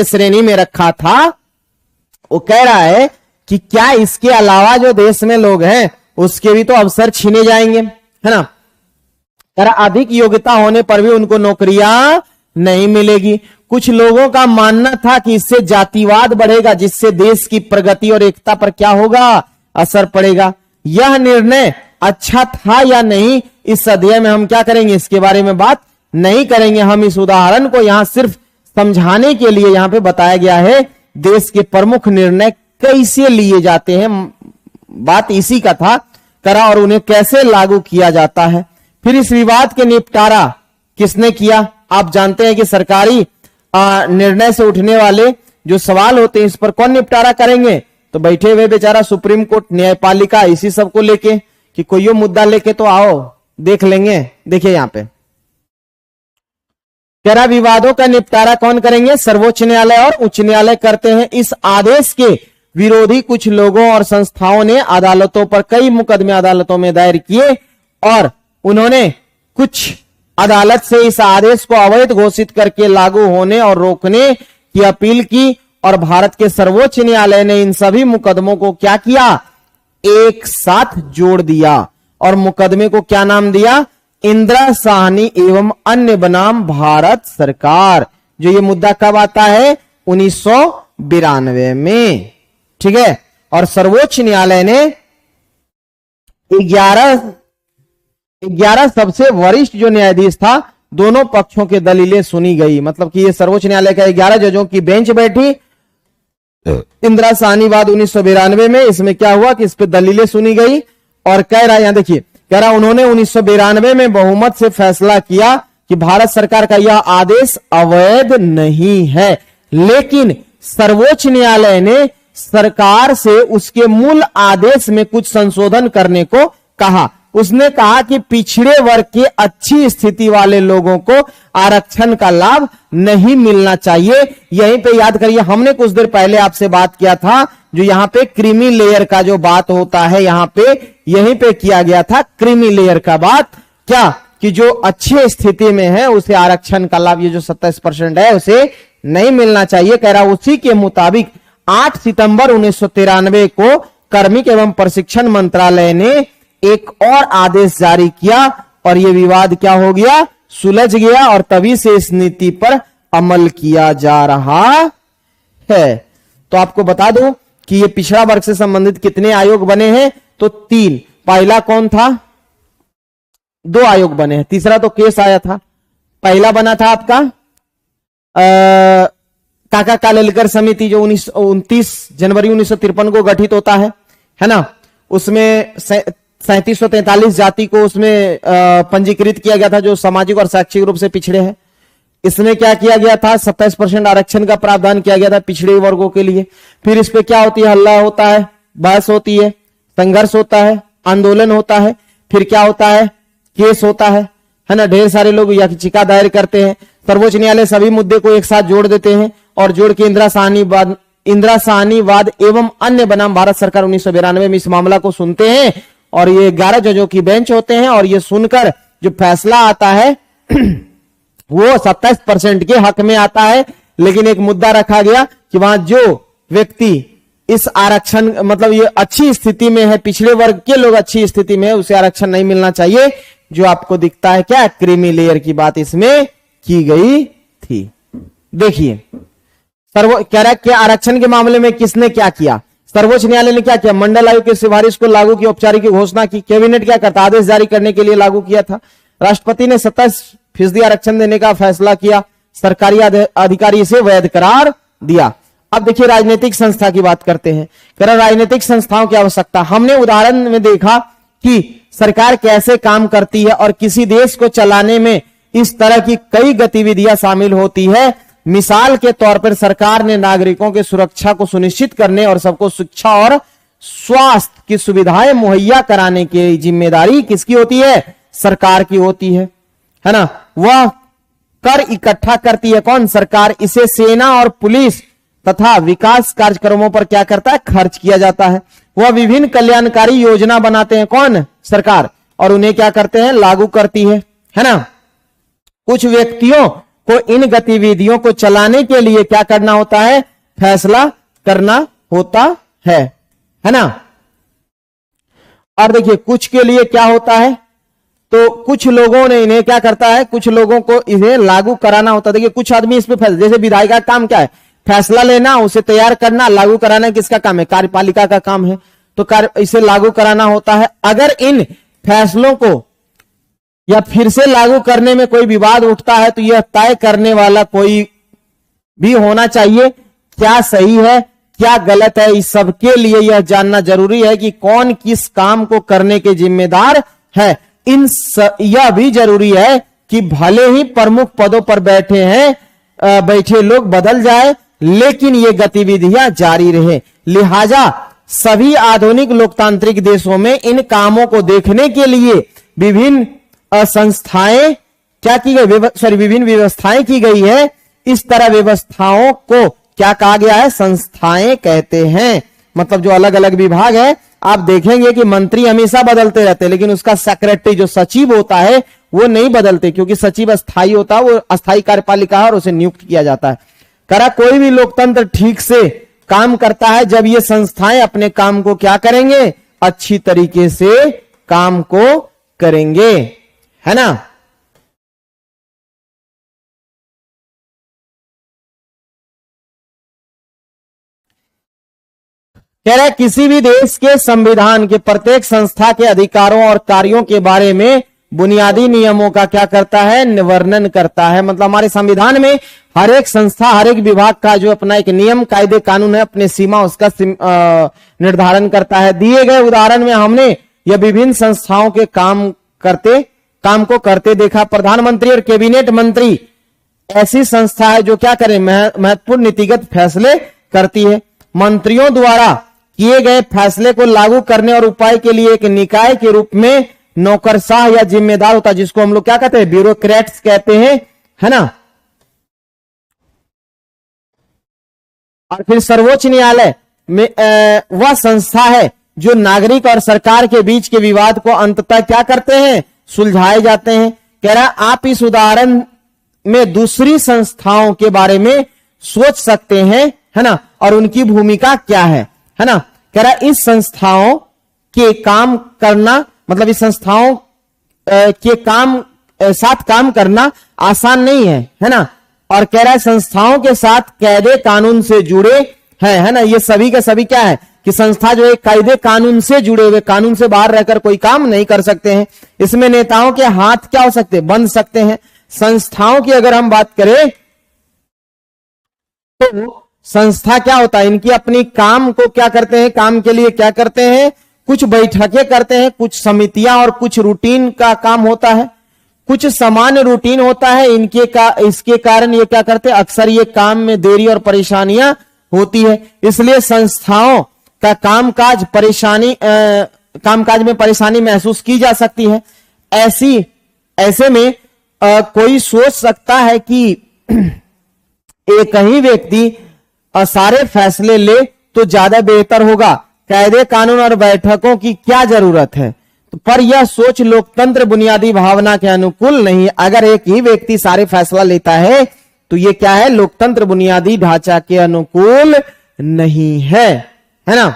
A: श्रेणी में रखा था। वो कह रहा है कि क्या इसके अलावा जो देश में लोग हैं उसके भी तो अवसर छीने जाएंगे, है ना। अधिक योग्यता होने पर भी उनको नौकरियां नहीं मिलेगी। कुछ लोगों का मानना था कि इससे जातिवाद बढ़ेगा जिससे देश की प्रगति और एकता पर क्या होगा, असर पड़ेगा। यह निर्णय अच्छा था या नहीं, इस अध्याय में हम क्या करेंगे, इसके बारे में बात नहीं करेंगे। हम इस उदाहरण को यहां सिर्फ समझाने के लिए यहां पे बताया गया है देश के प्रमुख निर्णय कैसे लिए जाते हैं, बात इसी का था करा और उन्हें कैसे लागू किया जाता है। फिर इस विवाद के निपटारा किसने किया, आप जानते हैं कि सरकारी निर्णय से उठने वाले जो सवाल होते हैं इस पर कौन निपटारा करेंगे, तो बैठे हुए बेचारा सुप्रीम कोर्ट, न्यायपालिका, इसी सब को लेके कि कोई मुद्दा लेके तो आओ देख लेंगे। देखिए यहां पे कह रहा विवादों का निपटारा कौन करेंगे, सर्वोच्च न्यायालय और उच्च न्यायालय करते हैं। इस आदेश के विरोधी कुछ लोगों और संस्थाओं ने अदालतों पर कई मुकदमे अदालतों में दायर किए और उन्होंने कुछ अदालत से इस आदेश को अवैध घोषित करके लागू होने और रोकने की अपील की और भारत के सर्वोच्च न्यायालय ने इन सभी मुकदमों को क्या किया, एक साथ जोड़ दिया और मुकदमे को क्या नाम दिया, इंदिरा साहनी एवं अन्य बनाम भारत सरकार। जो ये मुद्दा कब आता है, 1992 में, ठीक है। और सर्वोच्च न्यायालय ने 11 सबसे वरिष्ठ जो न्यायाधीश था, दोनों पक्षों के दलीलें सुनी गई। मतलब कि ये सर्वोच्च न्यायालय का 11 जजों की बेंच बैठी इंदिरा साहनी वाद 1992 में। इसमें क्या हुआ कि इस पे दलीलें सुनी गई और कह रहा है, यहां देखिए कह रहा उन्होंने 1992 में बहुमत से फैसला किया कि भारत सरकार का यह आदेश अवैध नहीं है, लेकिन सर्वोच्च न्यायालय ने सरकार से उसके मूल आदेश में कुछ संशोधन करने को कहा। उसने कहा कि पिछड़े वर्ग के अच्छी स्थिति वाले लोगों को आरक्षण का लाभ नहीं मिलना चाहिए। यहीं पे याद करिए, हमने कुछ देर पहले आपसे बात किया था, जो यहां पे क्रीमी लेयर का जो बात होता है, यहां पे यहीं पे किया गया था क्रीमी लेयर का बात, क्या कि जो अच्छी स्थिति में है उसे आरक्षण का लाभ, ये जो 27% है, उसे नहीं मिलना चाहिए। कह रहा उसी के मुताबिक 8 सितंबर 1993 को कार्मिक एवं प्रशिक्षण मंत्रालय ने एक और आदेश जारी किया और यह विवाद क्या हो गया, सुलझ गया, और तभी से इस नीति पर अमल किया जा रहा है। तो आपको बता दूं कि ये पिछड़ा वर्ग से संबंधित कितने आयोग बने हैं, तो 3। पहला कौन था, 2 आयोग बने हैं, तीसरा तो केस आया था। पहला बना था आपका काका कालेलकर समिति, जो 29 जनवरी 1953 को गठित होता है ना। उसमें 3743 जाति को उसमें पंजीकृत किया गया था जो सामाजिक और शैक्षिक रूप से पिछड़े हैं। इसमें क्या किया गया था, 27% आरक्षण का प्रावधान किया गया था पिछड़े वर्गों के लिए। फिर इस पे क्या होती है, हल्ला होता है, बहस होती है, संघर्ष होता है, आंदोलन होता है, फिर क्या होता है, केस होता है ना। ढेर सारे लोग याचिका दायर करते हैं, सर्वोच्च न्यायालय सभी मुद्दे को एक साथ जोड़ देते हैं और जोड़ के इंदिरा साहनीवाद एवं अन्य बनाम भारत सरकार 1992 में इस मामला को सुनते हैं और ये 11 जजों की बेंच होते हैं और ये सुनकर जो फैसला आता है वो 27% के हक में आता है। लेकिन एक मुद्दा रखा गया कि वहां जो व्यक्ति इस आरक्षण मतलब ये अच्छी स्थिति में है, पिछड़े वर्ग के लोग अच्छी स्थिति में है, उसे आरक्षण नहीं मिलना चाहिए। जो आपको दिखता है क्या, क्रीमी लेयर की बात इसमें की गई थी। देखिए कह रहा है कि आरक्षण के मामले में किसने क्या किया, सर्वोच्च न्यायालय ने क्या किया, मंडल आयोग की सिफारिश को लागू की औपचारिक घोषणा की। कैबिनेट क्या करता, आदेश जारी करने के लिए लागू किया था। राष्ट्रपति ने 27% आरक्षण देने का फैसला किया, सरकारी अधिकारी इसे वैध करार दिया। अब देखिए राजनीतिक संस्था की बात करते हैं। राजनीतिक संस्थाओं की आवश्यकता, हमने उदाहरण में देखा कि सरकार कैसे काम करती है और किसी देश को चलाने में इस तरह की कई गतिविधियां शामिल होती है। मिसाल के तौर पर सरकार ने नागरिकों की सुरक्षा को सुनिश्चित करने और सबको शिक्षा और स्वास्थ्य की सुविधाएं मुहैया कराने की जिम्मेदारी किसकी होती है, सरकार की होती है ना। वह कर इकट्ठा करती है, कौन, सरकार। इसे सेना और पुलिस तथा विकास कार्यक्रमों पर क्या करता है, खर्च किया जाता है। वह विभिन्न कल्याणकारी योजना बनाते हैं, कौन, सरकार, और उन्हें क्या करते हैं, लागू करती है ना। कुछ व्यक्तियों को इन गतिविधियों को चलाने के लिए क्या करना होता है, फैसला करना होता है ना। और देखिए कुछ के लिए क्या होता है, तो कुछ लोगों ने इन्हें क्या करता है, कुछ लोगों को इन्हें लागू कराना होता है। देखिए कुछ आदमी इस पे फैसला, जैसे विधायक का काम क्या है, फैसला लेना, उसे तैयार करना, लागू कराना किसका काम है, कार्यपालिका का काम है। तो इसे लागू कराना होता है। अगर इन फैसलों को या फिर से लागू करने में कोई विवाद उठता है तो यह तय करने वाला कोई भी होना चाहिए, क्या सही है क्या गलत है। इस सब के लिए यह जानना जरूरी है कि कौन किस काम को करने के जिम्मेदार है। यह भी जरूरी है कि भले ही प्रमुख पदों पर बैठे लोग बदल जाए, लेकिन ये गतिविधियां जारी रहे। लिहाजा सभी आधुनिक लोकतांत्रिक देशों में इन कामों को देखने के लिए विभिन्न संस्थाएं क्या की गई, विभिन्न व्यवस्थाएं की गई है। इस तरह व्यवस्थाओं को क्या कहा गया है, संस्थाएं कहते हैं। मतलब जो अलग अलग विभाग है, आप देखेंगे कि मंत्री हमेशा बदलते रहते हैं, लेकिन उसका सेक्रेटरी जो सचिव होता है वो नहीं बदलते, क्योंकि सचिव अस्थायी होता है, वो अस्थायी कार्यपालिका है और उसे नियुक्त किया जाता है। करा कोई भी लोकतंत्र ठीक से काम करता है जब ये संस्थाएं अपने काम को क्या करेंगे, अच्छी तरीके से काम को करेंगे, है ना। कह रहे किसी भी देश के संविधान के प्रत्येक संस्था के अधिकारों और कार्यों के बारे में बुनियादी नियमों का क्या करता है, वर्णन करता है। मतलब हमारे संविधान में हर एक संस्था, हर एक विभाग का जो अपना एक नियम कायदे कानून है, अपने सीमा उसका निर्धारण करता है। दिए गए उदाहरण में हमने यह विभिन्न संस्थाओं के काम को करते देखा। प्रधानमंत्री और कैबिनेट मंत्री ऐसी संस्था है जो क्या करें, महत्वपूर्ण नीतिगत फैसले करती है। मंत्रियों द्वारा किए गए फैसले को लागू करने और उपाय के लिए एक निकाय के रूप में नौकरशाह या जिम्मेदार होता है, जिसको हम लोग क्या कहते हैं, ब्यूरोक्रेट्स कहते हैं, है ना। और फिर सर्वोच्च न्यायालय में वह संस्था है जो नागरिक और सरकार के बीच के विवाद को अंततः क्या करते हैं, सुलझाए जाते हैं। कह रहा आप इस उदाहरण में दूसरी संस्थाओं के बारे में सोच सकते हैं, है ना, और उनकी भूमिका क्या है ना। कह रहा है इस संस्थाओं के काम करना, मतलब इस संस्थाओं के साथ काम करना आसान नहीं है ना। और कह रहा है संस्थाओं के साथ कायदे कानून से जुड़े हैं, है ना। ये सभी के सभी क्या है कि संस्था जो है कायदे कानून से जुड़े हुए, कानून से बाहर रहकर कोई काम नहीं कर सकते हैं। इसमें नेताओं के हाथ क्या हो सकते हैं, बंध सकते हैं। संस्थाओं की अगर हम बात करें तो संस्था क्या होता है, इनकी अपनी काम को क्या करते हैं, काम के लिए क्या करते हैं, कुछ बैठकें करते हैं, कुछ समितियां और कुछ रूटीन का काम होता है, कुछ सामान्य रूटीन होता है इसके कारण ये क्या करते हैं, अक्सर ये काम में देरी और परेशानियां होती है। इसलिए संस्थाओं का कामकाज में परेशानी महसूस की जा सकती है। ऐसे में कोई सोच सकता है कि एक ही व्यक्ति सारे फैसले ले तो ज्यादा बेहतर होगा, कायदे कानून और बैठकों की क्या जरूरत है। पर यह सोच लोकतंत्र बुनियादी भावना के अनुकूल नहीं है। अगर एक ही व्यक्ति सारे फैसला लेता है तो यह क्या है, लोकतंत्र बुनियादी ढांचा के अनुकूल नहीं है ना।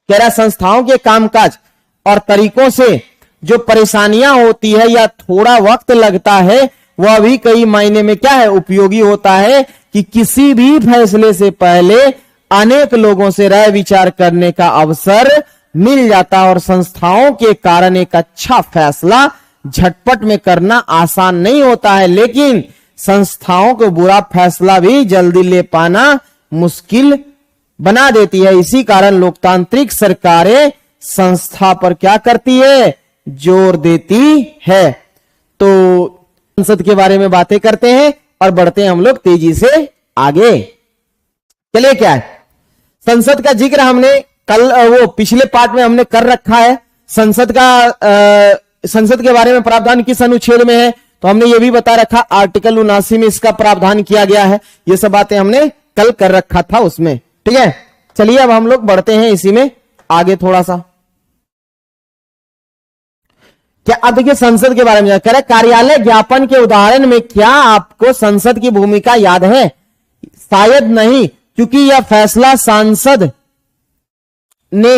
A: कह रहा संस्थाओं के कामकाज और तरीकों से जो परेशानियां होती है या थोड़ा वक्त लगता है वह भी कई मायने में क्या है, उपयोगी होता है कि किसी भी फैसले से पहले अनेक लोगों से राय विचार करने का अवसर मिल जाता और संस्थाओं के कारण एक अच्छा फैसला झटपट में करना आसान नहीं होता है, लेकिन संस्थाओं को बुरा फैसला भी जल्दी ले पाना मुश्किल बना देती है। इसी कारण लोकतांत्रिक सरकारें संस्था पर क्या करती है, जोर देती है। तो संसद के बारे में बातें करते हैं और बढ़ते हैं हम लोग तेजी से आगे। चलिए क्या है, संसद का जिक्र हमने कल वो पिछले पार्ट में हमने कर रखा है। संसद के बारे में प्रावधान किस अनुच्छेद में है, तो हमने ये भी बता रखा, आर्टिकल 79 में इसका प्रावधान किया गया है। ये सब बातें हमने कल कर रखा था उसमें, ठीक है। चलिए अब हम लोग बढ़ते हैं इसी में आगे थोड़ा सा। क्या अब देखिए संसद के बारे में कह रहे कार्यालय ज्ञापन के उदाहरण में क्या आपको संसद की भूमिका याद है? शायद नहीं, क्योंकि यह फैसला सांसद ने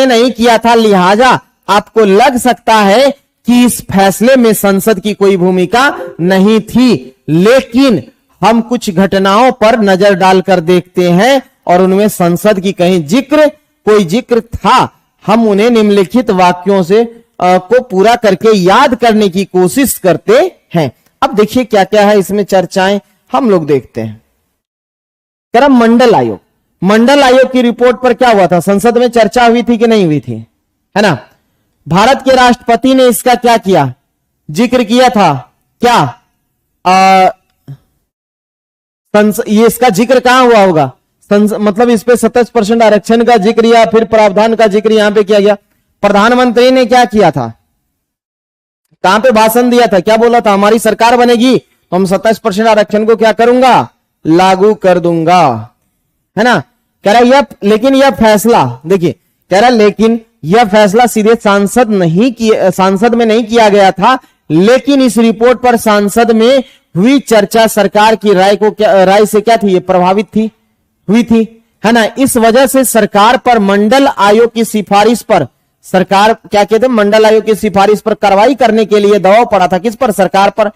A: नहीं किया था, लिहाजा आपको लग सकता है कि इस फैसले में संसद की कोई भूमिका नहीं थी। लेकिन हम कुछ घटनाओं पर नजर डालकर देखते हैं और उनमें संसद की कोई जिक्र था। हम उन्हें निम्नलिखित वाक्यों से को पूरा करके याद करने की कोशिश करते हैं। अब देखिए क्या क्या है इसमें चर्चाएं हम लोग देखते हैं। करम मंडल आयोग की रिपोर्ट पर क्या हुआ था, संसद में चर्चा हुई थी कि नहीं हुई थी, है ना। भारत के राष्ट्रपति ने इसका क्या किया, जिक्र किया था। क्या ये इसका जिक्र कहां हुआ होगा, मतलब इस पे 27% आरक्षण का जिक्र या फिर प्रावधान का जिक्र यहां पे किया गया। प्रधानमंत्री ने क्या किया था, कहां पे भाषण दिया था, क्या बोला था, हमारी सरकार बनेगी तो हम 27% आरक्षण को क्या करूंगा, लागू कर दूंगा, है ना। कह रहा लेकिन यह फैसला देखिए, कह रहा लेकिन यह फैसला सीधे सांसद में नहीं किया गया था, लेकिन इस रिपोर्ट पर सांसद में हुई चर्चा सरकार की राय से क्या थी, ये प्रभावित हुई थी, है ना। इस वजह से सरकार पर मंडल आयोग की सिफारिश पर सरकार क्या कहते हैं, मंडल आयोग की सिफारिश पर कार्रवाई करने के लिए दबाव पड़ा था। किस पर, सरकार पर।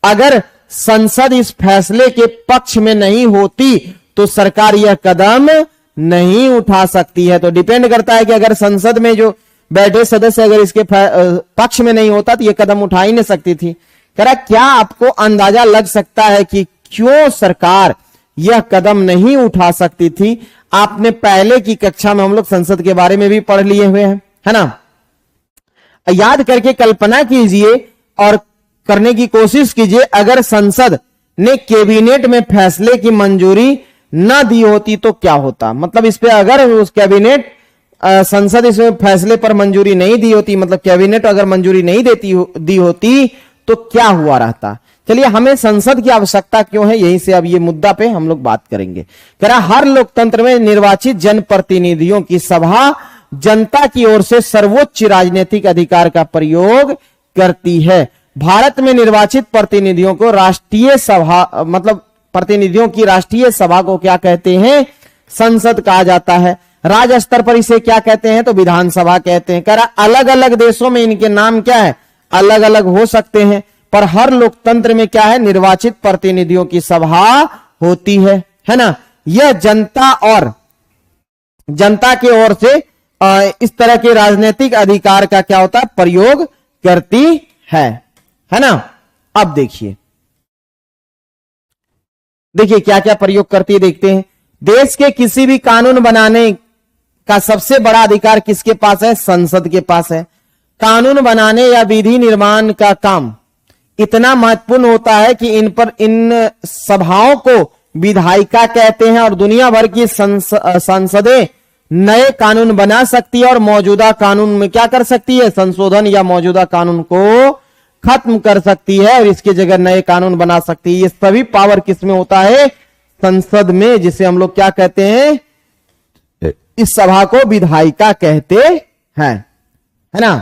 A: अगर संसद इस फैसले के पक्ष में नहीं होती तो सरकार यह कदम नहीं उठा सकती है। तो डिपेंड करता है कि अगर संसद में जो बैठे सदस्य अगर इसके पक्ष में नहीं होता तो यह कदम उठा ही नहीं सकती थी। कह रहा क्या आपको अंदाजा लग सकता है कि क्यों सरकार यह कदम नहीं उठा सकती थी? आपने पहले की कक्षा में हम लोग संसद के बारे में भी पढ़ लिए हुए हैं, है ना। याद करके कल्पना कीजिए और करने की कोशिश कीजिए, अगर संसद ने कैबिनेट में फैसले की मंजूरी न दी होती तो क्या होता। मतलब इस पे अगर उस कैबिनेट संसद इस फैसले पर मंजूरी नहीं दी होती, मतलब कैबिनेट अगर मंजूरी नहीं दी होती तो क्या हुआ रहता। चलिए हमें संसद की आवश्यकता क्यों है, यहीं से अब ये मुद्दा पे हम लोग बात करेंगे। कह रहा हर लोकतंत्र में निर्वाचित जनप्रतिनिधियों की सभा जनता की ओर से सर्वोच्च राजनीतिक अधिकार का प्रयोग करती है। भारत में निर्वाचित प्रतिनिधियों को राष्ट्रीय सभा, मतलब प्रतिनिधियों की राष्ट्रीय सभा को क्या कहते हैं, संसद कहा जाता है। राज्य स्तर पर इसे क्या कहते हैं? तो विधानसभा कहते हैं। कह रहा अलग अलग देशों में इनके नाम क्या है? अलग अलग हो सकते हैं, पर हर लोकतंत्र में क्या है? निर्वाचित प्रतिनिधियों की सभा होती है ना। यह जनता की ओर से इस तरह के राजनीतिक अधिकार का क्या होता है? प्रयोग करती है ना। अब देखिए क्या क्या प्रयोग करती है, देखते हैं। देश के किसी भी कानून बनाने का सबसे बड़ा अधिकार किसके पास है? संसद के पास है। कानून बनाने या विधि निर्माण का काम इतना महत्वपूर्ण होता है कि इन सभाओं को विधायिका कहते हैं, और दुनिया भर की संसदें नए कानून बना सकती है और मौजूदा कानून में क्या कर सकती है? संशोधन या मौजूदा कानून को खत्म कर सकती है और इसके जगह नए कानून बना सकती है। ये सभी पावर किसमें होता है? संसद में, जिसे हम लोग क्या कहते हैं? इस सभा को विधायिका कहते हैं, है ना।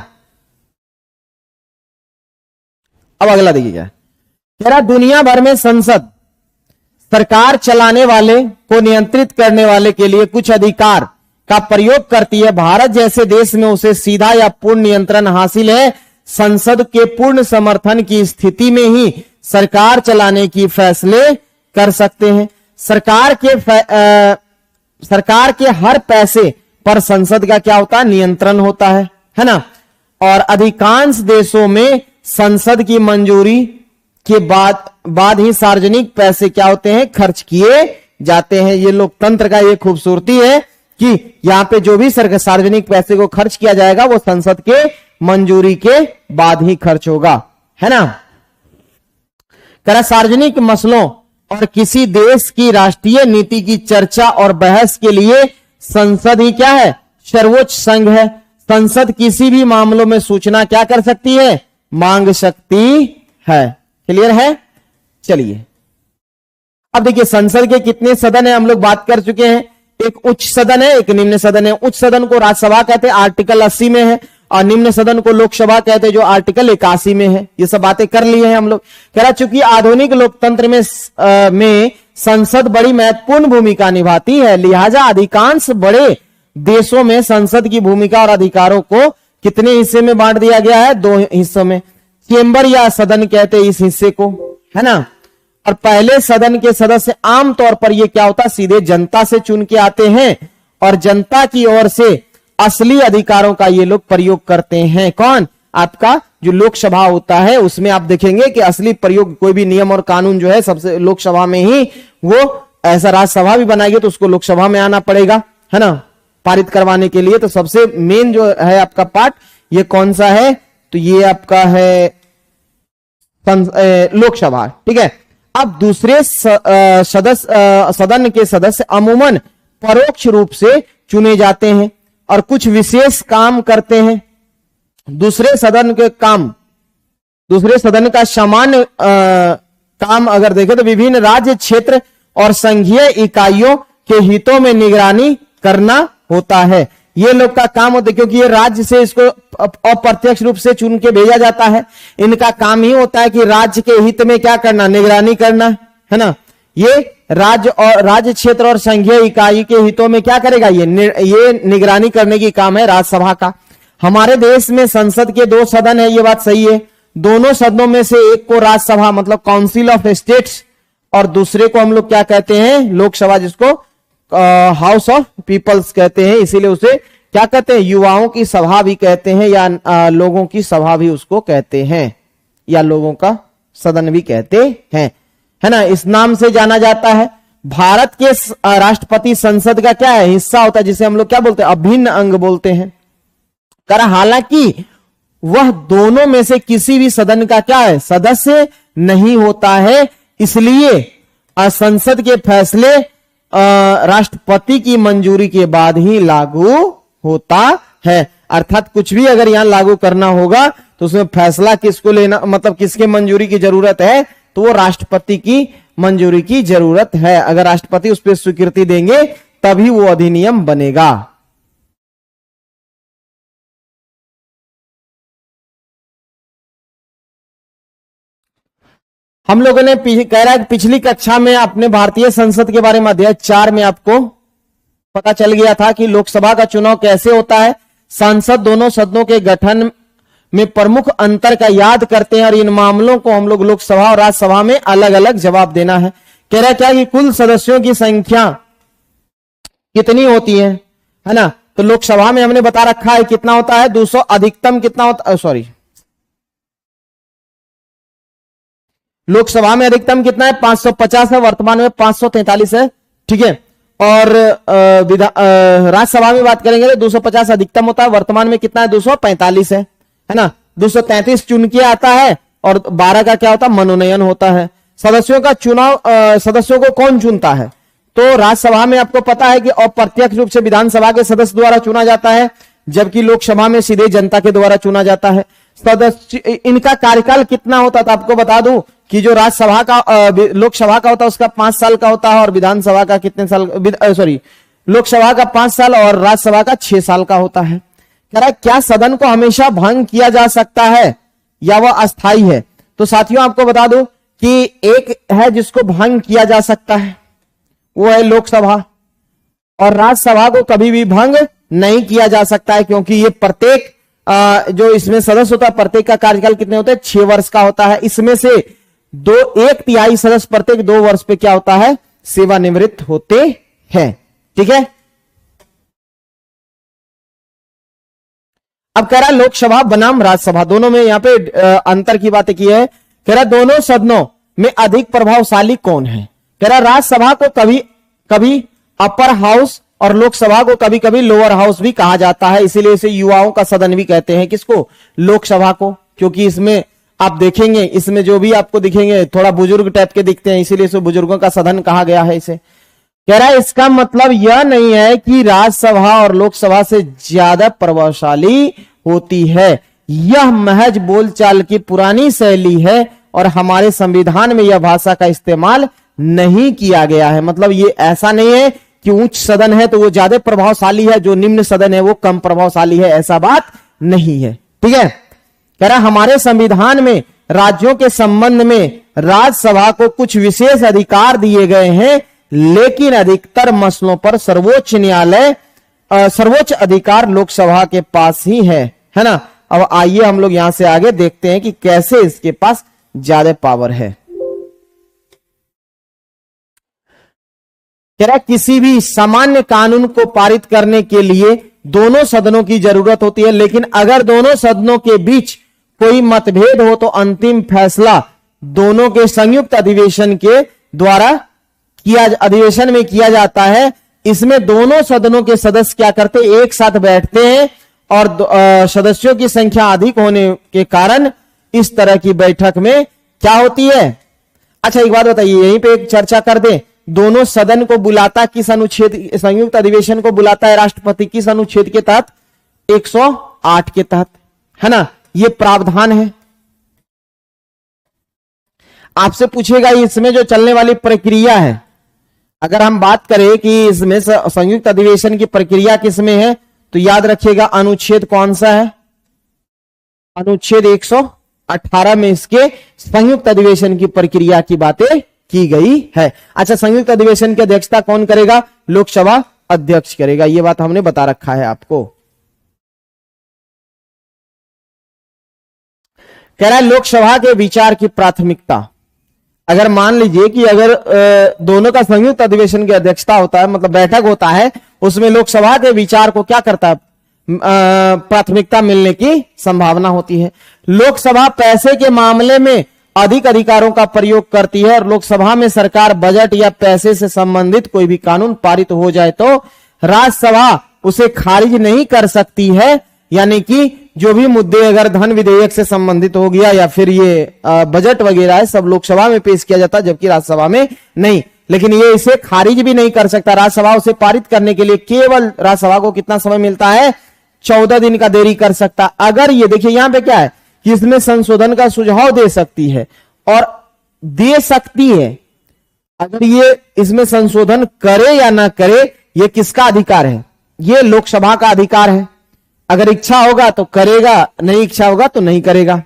A: अब अगला देखिए क्या कह रहा, दुनिया भर में संसद सरकार चलाने वाले को नियंत्रित करने वाले के लिए कुछ अधिकार का प्रयोग करती है। भारत जैसे देश में उसे सीधा या पूर्ण नियंत्रण हासिल है। संसद के पूर्ण समर्थन की स्थिति में ही सरकार चलाने की फैसले कर सकते हैं। सरकार के हर पैसे पर संसद का क्या होता है? नियंत्रण होता है ना। और अधिकांश देशों में संसद की मंजूरी के बाद ही सार्वजनिक पैसे क्या होते हैं? खर्च किए जाते हैं। ये लोकतंत्र का ये खूबसूरती है कि यहां पे जो भी सार्वजनिक पैसे को खर्च किया जाएगा वो संसद के मंजूरी के बाद ही खर्च होगा, है ना। सार्वजनिक मसलों और किसी देश की राष्ट्रीय नीति की चर्चा और बहस के लिए संसद ही क्या है? सर्वोच्च संघ है। संसद किसी भी मामलों में सूचना क्या कर सकती है? मांग सकती है। क्लियर है? चलिए अब देखिए संसद के कितने सदन है हम लोग बात कर चुके हैं। एक उच्च सदन है, एक निम्न सदन है। उच्च सदन को राज्यसभा कहते हैं, आर्टिकल 80 में है, और निम्न सदन को लोकसभा कहते हैं जो आर्टिकल 81 में है। ये सब बातें कर ली हैं हम लोग। कह रहा चूंकि आधुनिक लोकतंत्र में संसद बड़ी महत्वपूर्ण भूमिका निभाती है, लिहाजा अधिकांश बड़े देशों में संसद की भूमिका और अधिकारों को कितने हिस्से में बांट दिया गया है? 2 हिस्सों में। चेंबर या सदन कहते हैं इस हिस्से को, है ना। और पहले सदन के सदस्य आमतौर पर ये क्या होता है? सीधे जनता से चुन के आते हैं और जनता की ओर से असली अधिकारों का ये लोग प्रयोग करते हैं। कौन? आपका जो लोकसभा होता है उसमें आप देखेंगे कि असली प्रयोग कोई भी नियम और कानून जो है सबसे लोकसभा में ही, वो ऐसा राज्यसभा भी बनाएगी तो उसको लोकसभा में आना पड़ेगा, है ना, पारित करवाने के लिए। तो सबसे मेन जो है आपका पार्ट ये कौन सा है? तो ये आपका है लोकसभा, ठीक है। अब दूसरे सदन के सदस्य अमूमन परोक्ष रूप से चुने जाते हैं और कुछ विशेष काम करते हैं। दूसरे सदन का सामान्य काम अगर देखें तो विभिन्न राज्य, क्षेत्र और संघीय इकाइयों के हितों में निगरानी करना होता है। ये लोग का काम होता है क्योंकि ये राज्य से इसको अप्रत्यक्ष रूप से चुन के भेजा जाता है। इनका काम ही होता है कि राज्य के हित में क्या करना? निगरानी करना, है ना। ये राज्य क्षेत्र और संघीय इकाई के हितों में क्या करेगा? ये निगरानी करने की काम है राज्यसभा का। हमारे देश में संसद के 2 सदन है, ये बात सही है। दोनों सदनों में से एक को राज्यसभा मतलब काउंसिल ऑफ स्टेट्स और दूसरे को हम लोग क्या कहते हैं? लोकसभा, जिसको हाउस ऑफ पीपल्स कहते हैं। इसीलिए उसे क्या कहते हैं? युवाओं की सभा भी कहते हैं, या लोगों की सभा भी उसको कहते हैं, या लोगों का सदन भी कहते हैं, है ना। इस नाम से जाना जाता है। भारत के राष्ट्रपति संसद का क्या है? हिस्सा होता है, जिसे हम लोग क्या बोलते हैं? अभिन्न अंग बोलते हैं। हालांकि वह दोनों में से किसी भी सदन का क्या है? सदस्य नहीं होता है। इसलिए संसद के फैसले राष्ट्रपति की मंजूरी के बाद ही लागू होता है। अर्थात कुछ भी अगर यहां लागू करना होगा तो उसमें फैसला किसको लेना, मतलब किसके मंजूरी की जरूरत है? तो वो राष्ट्रपति की मंजूरी की जरूरत है। अगर राष्ट्रपति उस पर स्वीकृति देंगे तभी वो अधिनियम बनेगा। हम लोगों ने कह रहा है पिछली कक्षा में अपने भारतीय संसद के बारे में अध्याय 4 में आपको पता चल गया था कि लोकसभा का चुनाव कैसे होता है। सांसद दोनों सदनों के गठन में प्रमुख अंतर का याद करते हैं और इन मामलों को हम लोग लोकसभा और राज्यसभा में अलग अलग जवाब देना है। कह रहा है क्या कि कुल सदस्यों की संख्या कितनी होती है ना। तो लोकसभा में हमने बता रखा है कितना होता है 200, अधिकतम कितना होता है, सॉरी लोकसभा में अधिकतम कितना है 550 है, वर्तमान में 543 है, ठीक है। और राज्यसभा में बात करेंगे तो 250 अधिकतम होता है, वर्तमान में कितना है 245 है ना। 233 चुन के आता है और 12 का क्या होता है मनोनयन होता है। सदस्यों का चुनाव, सदस्यों को कौन चुनता है, तो राज्यसभा में आपको पता है कि अप्रत्यक्ष रूप से विधानसभा के सदस्य द्वारा चुना जाता है, जबकि लोकसभा में सीधे जनता के द्वारा चुना जाता है। सदस्य इनका कार्यकाल कितना होता था आपको बता दूं कि जो राज्यसभा का लोकसभा का होता है उसका 5 साल का होता है और विधानसभा का कितने साल, सॉरी लोकसभा का 5 साल और राज्यसभा का 6 साल का होता है। कह रहा है क्या सदन को हमेशा भंग किया जा सकता है या वह अस्थायी है। तो साथियों आपको बता दूं कि एक है जिसको भंग किया जा सकता है, वो है लोकसभा, और राज्यसभा को कभी भी भंग नहीं किया जा सकता है, क्योंकि ये प्रत्येक जो इसमें सदस्य होता है प्रत्येक का कार्यकाल कितने होते हैं 6 वर्ष का होता है। इसमें से 1/3 सदस्य प्रत्येक 2 वर्ष पे क्या होता है सेवानिवृत्त होते हैं, ठीक है। अब कह रहा है लोकसभा बनाम राज्यसभा, दोनों में यहां पे अंतर की बातें की है। कह रहा दोनों सदनों में अधिक प्रभावशाली कौन है। कह रहा राज्यसभा को कभी कभी अपर हाउस और लोकसभा को कभी कभी लोअर हाउस भी कहा जाता है, इसीलिए इसे युवाओं का सदन भी कहते हैं। किसको, लोकसभा को, क्योंकि इसमें आप देखेंगे इसमें जो भी आपको दिखेंगे थोड़ा बुजुर्ग टाइप के दिखते हैं, इसीलिए इसे बुजुर्गों का सदन कहा गया है इसे। कह रहा है इसका मतलब यह नहीं है कि राज्यसभा और लोकसभा से ज्यादा प्रभावशाली होती है, यह महज बोलचाल की पुरानी शैली है और हमारे संविधान में यह भाषा का इस्तेमाल नहीं किया गया है। मतलब ये ऐसा नहीं है कि उच्च सदन है तो वो ज्यादा प्रभावशाली है, जो निम्न सदन है वो कम प्रभावशाली है, ऐसा बात नहीं है, ठीक है। कह रहा हमारे संविधान में राज्यों के संबंध में राज्यसभा को कुछ विशेष अधिकार दिए गए हैं, लेकिन अधिकतर मसलों पर सर्वोच्च अधिकार लोकसभा के पास ही है ना। अब आइए हम लोग यहां से आगे देखते हैं कि कैसे इसके पास ज्यादा पावर है। कह रहा किसी भी सामान्य कानून को पारित करने के लिए दोनों सदनों की जरूरत होती है, लेकिन अगर दोनों सदनों के बीच कोई मतभेद हो तो अंतिम फैसला दोनों के संयुक्त अधिवेशन के द्वारा अधिवेशन में किया जाता है। इसमें दोनों सदनों के सदस्य क्या करते, एक साथ बैठते हैं और सदस्यों की संख्या अधिक होने के कारण इस तरह की बैठक में क्या होती है। अच्छा एक बात बताइए, यहीं पे एक चर्चा कर दें, दोनों सदन को बुलाता किस अनुच्छेद, संयुक्त अधिवेशन को बुलाता है राष्ट्रपति किस अनुच्छेद के तहत, 108 के तहत, है ना। ये प्रावधान है। आपसे पूछेगा इसमें जो चलने वाली प्रक्रिया है, अगर हम बात करें कि इसमें संयुक्त अधिवेशन की प्रक्रिया किसमें है, तो याद रखिएगा अनुच्छेद कौन सा है, अनुच्छेद 118 में इसके संयुक्त अधिवेशन की प्रक्रिया की बातें की गई है। अच्छा संयुक्त अधिवेशन की अध्यक्षता कौन करेगा, लोकसभा अध्यक्ष करेगा, यह बात हमने बता रखा है आपको। कह रहा है लोकसभा के विचार की प्राथमिकता, अगर मान लीजिए कि अगर दोनों का संयुक्त अधिवेशन की अध्यक्षता होता है, मतलब बैठक होता है, उसमें लोकसभा के विचार को क्या करता है, प्राथमिकता मिलने की संभावना होती है। लोकसभा पैसे के मामले में अधिक अधिकारों का प्रयोग करती है और लोकसभा में सरकार बजट या पैसे से संबंधित कोई भी कानून पारित हो जाए तो राज्यसभा उसे खारिज नहीं कर सकती है। यानी कि जो भी मुद्दे अगर धन विधेयक से संबंधित हो गया या फिर ये बजट वगैरह है, सब लोकसभा में पेश किया जाता है, जबकि राज्यसभा में नहीं। लेकिन ये इसे खारिज भी नहीं कर सकता, राज्यसभा उसे पारित करने के लिए केवल राज्यसभा को कितना समय मिलता है, 14 दिन का देरी कर सकता। अगर ये देखिए यहां पे क्या है कि इसमें संशोधन का सुझाव दे सकती है और दे सकती है, अगर ये इसमें संशोधन करे या ना करे ये किसका अधिकार है, ये लोकसभा का अधिकार है। अगर इच्छा होगा तो करेगा, नहीं इच्छा होगा तो नहीं करेगा।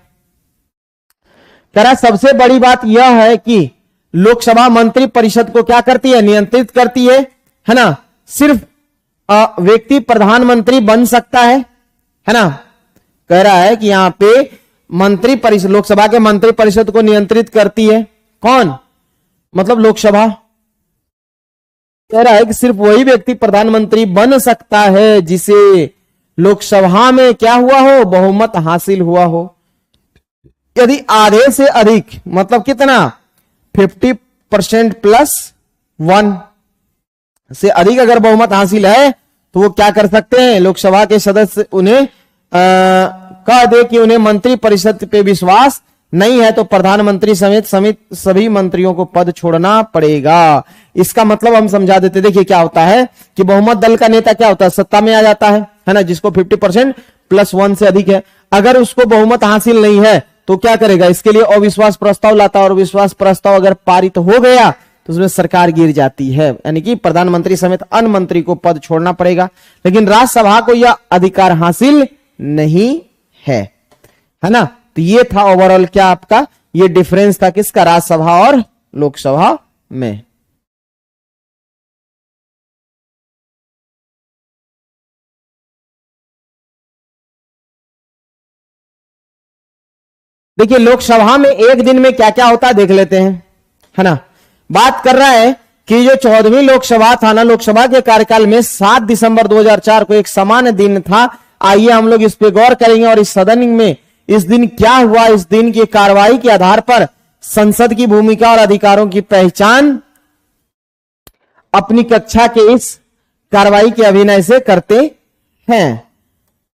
A: कह रहा सबसे बड़ी बात यह है कि लोकसभा मंत्री परिषद को क्या करती है, नियंत्रित करती है ना। सिर्फ व्यक्ति प्रधानमंत्री बन सकता है ना। कह रहा है कि यहां पे मंत्री परिषद, लोकसभा के मंत्री परिषद को नियंत्रित करती है कौन, मतलब लोकसभा। कह रहा है कि सिर्फ वही व्यक्ति प्रधानमंत्री बन सकता है जिसे लोकसभा में क्या हुआ हो, बहुमत हासिल हुआ हो। यदि आधे से अधिक, मतलब कितना, 50% प्लस 1 से अधिक अगर बहुमत हासिल है तो वो क्या कर सकते हैं, लोकसभा के सदस्य उन्हें कह दे कि उन्हें मंत्री परिषद पे विश्वास नहीं है तो प्रधानमंत्री समेत सभी मंत्रियों को पद छोड़ना पड़ेगा। इसका मतलब हम समझा देते। देखिए क्या होता है कि बहुमत दल का नेता क्या होता है, सत्ता में आ जाता है ना, जिसको 50% प्लस 1 से अधिक है। अगर उसको बहुमत हासिल नहीं है तो क्या करेगा, इसके लिए अविश्वास प्रस्ताव लाता है, और विश्वास प्रस्ताव अगर पारित हो गया तो उसमें सरकार गिर जाती है, यानी कि प्रधानमंत्री समेत अन्य मंत्री को पद छोड़ना पड़ेगा। लेकिन राज्यसभा को यह अधिकार हासिल नहीं है ना। तो ये था ओवरऑल क्या आपका, ये डिफरेंस था किसका, राज्यसभा और लोकसभा में। देखिए लोकसभा में एक दिन में क्या क्या होता है देख लेते हैं, है ना। बात कर रहा है कि जो 14वीं लोकसभा था ना, लोकसभा के कार्यकाल में 7 दिसंबर 2004 को एक समान दिन था। आइए हम लोग इस पे गौर करेंगे और इस सदन में इस दिन क्या हुआ, इस दिन की कार्रवाई के आधार पर संसद की भूमिका और अधिकारों की पहचान अपनी कक्षा के इस कार्रवाई के अभिनय से करते हैं।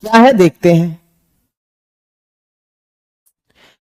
A: क्या है देखते हैं।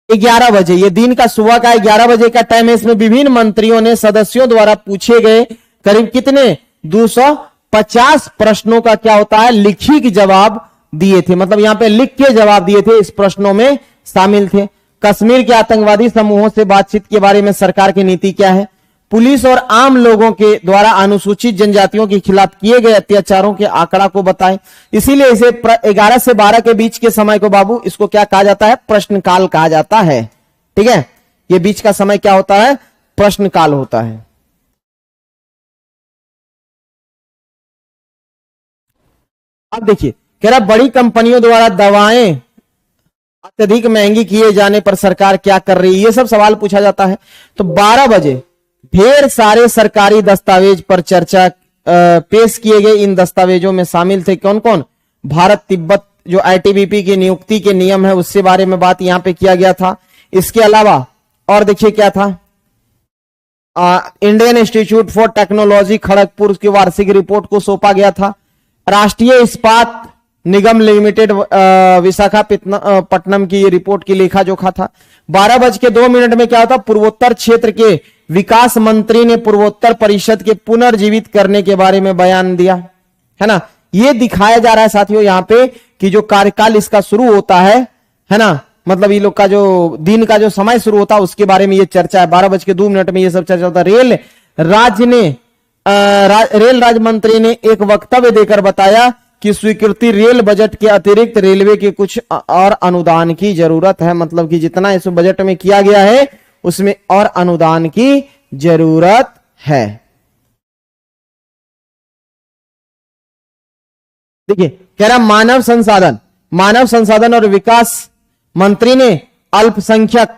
A: 11 बजे, ये दिन का सुबह का 11 बजे का टाइम है। इसमें विभिन्न मंत्रियों ने सदस्यों द्वारा पूछे गए करीब कितने 250 प्रश्नों का क्या होता है, लिखित जवाब दिए थे। मतलब यहां पे लिख के जवाब दिए थे, इस प्रश्नों में शामिल थे। कश्मीर के आतंकवादी समूहों से बातचीत के बारे में सरकार की नीति क्या है, पुलिस और आम लोगों के द्वारा अनुसूचित जनजातियों के खिलाफ किए गए अत्याचारों के आंकड़ा को बताएं। इसीलिए इसे 11 से 12 के बीच के समय को बाबू इसको क्या कहा जाता है, प्रश्नकाल कहा जाता है। ठीक है, ये बीच का समय क्या होता है, प्रश्नकाल होता है। अब देखिए कह रहा बड़ी कंपनियों द्वारा दवाएं अत्यधिक महंगी किए जाने पर सरकार क्या कर रही है, ये सब सवाल पूछा जाता है। तो 12 बजे ढेर सारे सरकारी दस्तावेज पर चर्चा पेश किए गए। इन दस्तावेजों में शामिल थे कौन कौन, भारत तिब्बत जो आईटीबीपी की नियुक्ति के नियम है उससे बारे में बात यहां पे किया गया था। इसके अलावा और देखिए क्या था, Indian institute for technology Kharagpur की वार्षिक रिपोर्ट को सौंपा गया था। राष्ट्रीय इस्पात निगम लिमिटेड विशाखापट्टनम की ये रिपोर्ट की लेखा जोखा था। 12:02 में क्या होता, पूर्वोत्तर क्षेत्र के विकास मंत्री ने पूर्वोत्तर परिषद के पुनर्जीवित करने के बारे में बयान दिया, है ना। ये दिखाया जा रहा है साथियों यहाँ पे कि जो कार्यकाल इसका शुरू होता है ना, मतलब ये लोग का जो दिन का जो समय शुरू होता है उसके बारे में ये चर्चा है। 12:02 में ये सब चर्चा होता है। रेल राज्य मंत्री ने एक वक्तव्य देकर बताया कि स्वीकृति रेल बजट के अतिरिक्त रेलवे के कुछ और अनुदान की जरूरत है। मतलब कि जितना इस बजट में किया गया है उसमें और अनुदान की जरूरत है। देखिए कह रहा मानव संसाधन और विकास मंत्री ने अल्पसंख्यक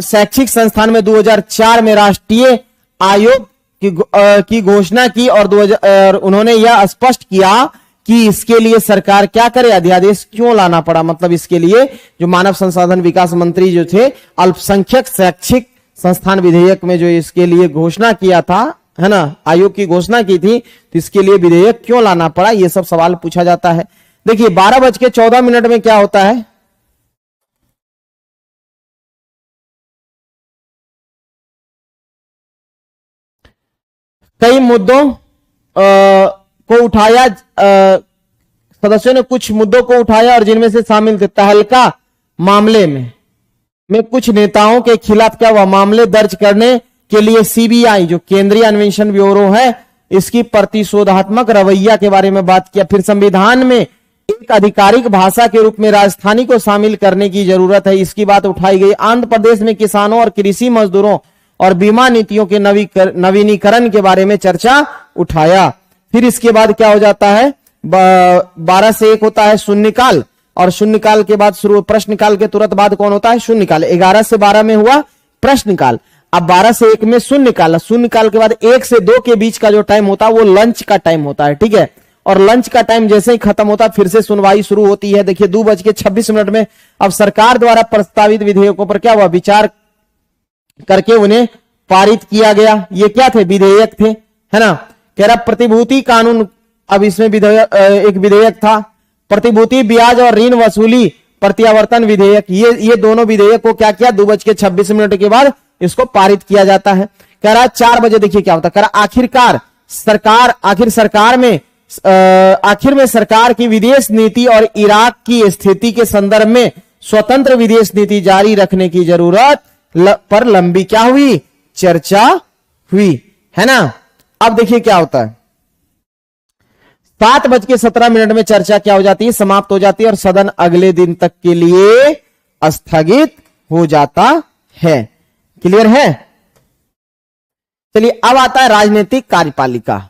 A: शैक्षिक संस्थान में 2004 में राष्ट्रीय आयोग की घोषणा की और उन्होंने यह स्पष्ट किया कि इसके लिए सरकार क्या करे, अध्यादेश क्यों लाना पड़ा। मतलब इसके लिए जो मानव संसाधन विकास मंत्री जो थे, अल्पसंख्यक शैक्षिक संस्थान विधेयक में जो इसके लिए घोषणा किया था, है ना, आयोग की घोषणा की थी, तो इसके लिए विधेयक क्यों लाना पड़ा, ये सब सवाल पूछा जाता है। देखिए 12:14 में क्या होता है, कई मुद्दों को उठाया, सदस्यों ने कुछ मुद्दों को उठाया और जिनमें से शामिल थे तहलका मामले में कुछ नेताओं के खिलाफ क्या हुआ, मामले दर्ज करने के लिए सीबीआई जो केंद्रीय अन्वेषण ब्यूरो है इसकी प्रतिशोधात्मक रवैया के बारे में बात किया। फिर संविधान में एक आधिकारिक भाषा के रूप में राजस्थानी को शामिल करने की जरूरत है, इसकी बात उठाई गई। आंध्र प्रदेश में किसानों और कृषि मजदूरों और बीमा नीतियों के नवीनीकरण के बारे में चर्चा उठाया। फिर इसके बाद क्या हो जाता है, 12 से 1 होता है शून्यकाल, और शून्यकाल के बाद शुरू प्रश्नकाल के तुरंत बाद कौन होता है, शून्यकाल। 11 से 12 में हुआ प्रश्नकाल। अब 12 से 1 में शून्यकाल। शून्यकाल के बाद 1 से 2 के बीच का जो टाइम होता है वो लंच का टाइम होता है, ठीक है। और लंच का टाइम जैसे ही खत्म होता है फिर से सुनवाई शुरू होती है। देखिए 2:26 में अब सरकार द्वारा प्रस्तावित विधेयकों पर क्या हुआ, विचार करके उन्हें पारित किया गया। ये क्या थे, विधेयक थे, है ना। कह रहा प्रतिभूति कानून, अब इसमें एक विधेयक था, प्रतिभूति ब्याज और ऋण वसूली प्रत्यावर्तन विधेयक। ये दोनों विधेयक को क्या किया, 2:26 के बाद इसको पारित किया जाता है। कह रहा 4 बजे देखिए क्या होता है, कह रहा आखिर में सरकार की विदेश नीति और इराक की स्थिति के संदर्भ में स्वतंत्र विदेश नीति जारी रखने की जरूरत पर लंबी क्या हुई, चर्चा हुई, है ना। अब देखिए क्या होता है, 7:17 में चर्चा क्या हो जाती है, समाप्त हो जाती है और सदन अगले दिन तक के लिए स्थगित हो जाता है। क्लियर है। चलिए अब आता है राजनीतिक कार्यपालिका।